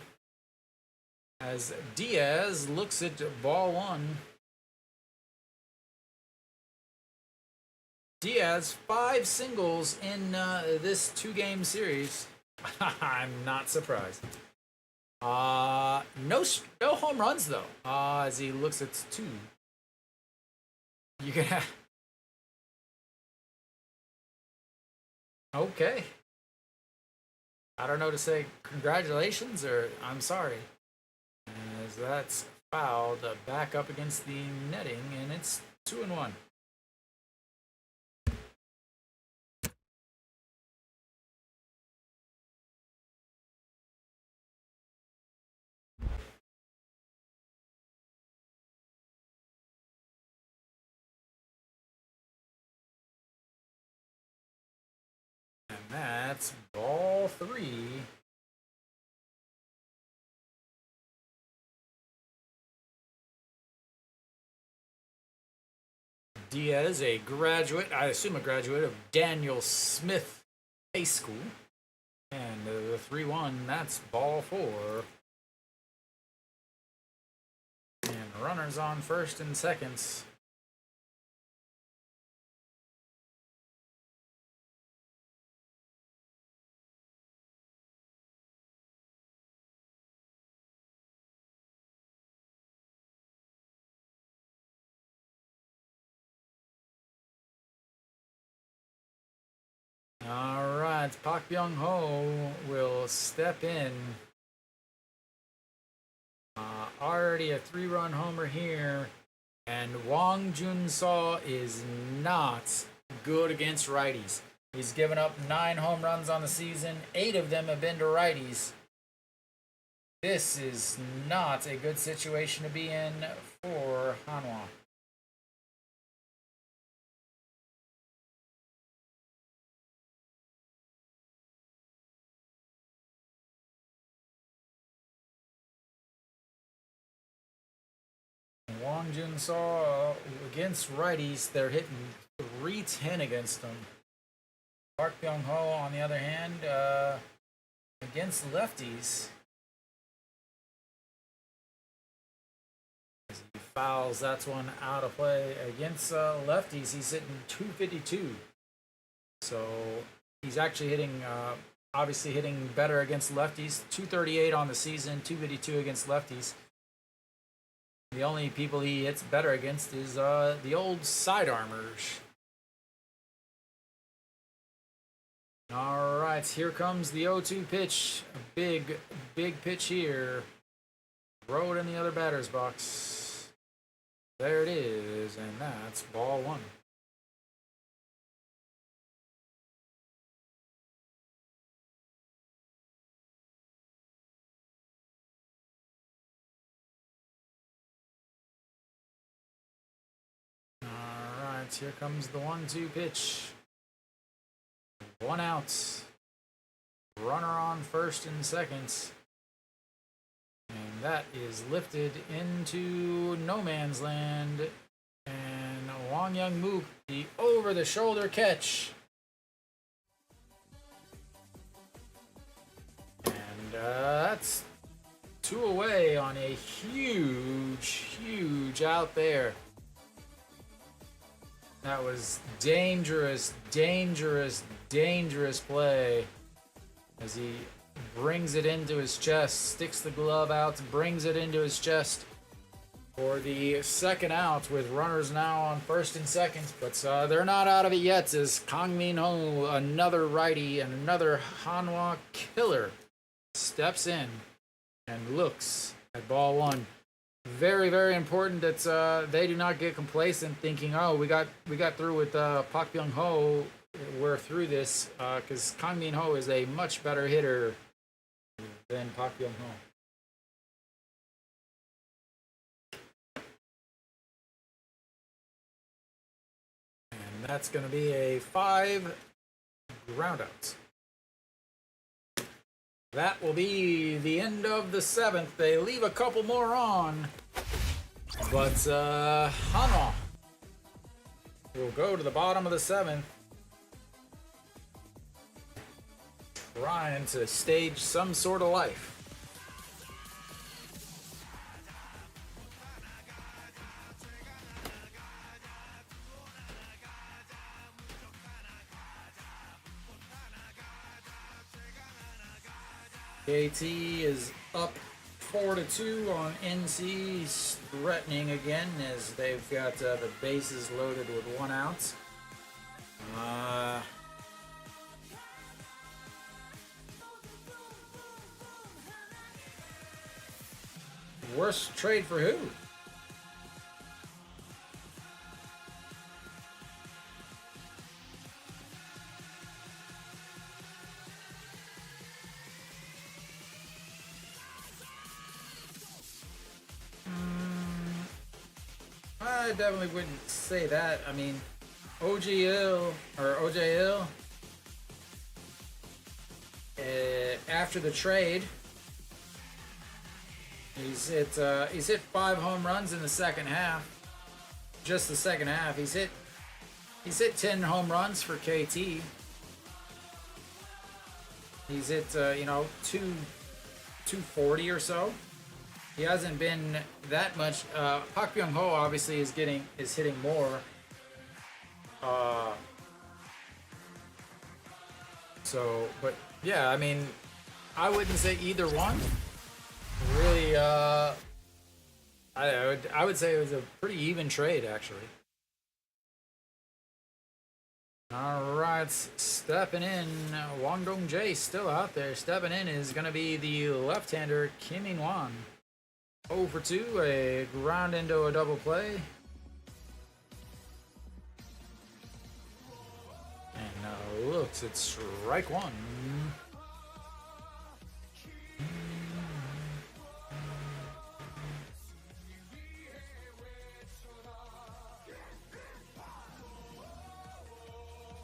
as Diaz looks at ball one. Diaz 5 singles in this 2-game series. I'm not surprised. No home runs though. As he looks at 2. You can have. Okay. I don't know to say congratulations or I'm sorry. As that's fouled back up against the netting, and it's 2-1. And that's ball 3. Diaz, a graduate, I assume a graduate of Daniel Smith High School. And the 3-1, that's ball 4. And runners on first and seconds. All right, Park Byung-ho will step in. Already a 3-run homer here, and Wong Jun-seo is not good against righties. He's given up 9 home runs on the season. 8 of them have been to righties. This is not a good situation to be in for Hanwha. Wong Jun-seo against righties, they're hitting .310 against them. Park Byung-ho, on the other hand, against lefties, as he fouls, that's one out of play. Against lefties, he's hitting .252. So he's actually hitting, obviously hitting better against lefties. .238 on the season, .252 against lefties. The only people he hits better against is the old sidearmers. All right, here comes the 0-2 pitch. A big pitch here. Throw it in the other batter's box. There it is, and that's ball 1. Here comes the 1-2 pitch. 1 out. Runner on first and second. And that is lifted into no man's land. And Wang Young-mook, the over-the-shoulder catch. And that's 2 away on a huge out there. That was dangerous play as he brings it into his chest, sticks the glove out, brings it into his chest for the second out with runners now on first and second. But they're not out of it yet as Kang Min-ho, another righty and another Hanwha killer, steps in and looks at ball 1. Very important that they do not get complacent thinking, oh, we got through with Park Byung-ho, we're through this, because Kang Min-ho is a much better hitter than Park Byung-ho. And that's going to be a 5 groundouts. that will be the end of the 7th. They leave a couple more on, but Hanwha will go to the bottom of the 7th, trying to stage some sort of life. KT is up 4-2 on NC, threatening again as they've got the bases loaded with 1 out. Worst trade for who? I definitely wouldn't say that. I mean, OGL or OJL after the trade, he's hit 5 home runs in the second half. Just the second half, he's hit 10 home runs for KT. He's hit 240 or so. He hasn't been that much. Pak Byung-ho obviously is hitting more. But yeah, I mean, I wouldn't say either one. Really, I would say it was a pretty even trade actually. All right, stepping in, Wang Dong-jae still out there. Stepping in is going to be the left-hander Kim In-wan. 0 for 2, a ground into a double play. And looks at strike 1.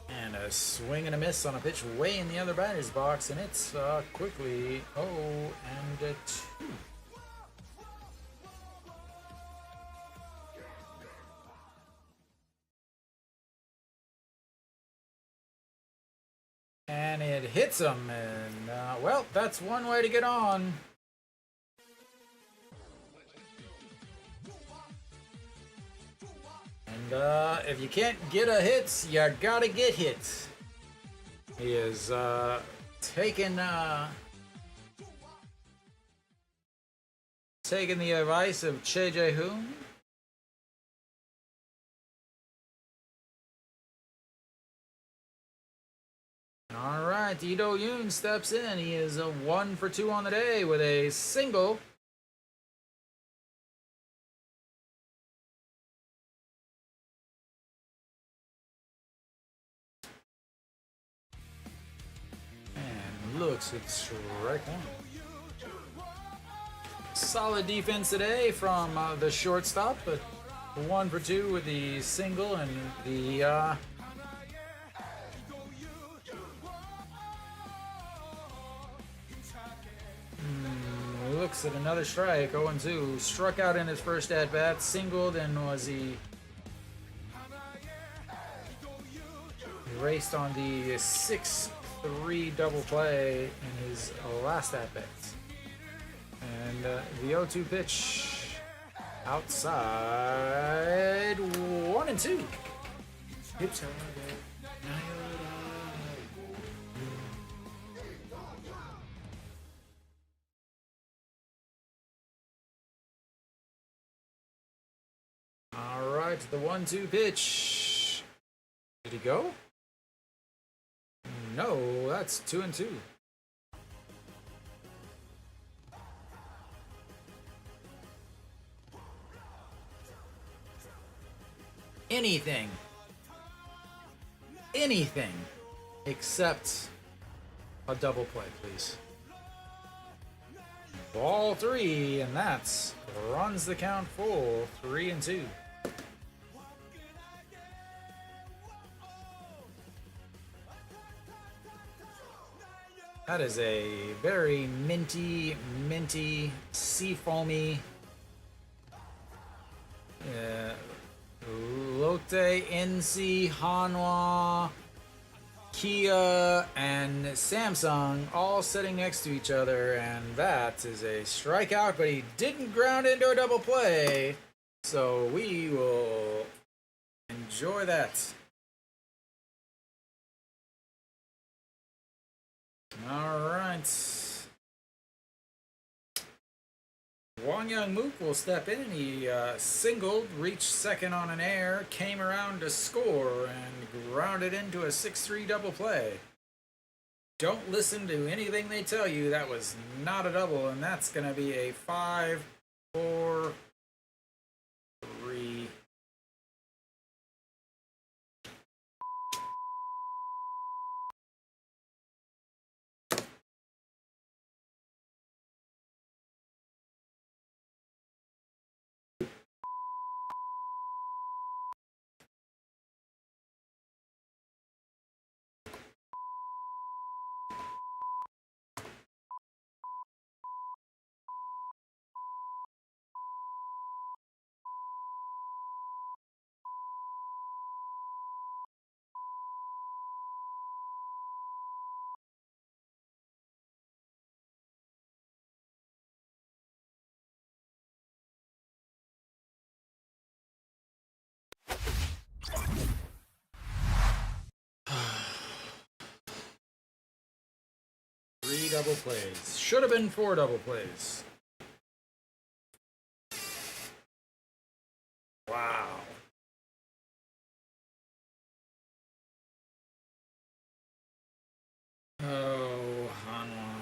And a swing and a miss on a pitch way in the other batter's box, and it's quickly 0-2. And it hits him, and well, that's one way to get on. And if you can't get a hit, you gotta get hit. He is taking the advice of Che Jae-hoon. All right, Lee Do-yoon steps in. He is 1 for 2 on the day with a single. And looks at strike 1. Solid defense today from the shortstop, but 1 for 2 with the single and the looks at another strike, 0-2. Struck out in his first at-bat, singled, and he raced on the 6-3 double play in his last at-bat. And the 0-2 pitch outside, 1-2. Hips the 1-2 pitch. Did he go? No, that's 2-2. Anything except a double play, please. Ball 3, and that's runs the count full, 3-2. that is a very minty, sea foamy Lotte, NC, Hanwha, Kia, and Samsung all sitting next to each other, and that is a strikeout, but he didn't ground into a double play, so we will enjoy that. All right. Wang Young Mook will step in. He singled, reached second on an air, came around to score, and grounded into a 6-3 double play. Don't listen to anything they tell you. That was not a double, and that's going to be a 5-4-3. Three double plays. Should have been 4 double plays. Wow. Oh, Hanwha.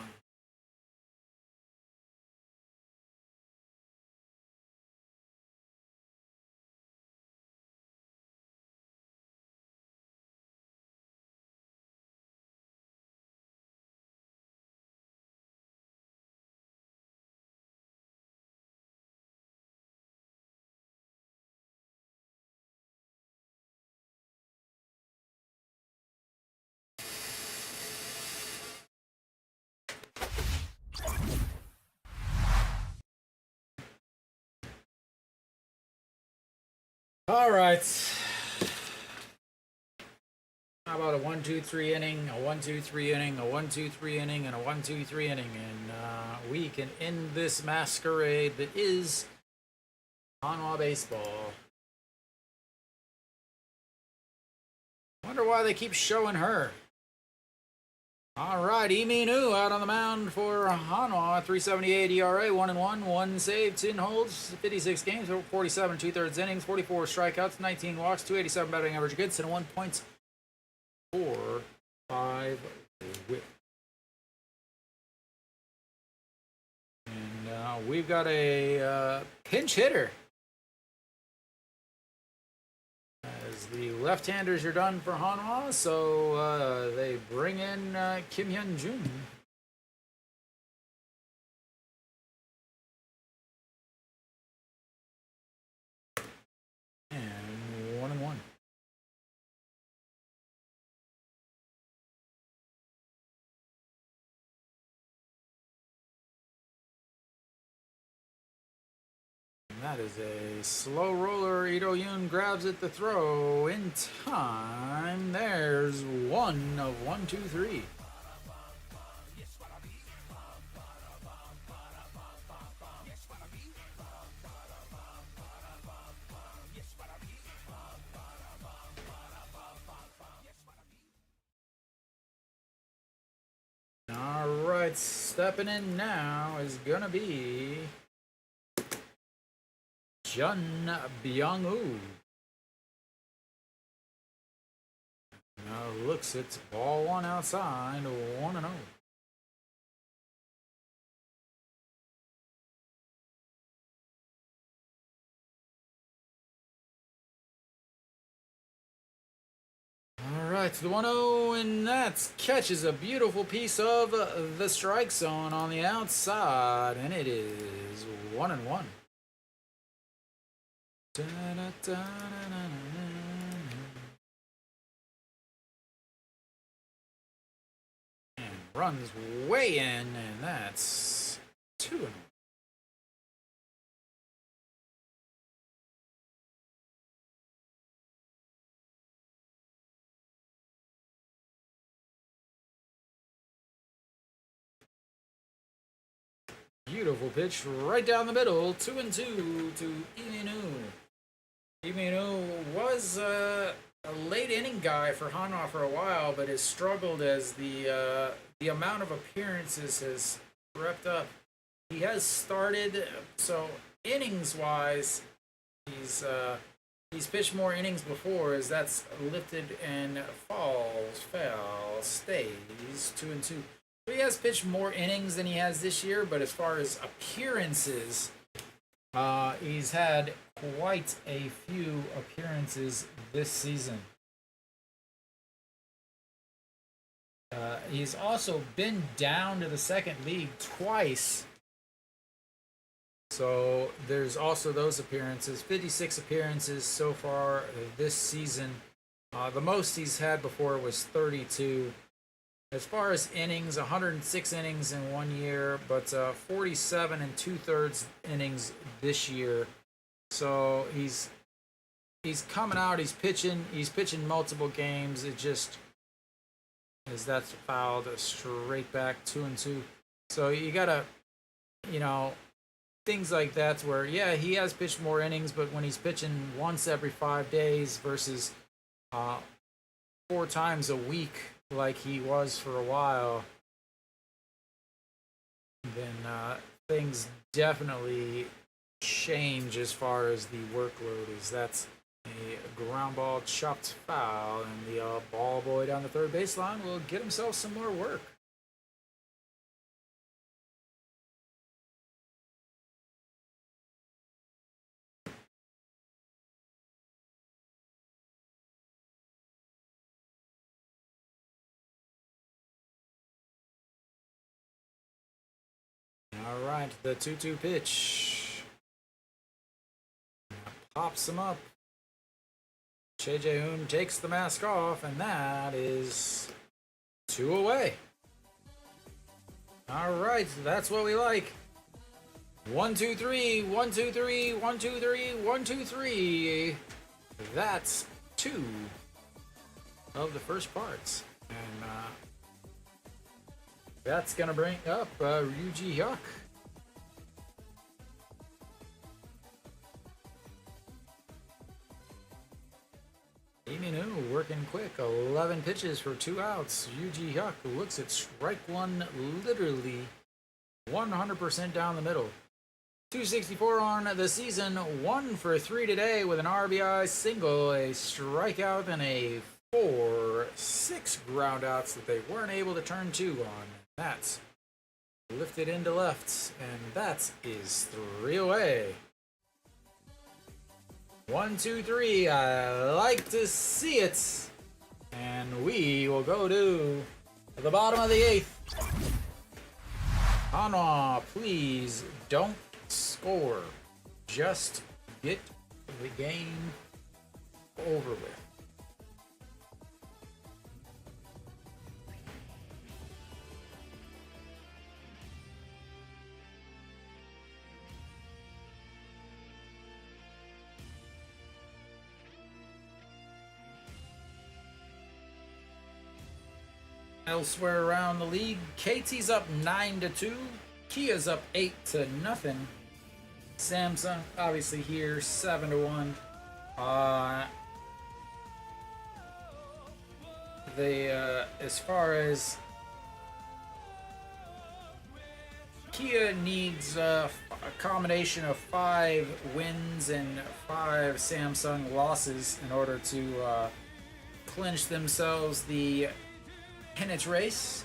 All right. How about a 1-2-3 inning, a 1-2-3 inning, a 1-2-3 inning, and a 1-2-3 inning, and we can end this masquerade that is Hanwha baseball. Wonder why they keep showing her. All right, Iminu out on the mound for Hanwha, 3.78 ERA, 1-1, 1 save, 10 holds, 56 games, 47 2/3 innings, 44 strikeouts, 19 walks, 287 batting average against, and a 1.45 whip. And we've got a pinch hitter. As the left-handers are done for Hanwha, so they bring in Kim Hyun-jun. And 1-1. That is a slow roller. Ito Yoon grabs it to throw in time. There's 1 of 1, 2, 3. All right, stepping in now is gonna be Jun Byung-woo. Now looks, it's ball 1 outside, 1-0. All right, the 1-0, and that catches a beautiful piece of the strike zone on the outside, and it is 1-1. And Runs way in, and that's 2-0. Beautiful pitch right down the middle, 2-2 to Iminu. Iminu was a late inning guy for Hanwha for a while, but has struggled as the amount of appearances has crept up. He has started, so innings wise, he's pitched more innings before, as that's lifted and stays 2-2. So he has pitched more innings than he has this year, but as far as appearances, he's had quite a few appearances this season. He's also been down to the second league twice. So there's also those appearances. 56 appearances so far this season. The most he's had before was 32. As far as innings, 106 innings in 1 year, but 47 and 2/3 innings this year. So he's coming out, he's pitching multiple games. It just as that's fouled straight back 2-2. So you gotta, things like that where he has pitched more innings, but when he's pitching once every 5 days versus 4 times a week like he was for a while, then things definitely change as far as the workload is. That's a ground ball chopped foul, and the ball boy down the third baseline will get himself some more work. All right, the 2-2 pitch pops him up. Che Jae-hoon takes the mask off, and that is 2 away. All right, that's what we like. 1-2-3, 1-2-3, 1-2-3, 1-2-3. That's 2 of the first parts, and that's gonna bring up Ryuji Hyuk. Iminu working quick, 11 pitches for 2 outs. Ryuji Hyuk looks at strike one, literally 100% down the middle. 264 on the season, 1 for 3 today with an RBI single, a strikeout, and a 6 ground outs that they weren't able to turn 2 on. That's lifted into left, and that is 3 away. 1-2-3. I like to see it. And we will go to the bottom of the 8th. Hanwha, please don't score. Just get the game over with. Elsewhere around the league, KT's up 9-2. Kia's up 8-0. Samsung obviously here 7-1. As far as Kia needs a combination of 5 wins and 5 Samsung losses in order to clinch themselves the pennant race.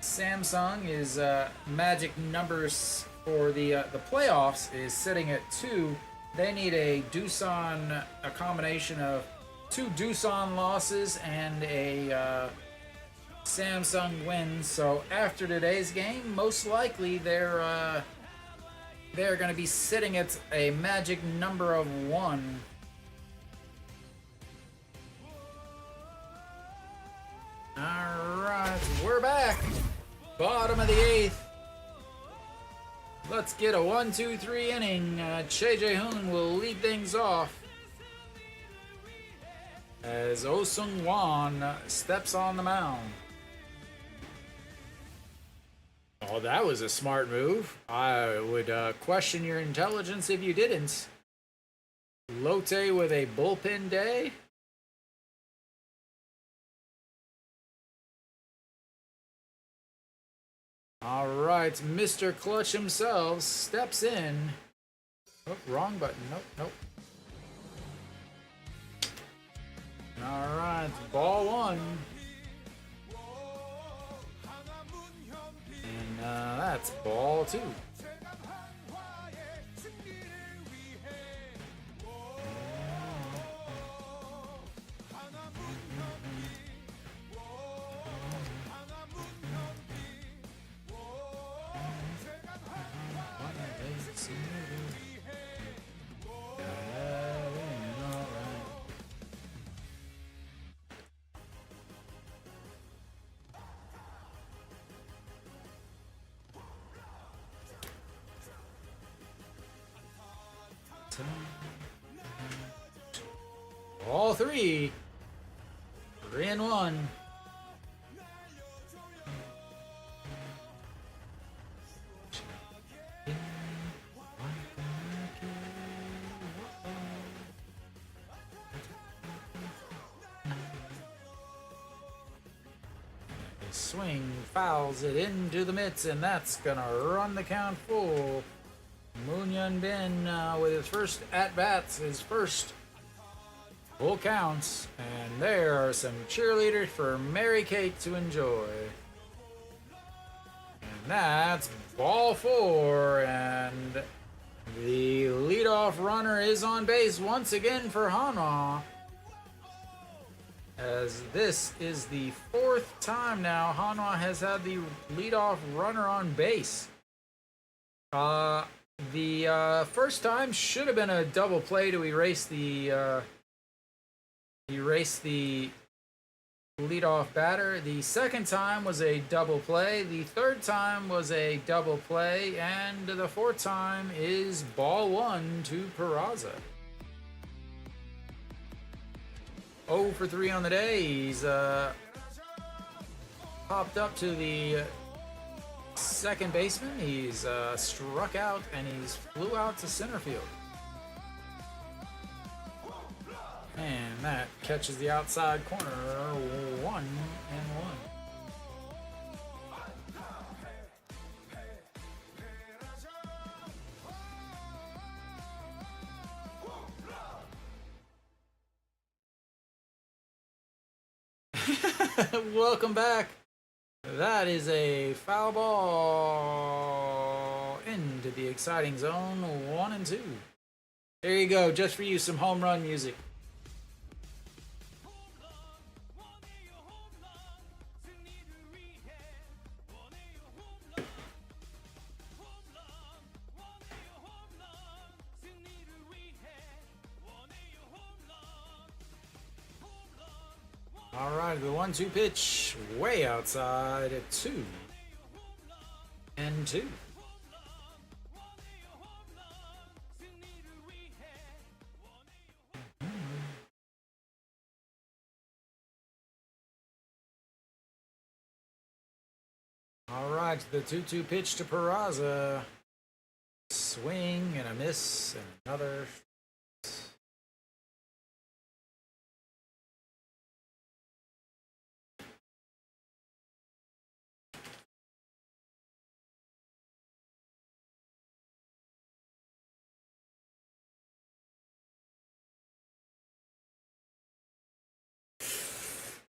Samsung is magic numbers for the playoffs is sitting at 2. They need a combination of 2 Doosan losses and a Samsung win. So after today's game, most likely they're going to be sitting at a magic number of 1. Alright, we're back. Bottom of the 8th. Let's get a 1-2-3 inning. Che Jae-hoon will lead things off as Oh Sung-won steps on the mound. Oh, that was a smart move. I would question your intelligence if you didn't. Lotte with a bullpen day. All right, Mr. Clutch himself steps in. Oh, wrong button. Nope, nope. All right, ball 1. And that's ball 2. All 3. 3-1. Swing, fouls it into the mitts, and that's gonna run the count full. Moon Hyun Bin with his first at-bats, his first full counts, and there are some cheerleaders for Mary Kate to enjoy. And that's ball 4, and the leadoff runner is on base once again for Hanwha, as this is the 4th time now Hanwha has had the leadoff runner on base. The first time should have been a double play to erase the leadoff batter. The second time was a double play. The third time was a double play, and the 4th time is ball 1 to Peraza. 0 for 3 on the day. He's popped up to the second baseman. He's struck out, and he's flew out to center field. And that catches the outside corner. 1-1. Welcome back. That is a foul ball into the exciting zone. 1-2. There you go, just for you, some home run music. All right, the 1-2 pitch, way outside at 2-2. All right, the 2-2 pitch to Peraza. Swing and a miss and another.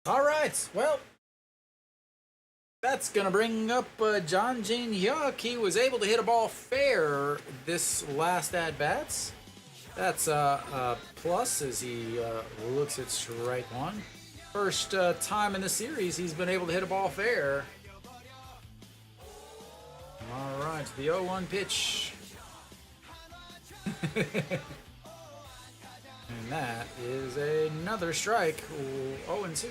All right, well, that's going to bring up John Jin Hyuk. He was able to hit a ball fair this last at-bats. That's a plus as he looks at strike 1. First time in the series he's been able to hit a ball fair. All right, the 0-1 pitch. And that is another strike. 0-2.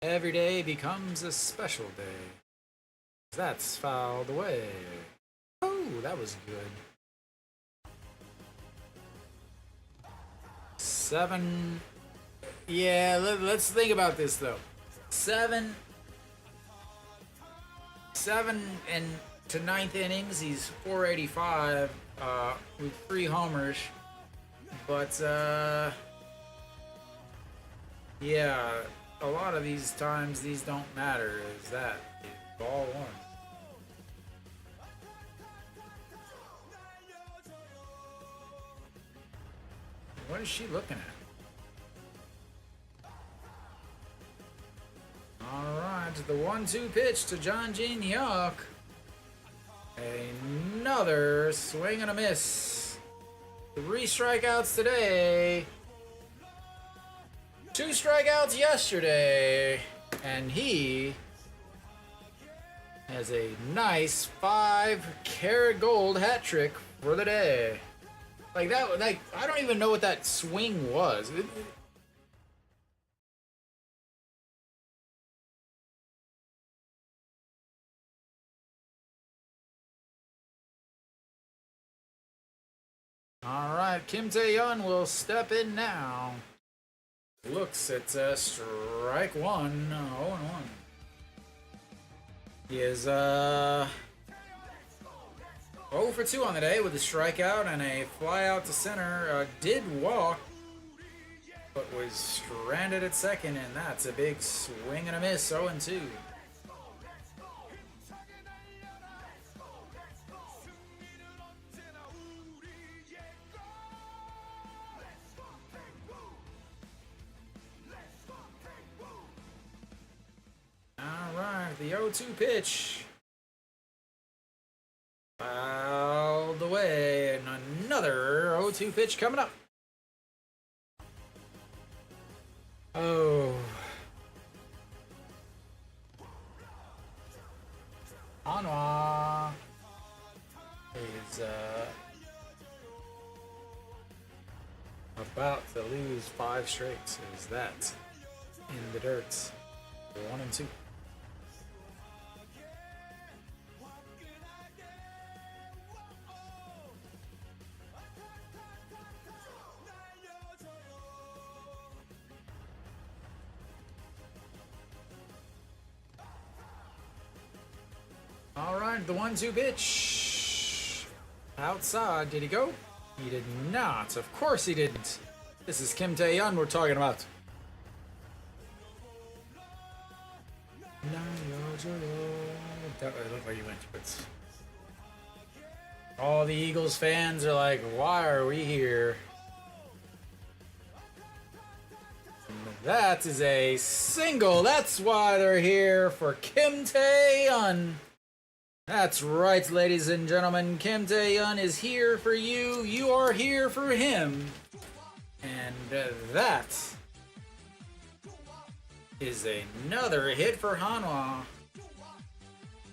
Every day becomes a special day. That's fouled away. Oh, that was good. 7. Yeah, let's think about this though. 7 and to 9th innings, he's 485 with 3 homers. But yeah, a lot of these times these don't matter. Is that ball one? What is she looking at? Alright, the 1-2 pitch to John Gene Hyuk. Another swing and a miss. 3 strikeouts today. 2 strikeouts yesterday. And he has a nice 5-carat gold hat trick for the day. Like that, like I don't even know what that swing was. All right, Kim Tae-yeon will step in now. Looks at strike 1, 0-1. He is 0 for 2 on the day with a strikeout and a fly out to center. Did walk, but was stranded at second, and that's a big swing and a miss. 0-2. The 0-2 pitch. Fouled away, and another 0-2 pitch coming up. Oh. Hanwha is about to lose 5 straight. Is that in the dirt? 1-2. Alright, the 1-2 pitch. Outside. Did he go? He did not. Of course he didn't. This is Kim Tae-yeon we're talking about. That looked like he went, but all the Eagles fans are like, why are we here? That is a single. That's why they're here, for Kim Tae-yeon. That's right, ladies and gentlemen. Kim Tae-yeon is here for you. You are here for him. And that is another hit for Hanwha.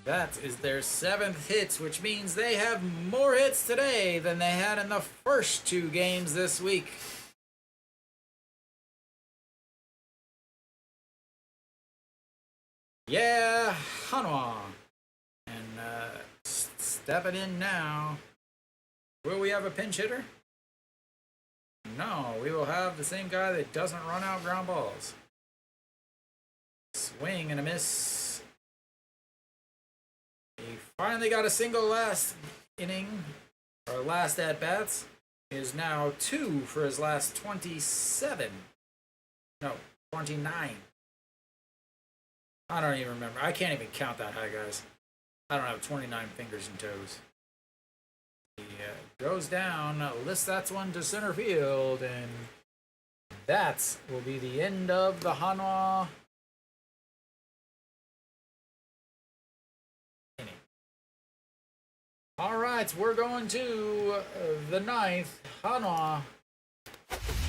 That is their 7th hit, which means they have more hits today than they had in the first 2 games this week. Yeah, Hanwha. And stepping in now. Will we have a pinch hitter? No, we will have the same guy that doesn't run out ground balls. Swing and a miss. He finally got a single last inning, or last at-bats. He is now 2 for his last 27. No, 29. I don't even remember. I can't even count that high, guys. I don't have 29 fingers and toes. He goes down, lists that one to center field, and that will be the end of the Hanwha inning. All right, we're going to the 9th. Hanwha,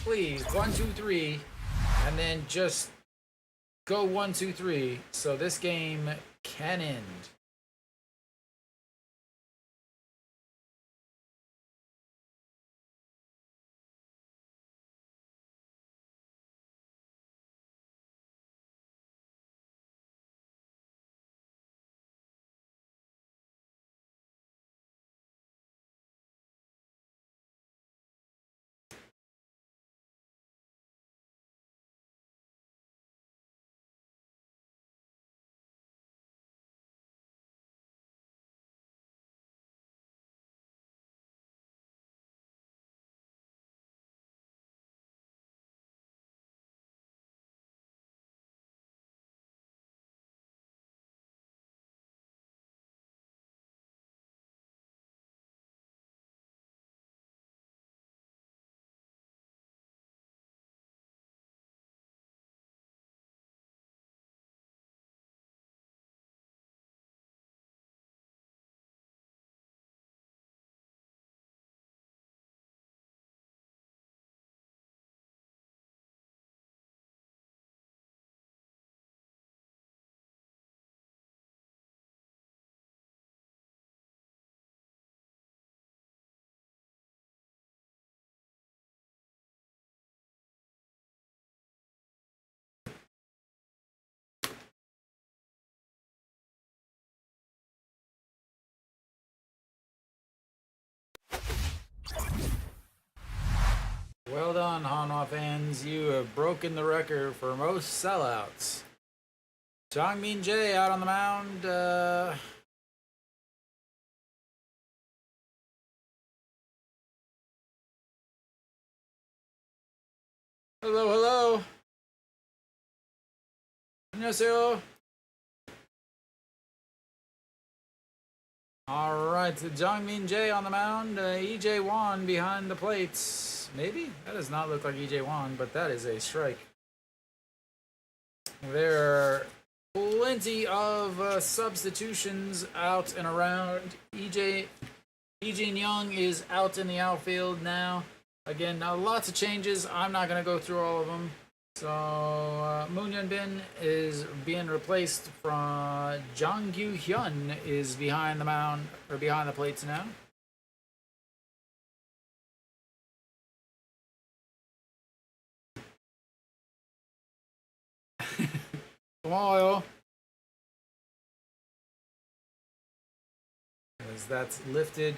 please, 1, 2, 3, and then just go 1, 2, 3, so this game can end. done, Hanwha fans. You have broken the record for most sellouts. Jangmin Jae out on the mound. Hello, hello. 안녕하세요. Alright, Jangmin Jae on the mound. EJ Wan behind the plates. Maybe? That does not look like EJ Wan, but that is a strike. There are plenty of substitutions out and around. EJ Young is out in the outfield now. Again, lots of changes. I'm not going to go through all of them. So, Moon Yun Bin is being replaced from Jang Gyu Hyun is behind the mound, or behind the plates now. 고마워요. As that's lifted,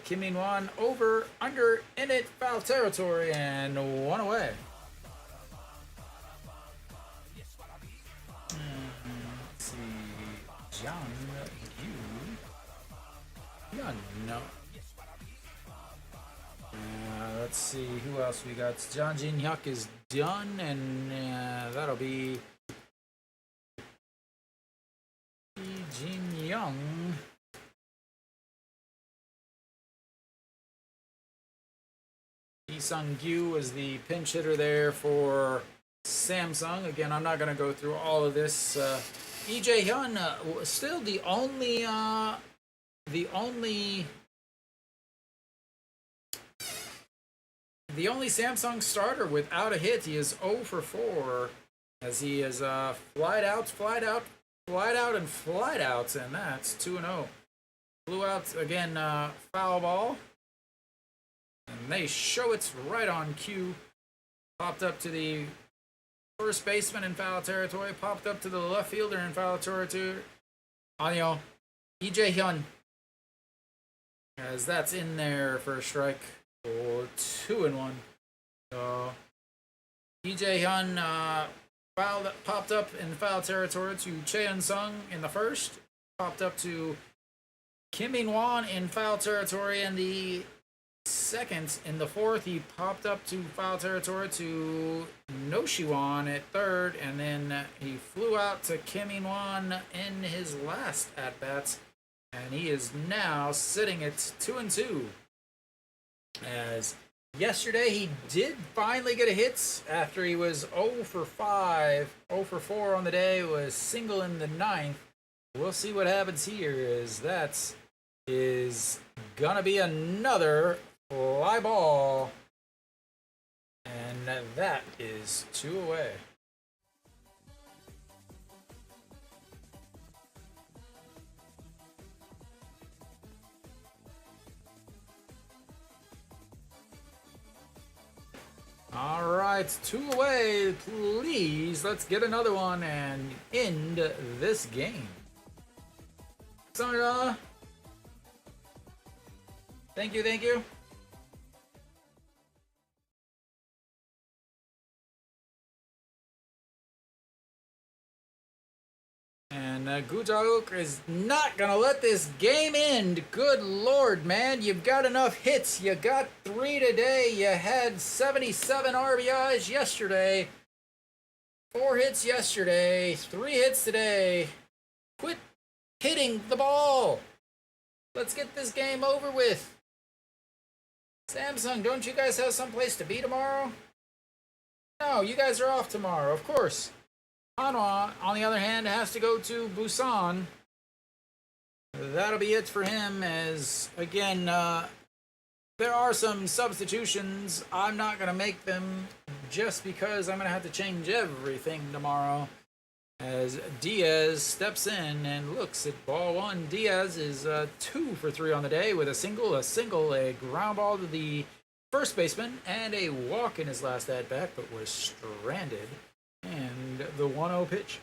Kim Min-won over, under, in it, foul territory, and one away. Let's see, Jang Yu. No. Let's see who else we got. John Jin Hyuk is done, and that'll be Jin Young. Lee Sung-gyu was the pinch hitter there for Samsung. Again, I'm not going to go through all of this. EJ Hyun still the only Samsung starter without a hit. He is 0 for 4 as he is flied out, and that's 2-0. Flew out again, foul ball. And they show it's right on cue. Popped up to the first baseman in foul territory. Popped up to the left fielder in foul territory. 아니요, EJ Hyun. As that's in there for a strike for 2-1. So EJ Hyun popped up in foul territory to Cheon Sung in the first. Popped up to Kim Min-won in foul territory in the second. In the fourth, he popped up to foul territory to No Shiwon at third, and then he flew out to Kim Min-won in his last at-bats, and he is now sitting at 2-2. As yesterday, he did finally get a hit after he was 0 for 4 on the day, was single in the ninth. We'll see what happens here, as that is gonna be another fly ball, and that is 2 away. All right, 2 away, please. Let's get another one and end this game. Sorry, thank you. And Gujauk is not gonna let this game end. Good lord, man. You've got enough hits. You got 3 today. You had 77 RBIs yesterday. 4 hits yesterday. 3 hits today. Quit hitting the ball. Let's get this game over with. Samsung, don't you guys have someplace to be tomorrow? No, you guys are off tomorrow, of course. Hanwha, on the other hand, has to go to Busan. That'll be it for him, as, again, there are some substitutions. I'm not going to make them just because I'm going to have to change everything tomorrow. As Diaz steps in and looks at ball one. Diaz is 2 for 3 on the day with a single, a ground ball to the first baseman, and a walk in his last at-bat, but was stranded. And the 1-0 pitch.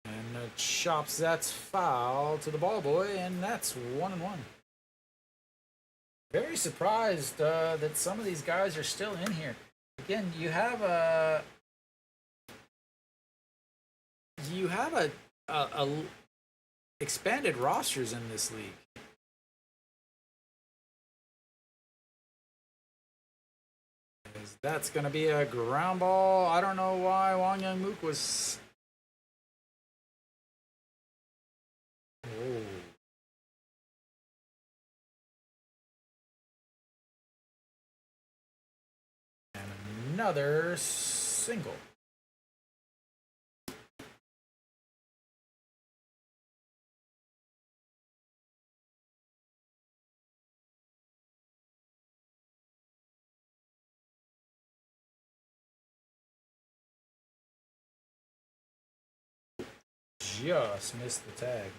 And chops that's foul to the ball boy, and that's 1-1. Very surprised that some of these guys are still in here. Again, you have a expanded rosters in this league. That's gonna be a ground ball. I don't know why Wang Young Mook was. Oh. And another single. Just missed the tag.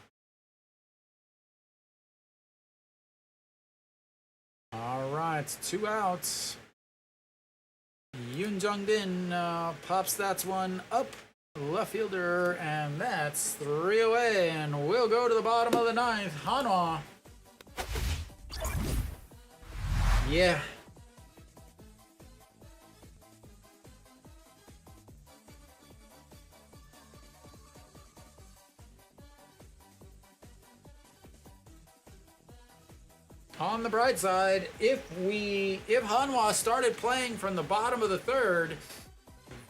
All right, 2 outs. Yoon Jung-bin pops that one up, left fielder, and that's 3 away. And we'll go to the bottom of the 9th. Hanwha. Yeah. On the bright side, if Hanwha started playing from the bottom of the 3rd,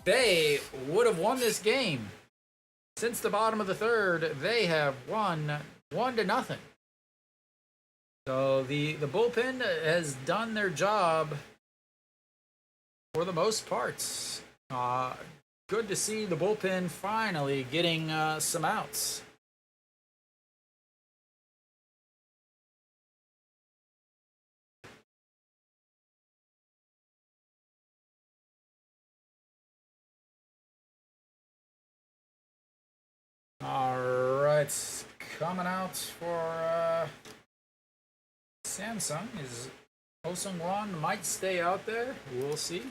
they would have won this game. Since the bottom of the 3rd, they have won 1-0. So the bullpen has done their job for the most parts. Good to see the bullpen finally getting some outs. All right, coming out for Samsung is Oh Sung-won. Might stay out there. We'll see.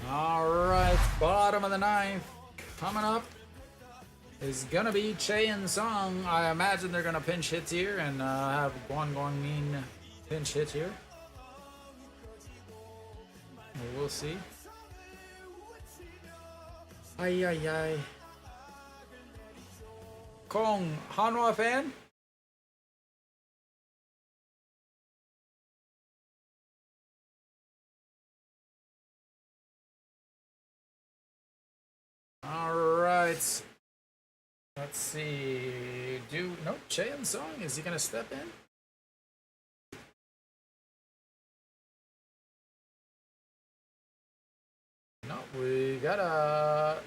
All right, bottom of the 9th. Coming up is gonna be Chae In-sung. I imagine they're gonna pinch hit here and have Kwon Kwang-min pinch hit here. We'll see. Ay ay ay. Kong, Hanwha fan? All right. Let's see. Nope. Chae In-sung, is he gonna step in? No, we got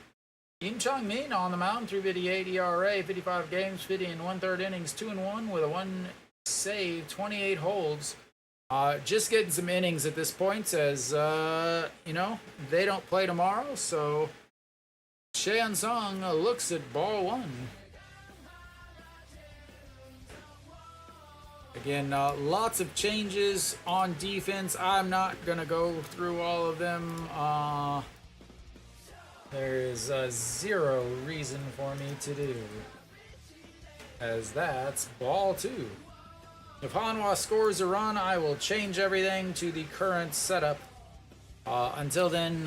Im Chong-min on the mound, 358 ERA, 55 games, 50 and 1/3 innings, 2-1 with a 1 save, 28 holds. Just getting some innings at this point, as you know, they don't play tomorrow, so Chae In-sung looks at ball 1. Again, lots of changes on defense. I'm not gonna go through all of them. There's zero reason for me to do, as that's ball 2. If Hanwha scores a run, I will change everything to the current setup. Until then,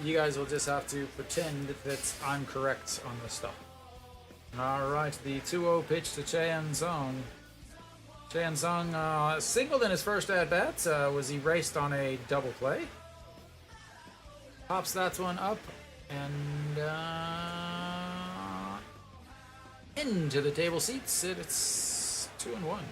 you guys will just have to pretend that I'm correct on this stuff. Alright, the 2-0 pitch to Chae In-sung. Chae In-sung singled in his first at-bat, was erased on a double play. Pops that one up and into the table seats. It's 2-1.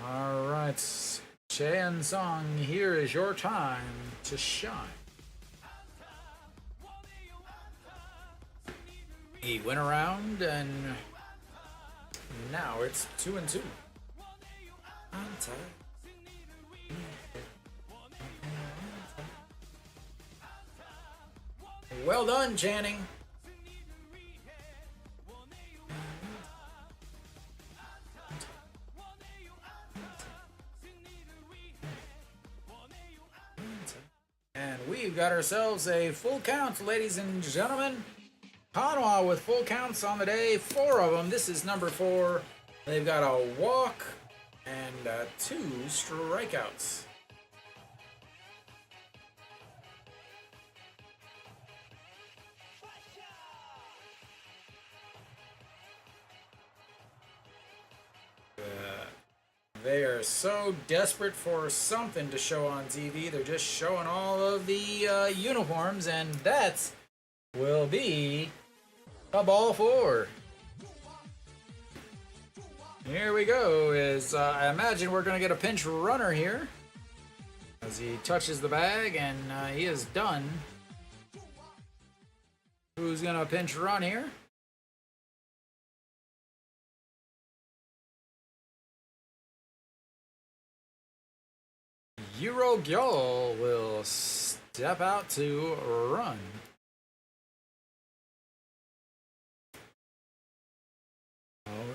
All right, Chae In-sung, here is your time to shine. He went around, and now it's 2-2. I'm tired. Well done, Channing. And we've got ourselves a full count, ladies and gentlemen. Hanwha with full counts on the day, 4 of them. This is number 4. They've got a walk and 2 strikeouts. They are so desperate for something to show on TV. They're just showing all of the uniforms, and that will be a ball 4. Here we go. I imagine we're going to get a pinch runner here as he touches the bag, and he is done. Who's going to pinch run here? Gyol will step out to run.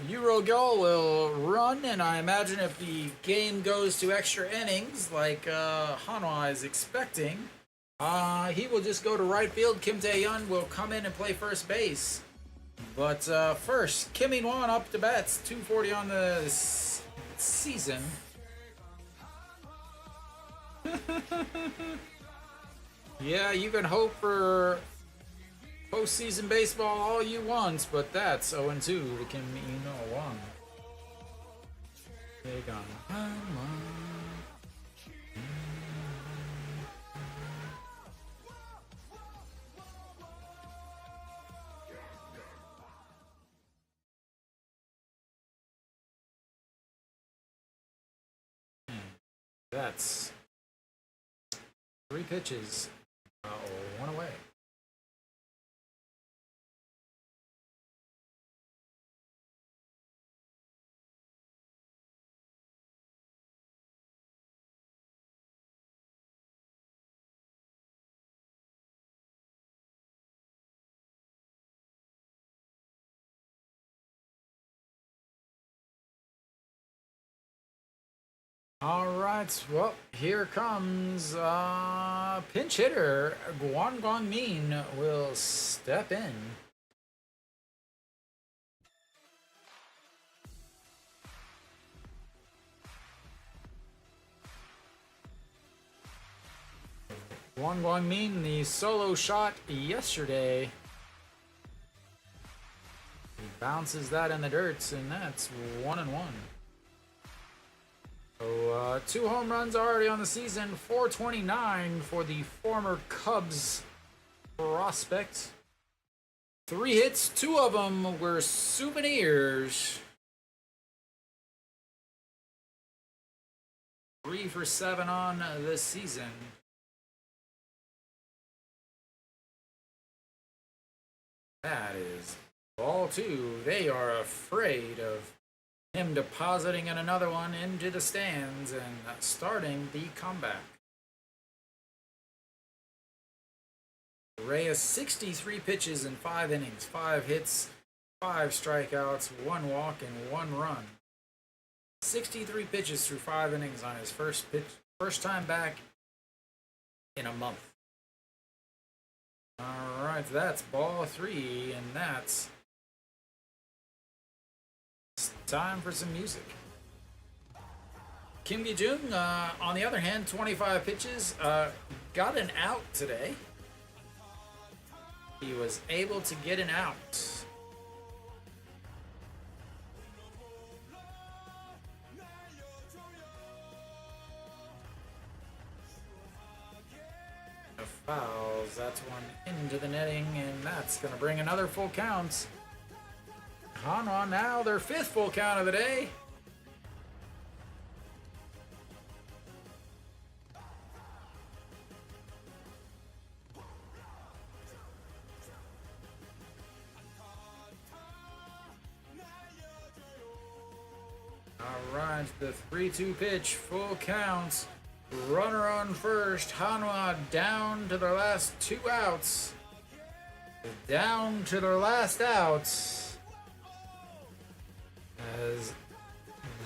Gyol will run, and I imagine if the game goes to extra innings, like Hanwha is expecting, he will just go to right field. Kim Tae-yeon will come in and play first base. But first, Kim In-won up to bats, 240 on the season. Yeah, you can hope for postseason baseball all you want, but that's 0-2 to Kim In-won. Take on Hanwha. That's 3 pitches, 1 away. All right, well, here comes pinch hitter Gwon Min will step in. Gwon Min, the solo shot yesterday. He bounces that in the dirt, and that's 1-1. So 2 home runs already on the season, 429 for the former Cubs prospect. 3 hits, 2 of them were souvenirs. 3 for 7 on the season. That is ball 2. They are afraid of him depositing in another one into the stands and starting the comeback. Reyes 63 pitches in 5 innings, 5 hits, 5 strikeouts, 1 walk, and 1 run. 63 pitches through 5 innings on his first time back in a month. All right, that's ball 3, and that's time for some music. Kim Gi-jung, on the other hand, 25 pitches, got an out today. He was able to get an out. The fouls, that's one into the netting, and that's going to bring another full count. Hanwha now their 5th full count of the day. Alright, the 3-2 pitch, full count. Runner on first. Hanwha down to their last 2 outs. down to their last out. As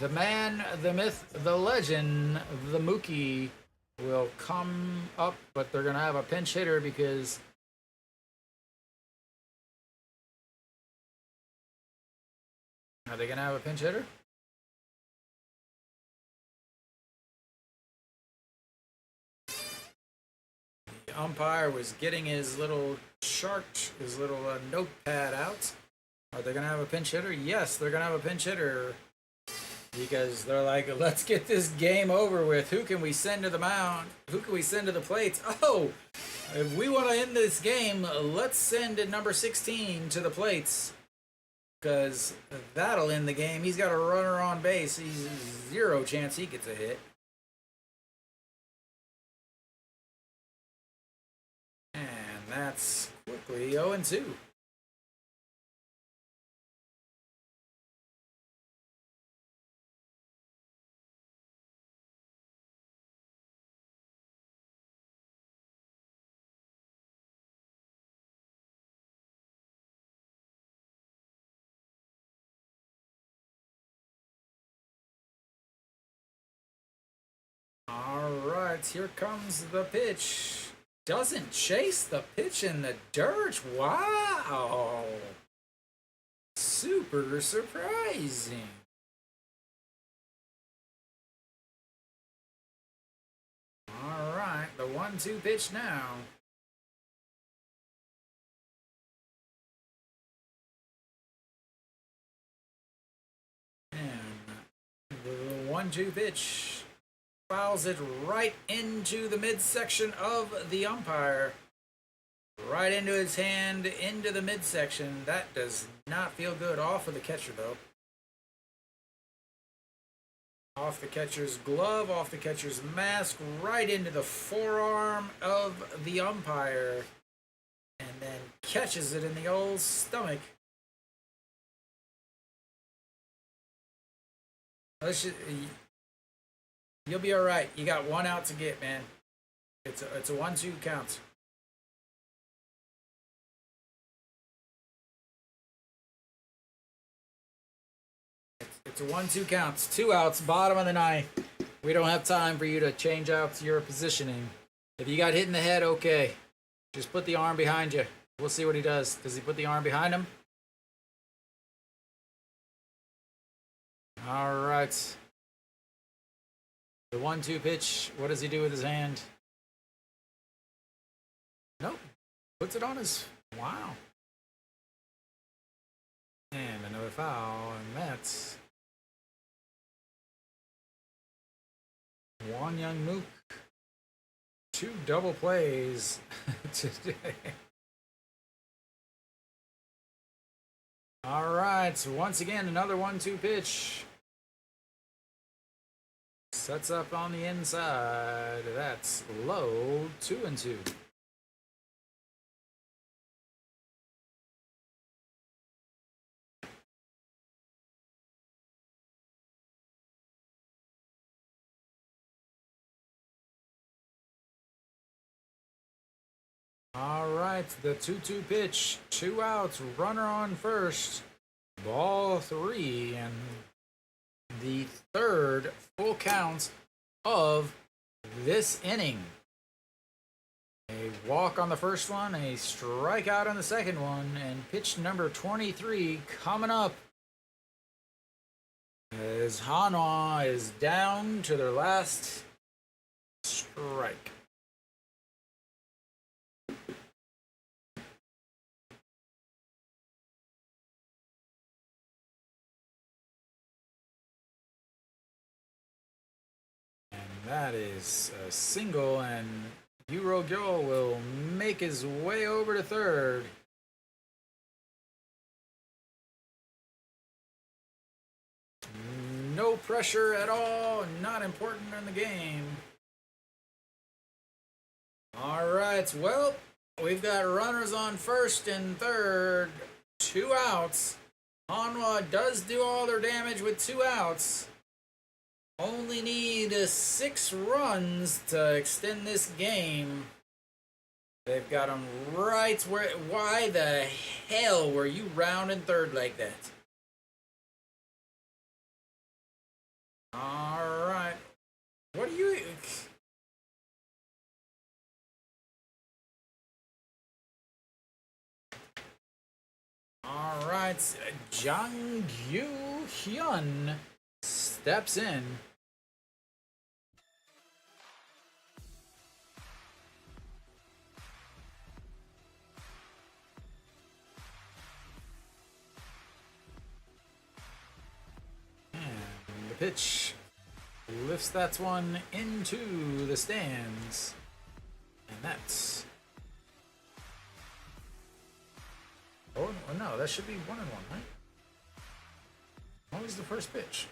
the man, the myth, the legend, the Mookie will come up, but they're going to have a pinch hitter because are they going to have a pinch hitter? The umpire was getting his little chart, his little notepad out. Are they going to have a pinch hitter? Yes, they're going to have a pinch hitter. Because they're like, let's get this game over with. Who can we send to the mound? Who can we send to the plates? Oh, if we want to end this game, let's send number 16 to the plates. Because that'll end the game. He's got a runner on base. He's zero chance he gets a hit. And that's quickly 0-2. All right, here comes the pitch. Doesn't chase the pitch in the dirt. Wow. Super surprising. All right, the 1-2 pitch now. And the 1-2 pitch fouls it right into the midsection of the umpire. Right into his hand, into the midsection. That does not feel good. Off of the catcher, though. Off the catcher's glove, off the catcher's mask, right into the forearm of the umpire. And then catches it in the old stomach. You'll be all right. You got 1 out to get, man. It's a 1-2 count. It's a 1-2 count. 2 outs, bottom of the 9th. We don't have time for you to change out your positioning. If you got hit in the head, okay. Just put the arm behind you. We'll see what he does. Does he put the arm behind him? All right. The 1-2 pitch. What does he do with his hand? Nope. Puts it on his... Wow. And another foul, and that's... Wan Young Mook. 2 double plays today. All right, so once again, another 1-2 pitch. Sets up on the inside. That's low, 2-2. All right, the 2-2 pitch. 2 outs, runner on first. Ball 3, and the 3rd full count of this inning. A walk on the first one, a strikeout on the second one, and pitch number 23 coming up as Hanwha is down to their last strike. That is a single, and Euro Joel will make his way over to third. No pressure at all, not important in the game. All right, well, we've got runners on first and third, 2 outs. Hanwha does do all their damage with 2 outs. Only need 6 runs to extend this game. They've got him right where. Why the hell were you rounding third like that? All right. What are you? All right. Jang Yu Hyun steps in. And the pitch lifts that one into the stands. And that's. Oh no, that should be 1-1, right? What was the first pitch?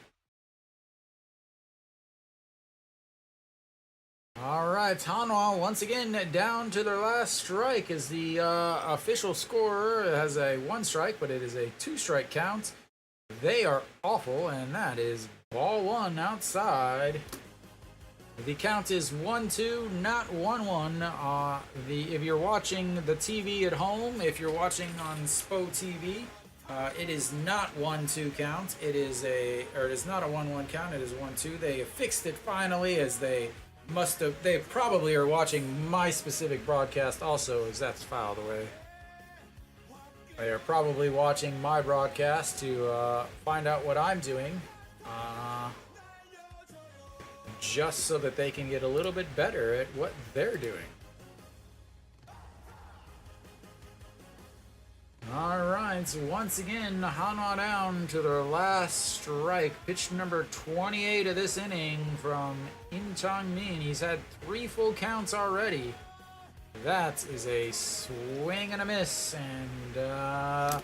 All right, Hanwha once again down to their last strike as the official scorer has a 1 strike, but it is a 2 strike count. They are awful, and that is ball 1 outside. The count is 1-2, not 1-1. If you're watching the TV at home, if you're watching on SPO TV, it is not 1-2 count. It is not a 1-1 count. It is 1-2. They fixed it finally, as they must have. They probably are watching my specific broadcast also, as that's filed away. They are probably watching my broadcast to find out what I'm doing. Just so that they can get a little bit better at what they're doing. Alright, so once again, Hanwha down to their last strike. Pitch number 28 of this inning from In Chang-min. He's had 3 full counts already. That is a swing and a miss, and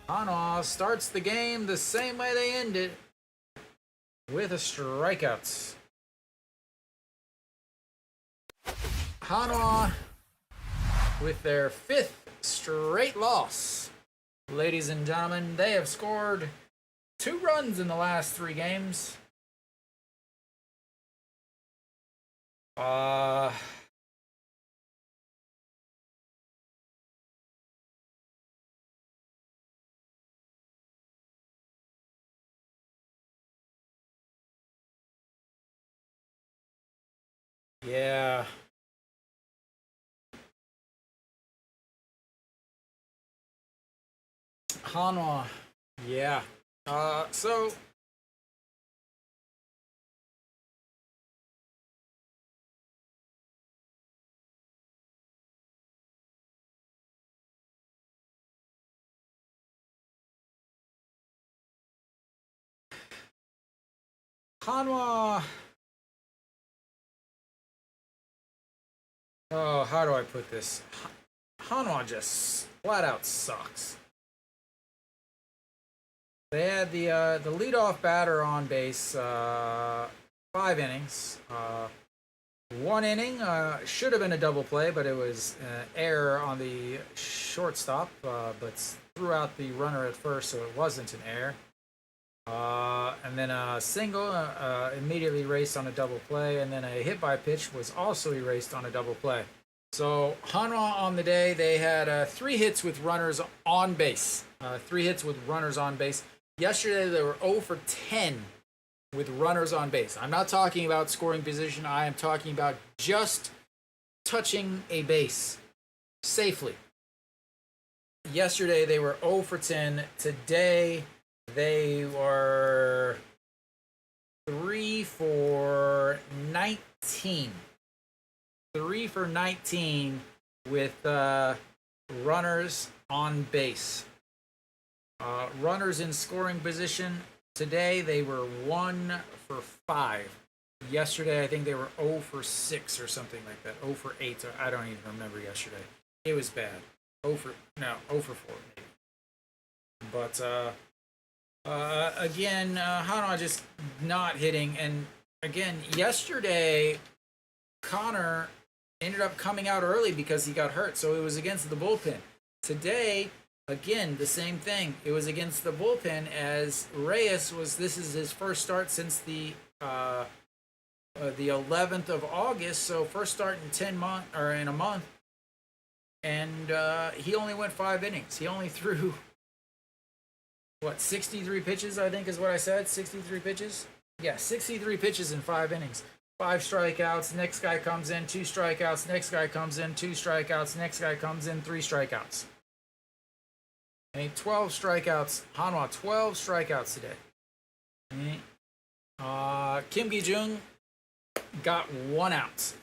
Hanwha starts the game the same way they end it, with a strikeout. Hanwha with their 5th straight loss. Ladies and gentlemen, they have scored 2 runs in the last 3 games. Yeah. Hanwha. Yeah. So Hanwha. Oh, how do I put this? Hanwha just flat out sucks. They had the leadoff batter on base 5 innings. 1 inning should have been a double play, but it was error on the shortstop, but threw out the runner at first, so it wasn't an error. And then a single immediately erased on a double play, and then a hit by pitch was also erased on a double play. So Hanwha on the day, they had 3 hits with runners on base. 3 hits with runners on base. Yesterday they were 0 for 10 with runners on base. I'm not talking about scoring position. I am talking about just touching a base safely. Yesterday they were 0 for 10. Today they were 3 for 19. 3 for 19 with runners on base. Runners in scoring position. Today they were 1 for 5. Yesterday I think they were 0 for 6 or something like that. 0 for 8. I don't even remember yesterday. It was bad. 0 for 4 maybe. But again, Hanwha just not hitting. And again, yesterday Connor ended up coming out early because he got hurt, so it was against the bullpen. Today, again, the same thing. It was against the bullpen, as Reyes was. This is his first start since the 11th of August. So first start in 10 months or in a month. and he only went 5 innings. He only threw, what, 63 pitches, I think is what I said? 63 pitches? Yeah, 63 pitches in 5 innings. 5 strikeouts, next guy comes in, 2 strikeouts, next guy comes in, 2 strikeouts, next guy comes in, 3 strikeouts. I mean, 12 strikeouts. Hanwha, 12 strikeouts today. Kim Gi-jung got 1 out.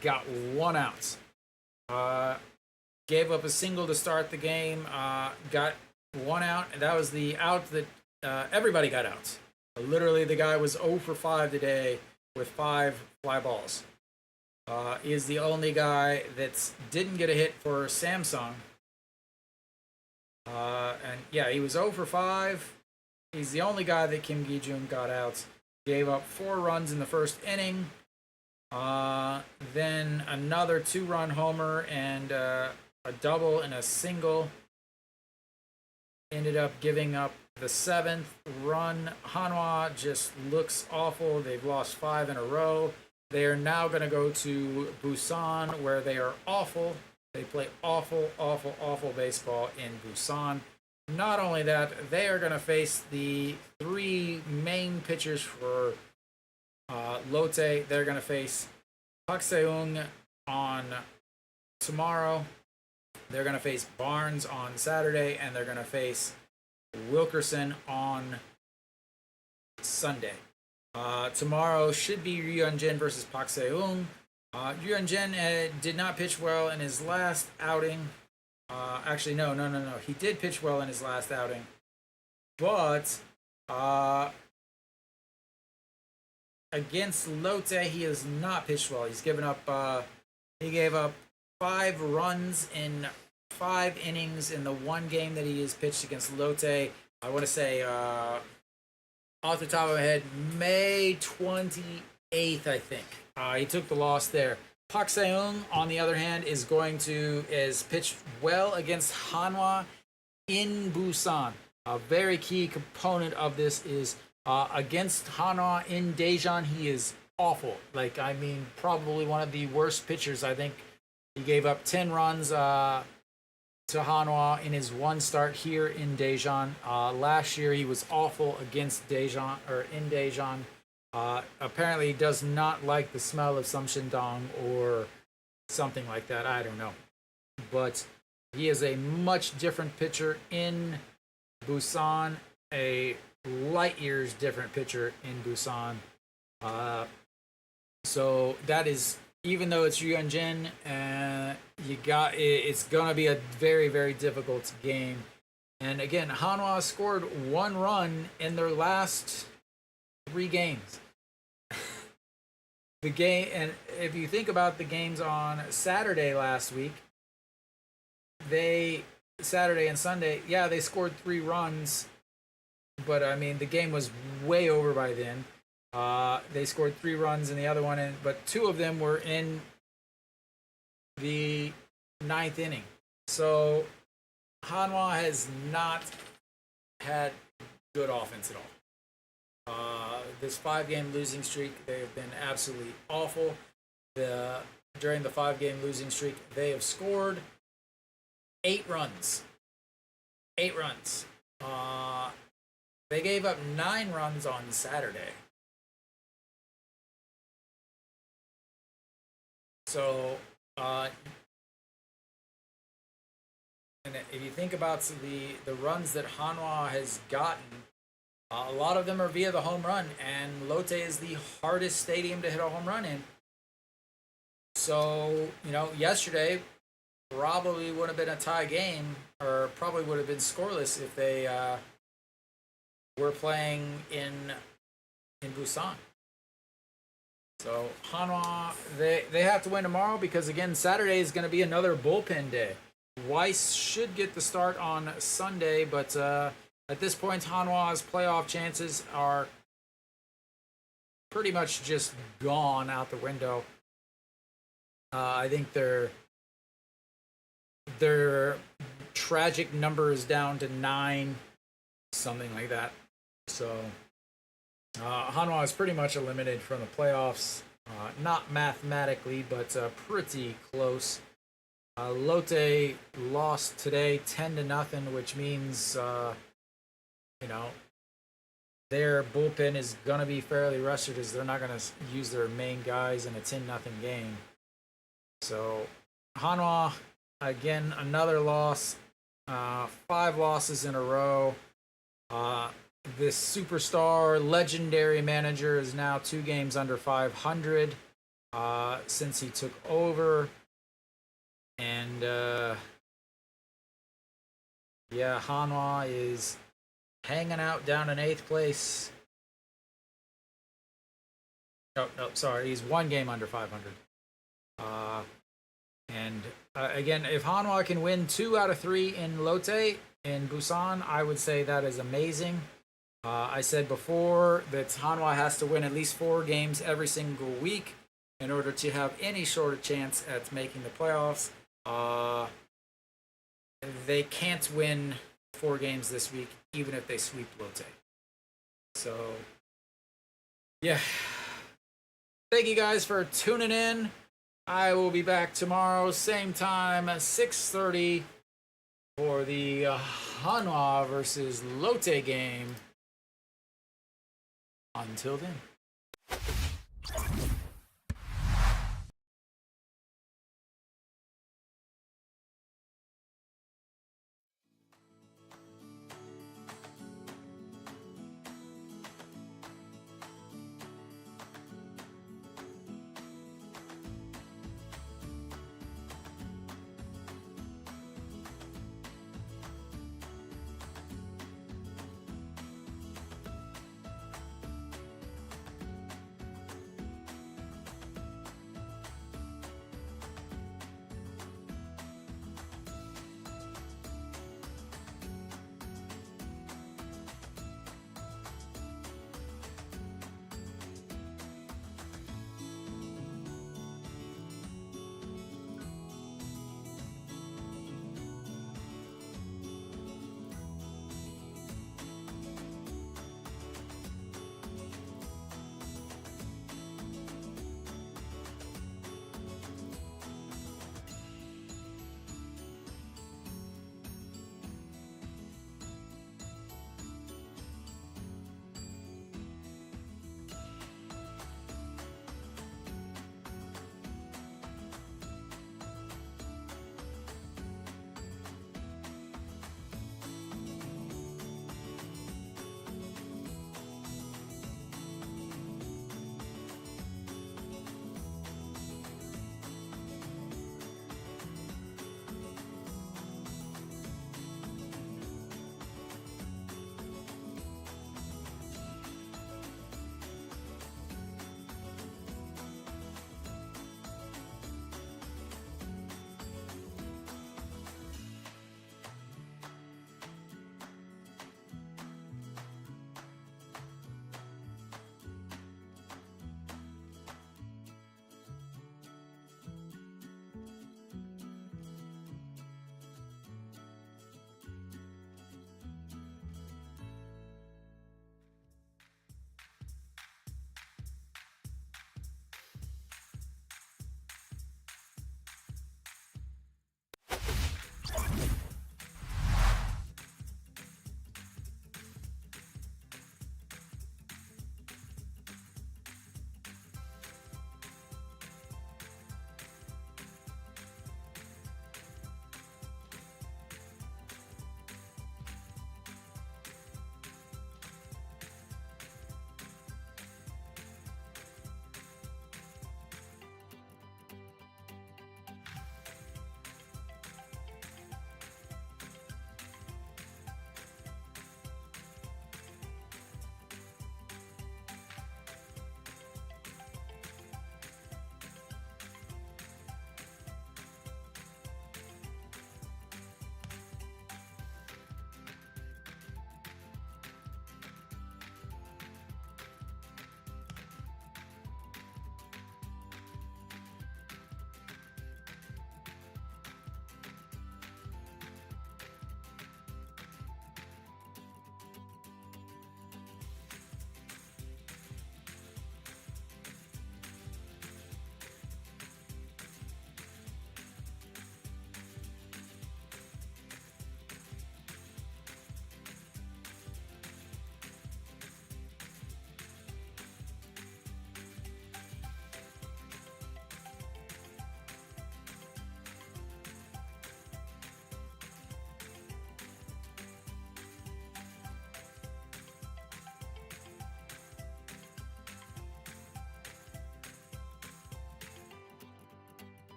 Got 1 out. Gave up a single to start the game. Got 1 out. And that was the out that everybody got out. Literally, the guy was 0 for 5 today with 5 fly balls. He is the only guy that didn't get a hit for Samsung. And yeah, he was 0 for 5. He's the only guy that Kim Gi-jung got out. Gave up 4 runs in the first inning. Then another 2-run homer and a double and a single. Ended up giving up the 7th run. Hanwha just looks awful. They've lost 5 in a row. They are now going to go to Busan, where they are awful. They play awful, awful, awful baseball in Busan. Not only that, they are going to face the 3 main pitchers for Lotte. They're going to face Park Se-eung on tomorrow. They're going to face Barnes on Saturday, and they're going to face Wilkerson on Sunday. Tomorrow should be Ryunjin versus Park Se-eung. Ryunjin did not pitch well in his last outing. Actually, no. He did pitch well in his last outing. But against Lotte, he has not pitched well. He's given up, he gave up 5 runs in 5 innings in the 1 game that he has pitched against Lotte. I want to say, off the top of my head, May 28th, I think. He took the loss there. Park Se-eung, on the other hand, is pitched well against Hanwha in Busan. A very key component of this is against Hanwha in Daejeon, he is awful. Probably one of the worst pitchers. I think he gave up 10 runs to Hanwha in his 1 start here in Daejeon. Last year, he was awful against Daejeon, or in Daejeon. Apparently, he does not like the smell of samshindong or something like that. I don't know. But he is a much different pitcher in Busan, a light years different pitcher in Busan. So that is, even though it's Ryunjin, it's going to be a very, very difficult game. And again, Hanwha scored 1 run in their last 3 games. The game, and if you think about the games on Saturday last week, Saturday and Sunday, yeah, they scored 3 runs, but I mean, the game was way over by then. They scored 3 runs in the other one, but 2 of them were in the 9th inning. So Hanwha has not had good offense at all. This 5-game losing streak, they have been absolutely awful. During the 5-game losing streak, they have scored 8 runs. 8 runs. They gave up 9 runs on Saturday. So, and if you think about the runs that Hanwha has gotten, a lot of them are via the home run, and Lotte is the hardest stadium to hit a home run in. So, yesterday probably would have been a tie game, or probably would have been scoreless if they were playing in Busan. So Hanwha, they have to win tomorrow because, again, Saturday is going to be another bullpen day. Weiss should get the start on Sunday, but at this point, Hanwha's playoff chances are pretty much just gone out the window. I think their tragic number is down to 9, something like that. So Hanwha is pretty much eliminated from the playoffs. Not mathematically, but pretty close. Lotte lost today 10-0, which means you know, their bullpen is going to be fairly rested as they're not going to use their main guys in a 10-0 game. So Hanwha, again, another loss. 5 losses in a row. This superstar legendary manager is now 2 games under 500 since he took over. And yeah, Hanwha is hanging out down in 8th place. Oh, no, sorry, he's 1 game under 500. And again, if Hanwha can win 2 out of 3 in Lotte in Busan, I would say that is amazing. I said before that Hanwha has to win at least 4 games every single week in order to have any sort of chance at making the playoffs. They can't win 4 games this week, even if they sweep Lotte. So, yeah. Thank you guys for tuning in. I will be back tomorrow, same time, 6:30, for the Hanwha versus Lotte game. Until then.